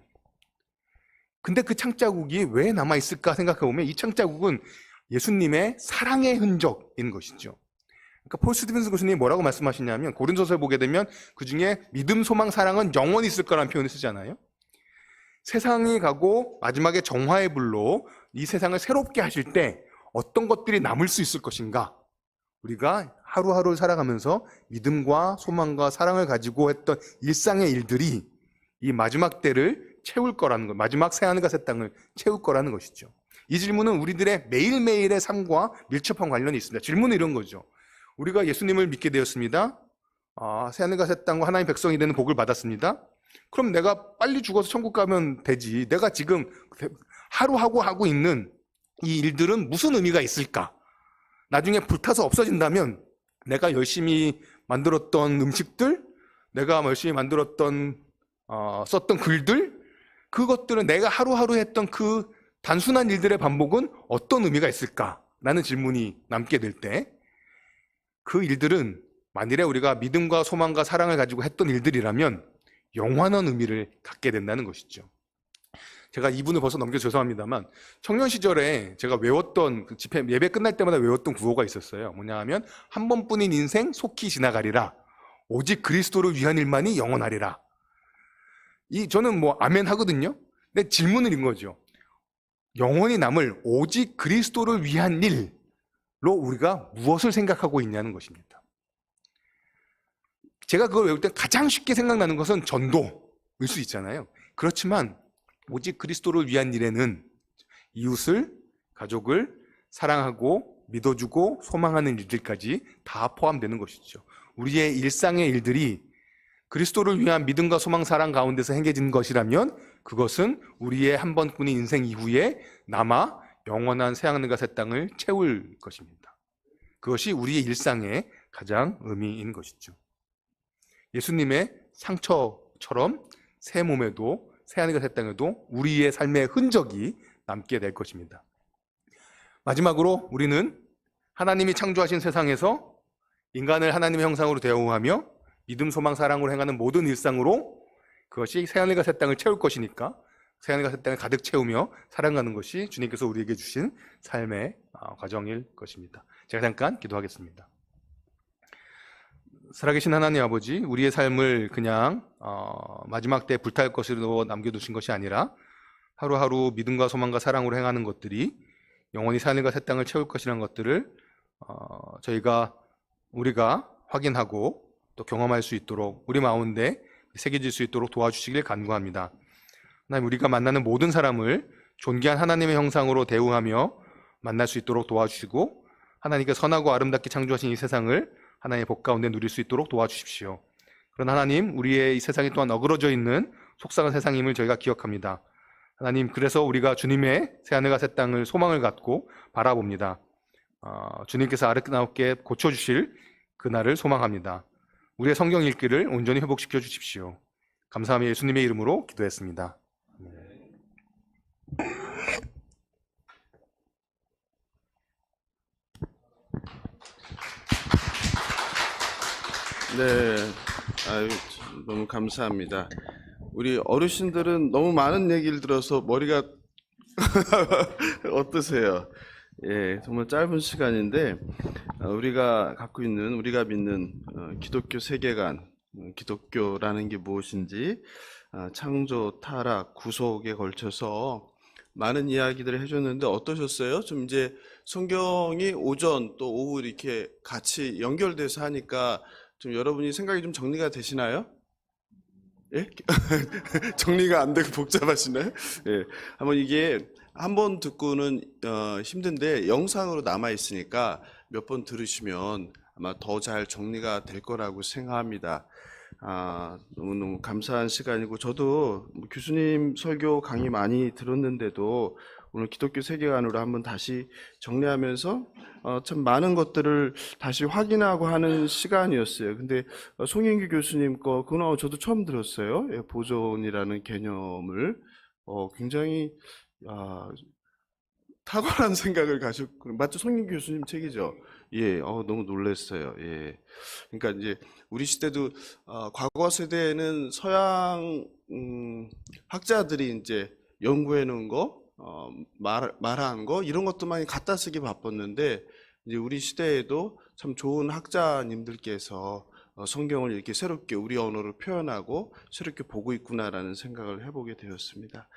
근데 그 창자국이 왜 남아있을까 생각해보면 이 창자국은 예수님의 사랑의 흔적인 것이죠. 그러니까 폴 스티븐슨 교수님이 뭐라고 말씀하시냐면 고린도서에 보게 되면 그 중에 믿음, 소망, 사랑은 영원히 있을 거라는 표현을 쓰잖아요. 세상이 가고 마지막에 정화의 불로 이 세상을 새롭게 하실 때 어떤 것들이 남을 수 있을 것인가? 우리가 하루하루 살아가면서 믿음과 소망과 사랑을 가지고 했던 일상의 일들이 이 마지막 때를 채울 거라는 것, 마지막 새하늘과 새 땅을 채울 거라는 것이죠. 이 질문은 우리들의 매일매일의 삶과 밀접한 관련이 있습니다. 질문은 이런 거죠. 우리가 예수님을 믿게 되었습니다. 새하늘과 새 땅과 하나님의 백성이 되는 복을 받았습니다. 그럼 내가 빨리 죽어서 천국 가면 되지. 내가 지금 하루하고 하고 있는 이 일들은 무슨 의미가 있을까? 나중에 불타서 없어진다면 내가 열심히 만들었던 음식들, 내가 열심히 만들었던 썼던 글들, 그것들은 내가 하루하루 했던 그 단순한 일들의 반복은 어떤 의미가 있을까? 라는 질문이 남게 될 때 그 일들은 만일에 우리가 믿음과 소망과 사랑을 가지고 했던 일들이라면 영원한 의미를 갖게 된다는 것이죠. 제가 이분을 벌써 넘겨 죄송합니다만 청년 시절에 제가 외웠던 그 집회 예배 끝날 때마다 외웠던 구호가 있었어요. 뭐냐 하면 한 번뿐인 인생 속히 지나가리라. 오직 그리스도를 위한 일만이 영원하리라. 저는 아멘 하거든요. 근데 질문은 이런 거죠. 영원히 남을 오직 그리스도를 위한 일로 우리가 무엇을 생각하고 있냐는 것입니다. 제가 그걸 외울 때 가장 쉽게 생각나는 것은 전도일 수 있잖아요. 그렇지만 오직 그리스도를 위한 일에는 이웃을, 가족을 사랑하고 믿어주고 소망하는 일들까지 다 포함되는 것이죠. 우리의 일상의 일들이 그리스도를 위한 믿음과 소망, 사랑 가운데서 행해진 것이라면 그것은 우리의 한 번뿐인 인생 이후에 남아 영원한 새하늘과 새 땅을 채울 것입니다. 그것이 우리의 일상의 가장 의미인 것이죠. 예수님의 상처처럼 새 몸에도 새하늘과 새 땅에도 우리의 삶의 흔적이 남게 될 것입니다. 마지막으로 우리는 하나님이 창조하신 세상에서 인간을 하나님의 형상으로 대우하며 믿음, 소망, 사랑으로 행하는 모든 일상으로 그것이 새하늘과 새 땅을 채울 것이니까 새하늘과 새 땅을 가득 채우며 살아가는 것이 주님께서 우리에게 주신 삶의 과정일 것입니다. 제가 잠깐 기도하겠습니다. 살아계신 하나님 아버지, 우리의 삶을 그냥 마지막 때 불탈 것으로 남겨두신 것이 아니라 하루하루 믿음과 소망과 사랑으로 행하는 것들이 영원히 새하늘과 새 땅을 채울 것이라는 것들을 우리가 확인하고 또 경험할 수 있도록 우리 마음에 새겨질 수 있도록 도와주시길 간구합니다. 하나님, 우리가 만나는 모든 사람을 존귀한 하나님의 형상으로 대우하며 만날 수 있도록 도와주시고 하나님께 선하고 아름답게 창조하신 이 세상을 하나님의 복 가운데 누릴 수 있도록 도와주십시오. 그러나 하나님, 우리의 이 세상이 또한 어그러져 있는 속상한 세상임을 저희가 기억합니다. 하나님, 그래서 우리가 주님의 새하늘과 새 땅을 소망을 갖고 바라봅니다. 주님께서 아름답게 고쳐주실 그날을 소망합니다. 우리의 성경 읽기를 온전히 회복시켜 주십시오. 감사하며 예수님의 이름으로 기도했습니다. 네, 아유, 너무 감사합니다. 우리 어르신들은 너무 많은 얘기를 들어서 머리가 어떠세요? 예, 정말 짧은 시간인데 우리가 갖고 있는, 우리가 믿는 기독교 세계관, 기독교라는 게 무엇인지 창조, 타락, 구속에 걸쳐서 많은 이야기들을 해줬는데 어떠셨어요? 좀 이제 성경이 오전 또 오후 이렇게 같이 연결돼서 하니까 좀 여러분이 생각이 좀 정리가 되시나요? 예? 정리가 안 되고 복잡하시나요? 예. 한번 이게 한 번 듣고는 힘든데 영상으로 남아 있으니까 몇 번 들으시면 아마 더 잘 정리가 될 거라고 생각합니다. 너무너무 감사한 시간이고, 저도 교수님 설교 강의 많이 들었는데도 오늘 기독교 세계관으로 한번 다시 정리하면서 참 많은 것들을 다시 확인하고 하는 시간이었어요. 근데 송인규 교수님 그건 저도 처음 들었어요. 예, 보존이라는 개념을 굉장히 탁월한 생각을 가셨고, 맞죠? 송인규 교수님 책이죠. 예, 너무 놀랐어요. 예, 그러니까 이제 우리 시대도 과거 세대에는 서양 학자들이 이제 연구해 놓은 거, 말한 거 이런 것도만 갖다 쓰기 바빴는데 이제 우리 시대에도 참 좋은 학자님들께서 성경을 이렇게 새롭게 우리 언어로 표현하고 새롭게 보고 있구나라는 생각을 해보게 되었습니다.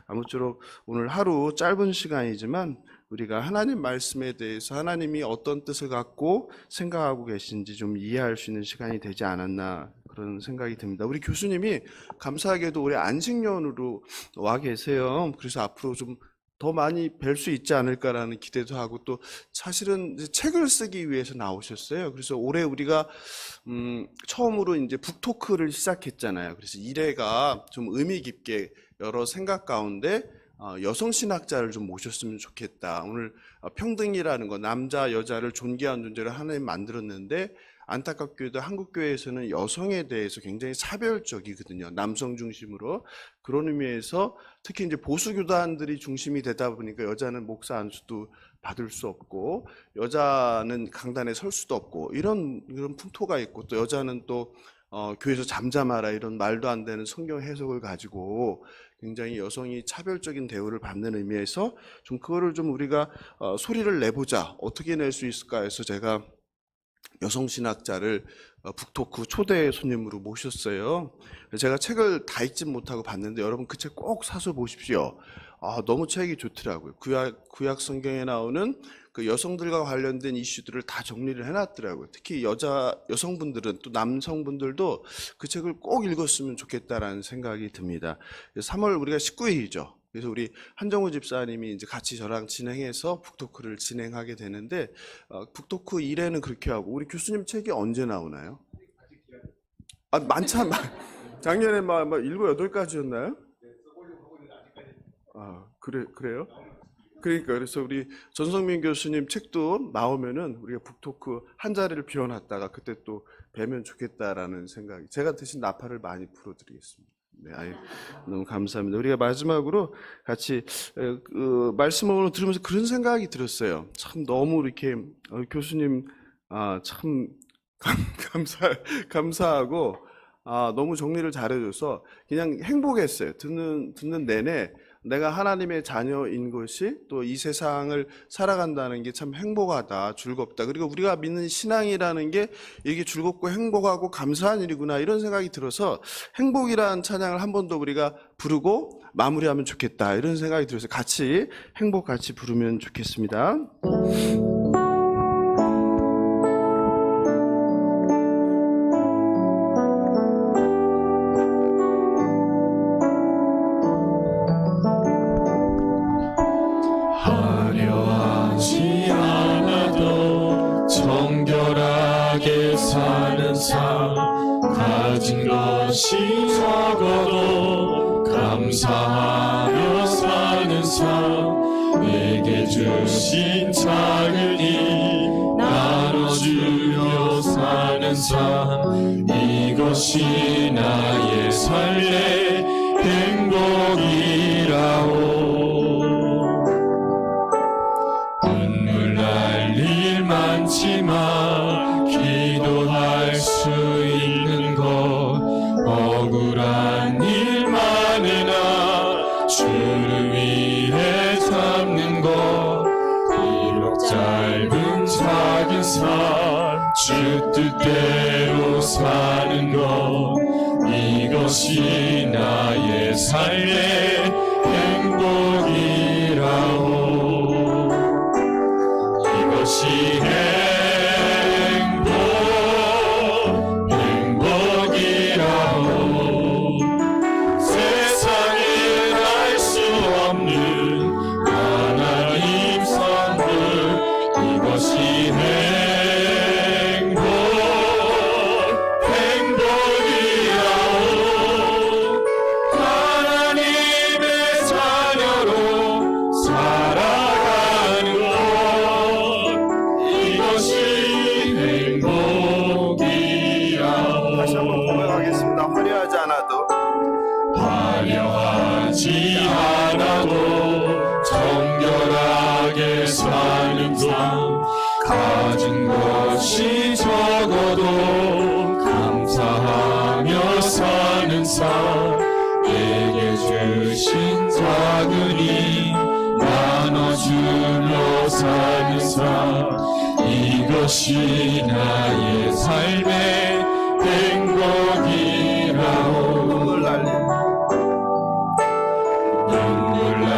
아무쪼록 오늘 하루 짧은 시간이지만 우리가 하나님 말씀에 대해서 하나님이 어떤 뜻을 갖고 생각하고 계신지 좀 이해할 수 있는 시간이 되지 않았나 그런 생각이 듭니다. 우리 교수님이 감사하게도 올해 안식년으로 와 계세요. 그래서 앞으로 좀 더 많이 뵐 수 있지 않을까라는 기대도 하고, 또 사실은 이제 책을 쓰기 위해서 나오셨어요. 그래서 올해 우리가 처음으로 이제 북토크를 시작했잖아요. 그래서 1회가 좀 의미 깊게 여러 생각 가운데 여성 신학자를 좀 모셨으면 좋겠다. 오늘 평등이라는 거, 남자 여자를 존귀한 존재를 하나님 만들었는데 안타깝게도 한국교회에서는 여성에 대해서 굉장히 차별적이거든요. 남성 중심으로. 그런 의미에서 특히 이제 보수교단들이 중심이 되다 보니까 여자는 목사 안수도 받을 수 없고 여자는 강단에 설 수도 없고 이런 풍토가 있고, 또 여자는 또 교회에서 잠잠하라 이런 말도 안 되는 성경 해석을 가지고 굉장히 여성이 차별적인 대우를 받는 의미에서 좀 그거를 좀 우리가 소리를 내보자. 어떻게 낼 수 있을까 해서 제가 여성신학자를 북토크 초대 손님으로 모셨어요. 제가 책을 다 읽진 못하고 봤는데 여러분 그 책 꼭 사서 보십시오. 너무 책이 좋더라고요. 구약 성경에 나오는 그 여성들과 관련된 이슈들을 다 정리를 해놨더라고요. 특히 여성분들은, 또 남성분들도 그 책을 꼭 읽었으면 좋겠다라는 생각이 듭니다. 3월 우리가 19일이죠. 그래서 우리 한정우 집사님이 이제 같이 저랑 진행해서 북토크를 진행하게 되는데, 북토크 1회는 그렇게 하고, 우리 교수님 책이 언제 나오나요? 많잖아. 작년에 막 7, 8가지였나요? 그래요? 그러니까 그래서 우리 전성민 교수님 책도 나오면은 우리가 북토크 한 자리를 비워놨다가 그때 또 뵈면 좋겠다라는 생각이, 제가 대신 나팔을 많이 불어드리겠습니다. 네, 너무 감사합니다. 우리가 마지막으로 같이 말씀을 들으면서 그런 생각이 들었어요. 참 너무 이렇게 교수님 참 감사하고 너무 정리를 잘해줘서 그냥 행복했어요. 듣는 내내 내가 하나님의 자녀인 것이 또 이 세상을 살아간다는 게 참 행복하다, 즐겁다. 그리고 우리가 믿는 신앙이라는 게 이게 즐겁고 행복하고 감사한 일이구나 이런 생각이 들어서 행복이라는 찬양을 한 번 더 우리가 부르고 마무리하면 좋겠다 이런 생각이 들어서 같이 행복 같이 부르면 좋겠습니다. 화려하지 않아도 정결하게 사는 삶, 가진 것이 적어도 감사하며 사는 삶, 내게 주신 작은 일 나눠주며 사는 삶, 이것이 나의 삶의 행복이라오. 눈물 날 일 많지만 기도할 수 있는 것, 억울한 일 많으나 주를 위해 참는 것, 비록 짧은 작은 삶, 주 뜻대로 사는 것, 이것이 나의 삶의 행복이라오. 이것이 행복이라오. 세상에 알 수 없는 하나님 선물, 이것이 행복이라오. 하나님의 자녀로 살아가는 것, 이것이 행복이라오. 다시 한번 고백하겠습니다. 화려하지 않아도 정결하게 사는 삶, 가진 것이 적어도 감사하며 사는 삶, 내게 주신 작은 일 나눠주며 사는 삶, 이것이 나의 삶의 행복이라오. 눈물 날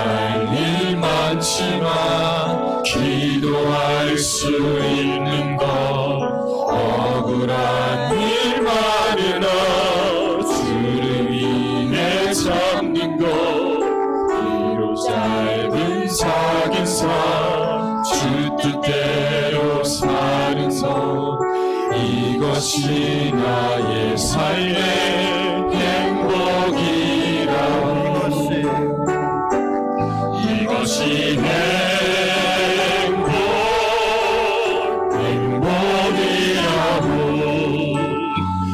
일 많지만 기도할 수 있는 것, 억울한 일 많으나 주를 위해 참는 것, 비록 짧은 작은 삶, 주 뜻대로 사는 것, 이것이 나의 삶의 행복이라오. 이것이 행복이라고.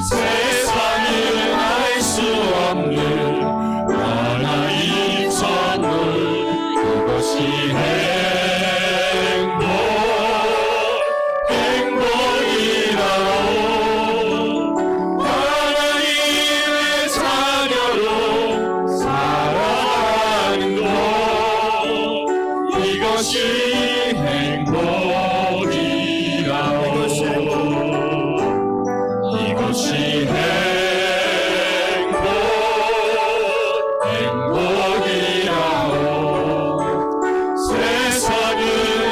세상에 알 수 없는 하나님 선물, 이것이 행복이라고. 하나님의 자녀로 살아가는 것, 이것이 행복이라오. 이것이 행복이라오. 세상은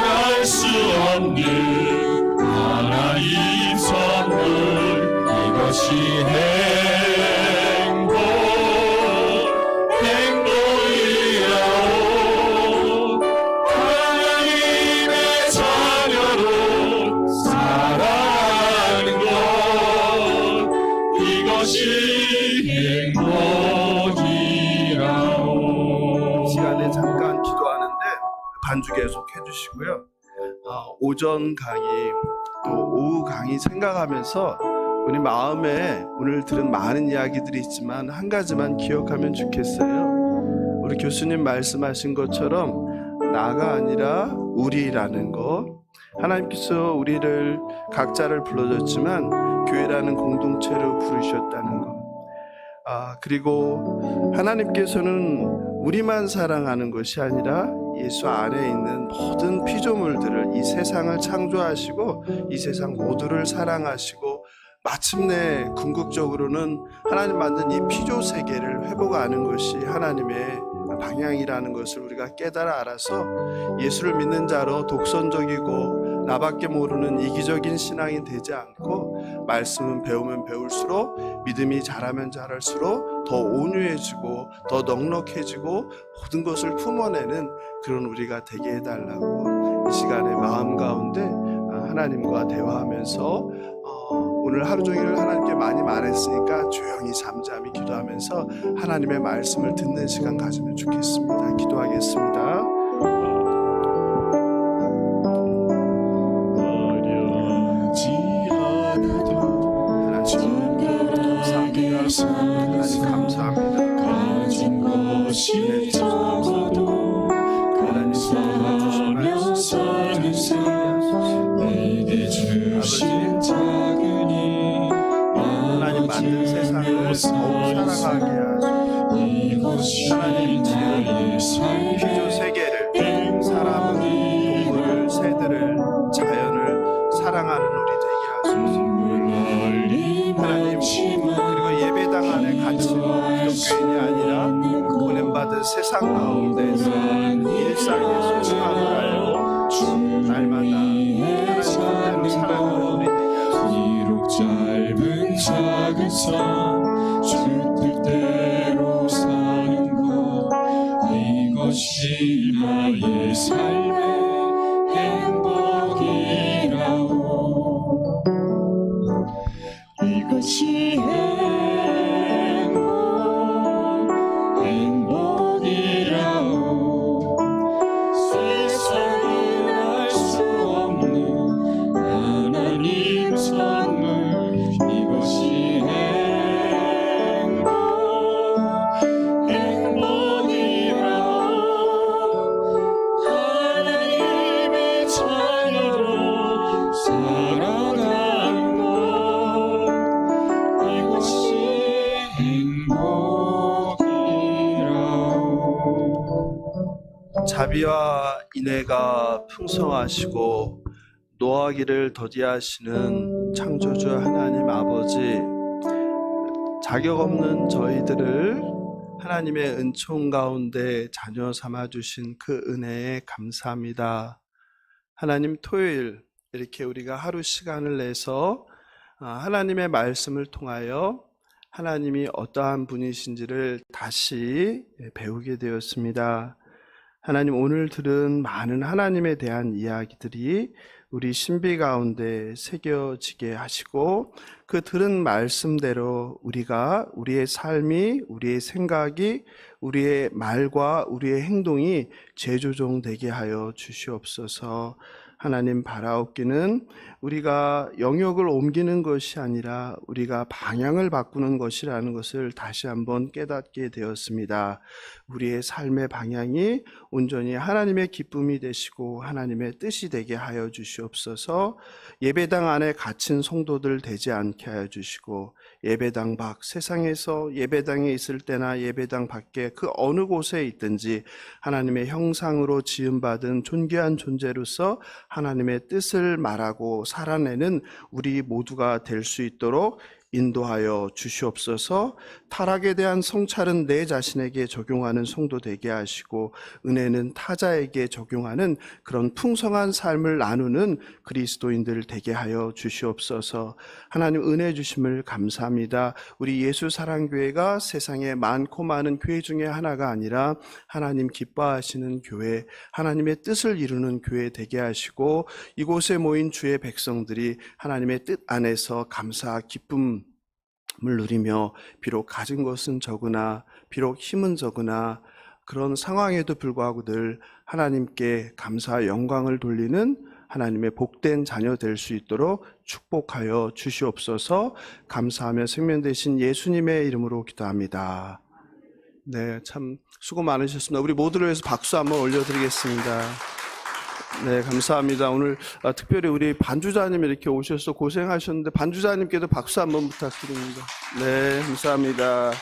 알 수 없는 하나님 선물, 이것이 행복이라오. 하나님의 자녀로 살아가는 것, 이것이 행복이라오. 이 시간에 잠깐 기도하는데 반주 계속 해주시고요. 오전 강의 또 오후 강의 생각하면서 우리 마음에 오늘 들은 많은 이야기들이 있지만 한 가지만 기억하면 좋겠어요. 우리 교수님 말씀하신 것처럼 나가 아니라 우리라는 거. 하나님께서 우리를 각자를 불러줬지만 교회라는 공동체로 부르셨다는 거. 그리고 하나님께서는 우리만 사랑하는 것이 아니라 예수 안에 있는 모든 피조물들을, 이 세상을 창조하시고 이 세상 모두를 사랑하시고 마침내 궁극적으로는 하나님 만든 이 피조 세계를 회복하는 것이 하나님의 방향이라는 것을 우리가 깨달아 알아서 예수를 믿는 자로 독선적이고 나밖에 모르는 이기적인 신앙이 되지 않고, 말씀은 배우면 배울수록, 믿음이 자라면 자랄수록 더 온유해지고 더 넉넉해지고 모든 것을 품어내는 그런 우리가 되게 해달라고 이 시간에 마음 가운데 하나님과 대화하면서 오늘 하루 종일 하나님께 많이 말했으니까 조용히 잠잠히 기도하면서 하나님의 말씀을 듣는 시간 가지면 좋겠습니다. 기도하겠습니다. 하나님 감사합니다. 가진 것이 적어도 감사하며 사는 삶, 내게 주신 작은 일 하나님 만든 세상을 더욱 사랑하게 하시고 이것이 나의 삶의 피조 세계를, 사람을, 동물을, 새들을, 자연을 사랑하는 우리 되게 하소서. 하나님, 그리고 예배당 안에 갇힌 기독교인이 아니라 보냄받은 세상 가운데서 일상의 소중함을 알고 날마다 하나님을 사랑하는 우리 되게 하소서. 비록 짧은 작은 삶, 주 뜻대로 사는 것, 이것이 나의 삶의 행복이라오. 이것이 행복이라오. 세상은 알 수 없는 하나님 선물, 이것이 행복이라오. 하나님의 자녀로 살아가는 것, 이것이 행복이라오. 자비와 인애가 풍성하시고 노하기를 더디하시는 창조주 하나님 아버지, 자격 없는 저희들을 하나님의 은총 가운데 자녀 삼아주신 그 은혜에 감사합니다. 하나님, 토요일 이렇게 우리가 하루 시간을 내서 하나님의 말씀을 통하여 하나님이 어떠한 분이신지를 다시 배우게 되었습니다. 하나님, 오늘 들은 많은 하나님에 대한 이야기들이 우리 신비 가운데 새겨지게 하시고, 그 들은 말씀대로 우리가 우리의 삶이, 우리의 생각이, 우리의 말과 우리의 행동이 재조정되게 하여 주시옵소서. 하나님, 바라옵기는 우리가 영역을 옮기는 것이 아니라 우리가 방향을 바꾸는 것이라는 것을 다시 한번 깨닫게 되었습니다. 우리의 삶의 방향이 온전히 하나님의 기쁨이 되시고 하나님의 뜻이 되게 하여 주시옵소서. 예배당 안에 갇힌 성도들 되지 않게 하여 주시고, 예배당 밖, 세상에서 예배당에 있을 때나 예배당 밖에 그 어느 곳에 있든지 하나님의 형상으로 지음받은 존귀한 존재로서 하나님의 뜻을 말하고 살아내는 우리 모두가 될 수 있도록 인도하여 주시옵소서. 타락에 대한 성찰은 내 자신에게 적용하는 성도 되게 하시고, 은혜는 타자에게 적용하는 그런 풍성한 삶을 나누는 그리스도인들 되게 하여 주시옵소서. 하나님, 은혜 주심을 감사합니다. 우리 예수사랑교회가 세상에 많고 많은 교회 중에 하나가 아니라 하나님 기뻐하시는 교회, 하나님의 뜻을 이루는 교회 되게 하시고, 이곳에 모인 주의 백성들이 하나님의 뜻 안에서 감사 기쁨 을 누리며, 비록 가진 것은 적으나 비록 힘은 적으나 그런 상황에도 불구하고 늘 하나님께 감사와 영광을 돌리는 하나님의 복된 자녀 될 수 있도록 축복하여 주시옵소서. 감사하며 생명 되신 예수님의 이름으로 기도합니다. 네, 참 수고 많으셨습니다. 우리 모두를 위해서 박수 한번 올려드리겠습니다. 네, 감사합니다. 오늘 특별히 우리 반주자님 이렇게 오셔서 고생하셨는데 반주자님께도 박수 한번 부탁드립니다. 네, 감사합니다.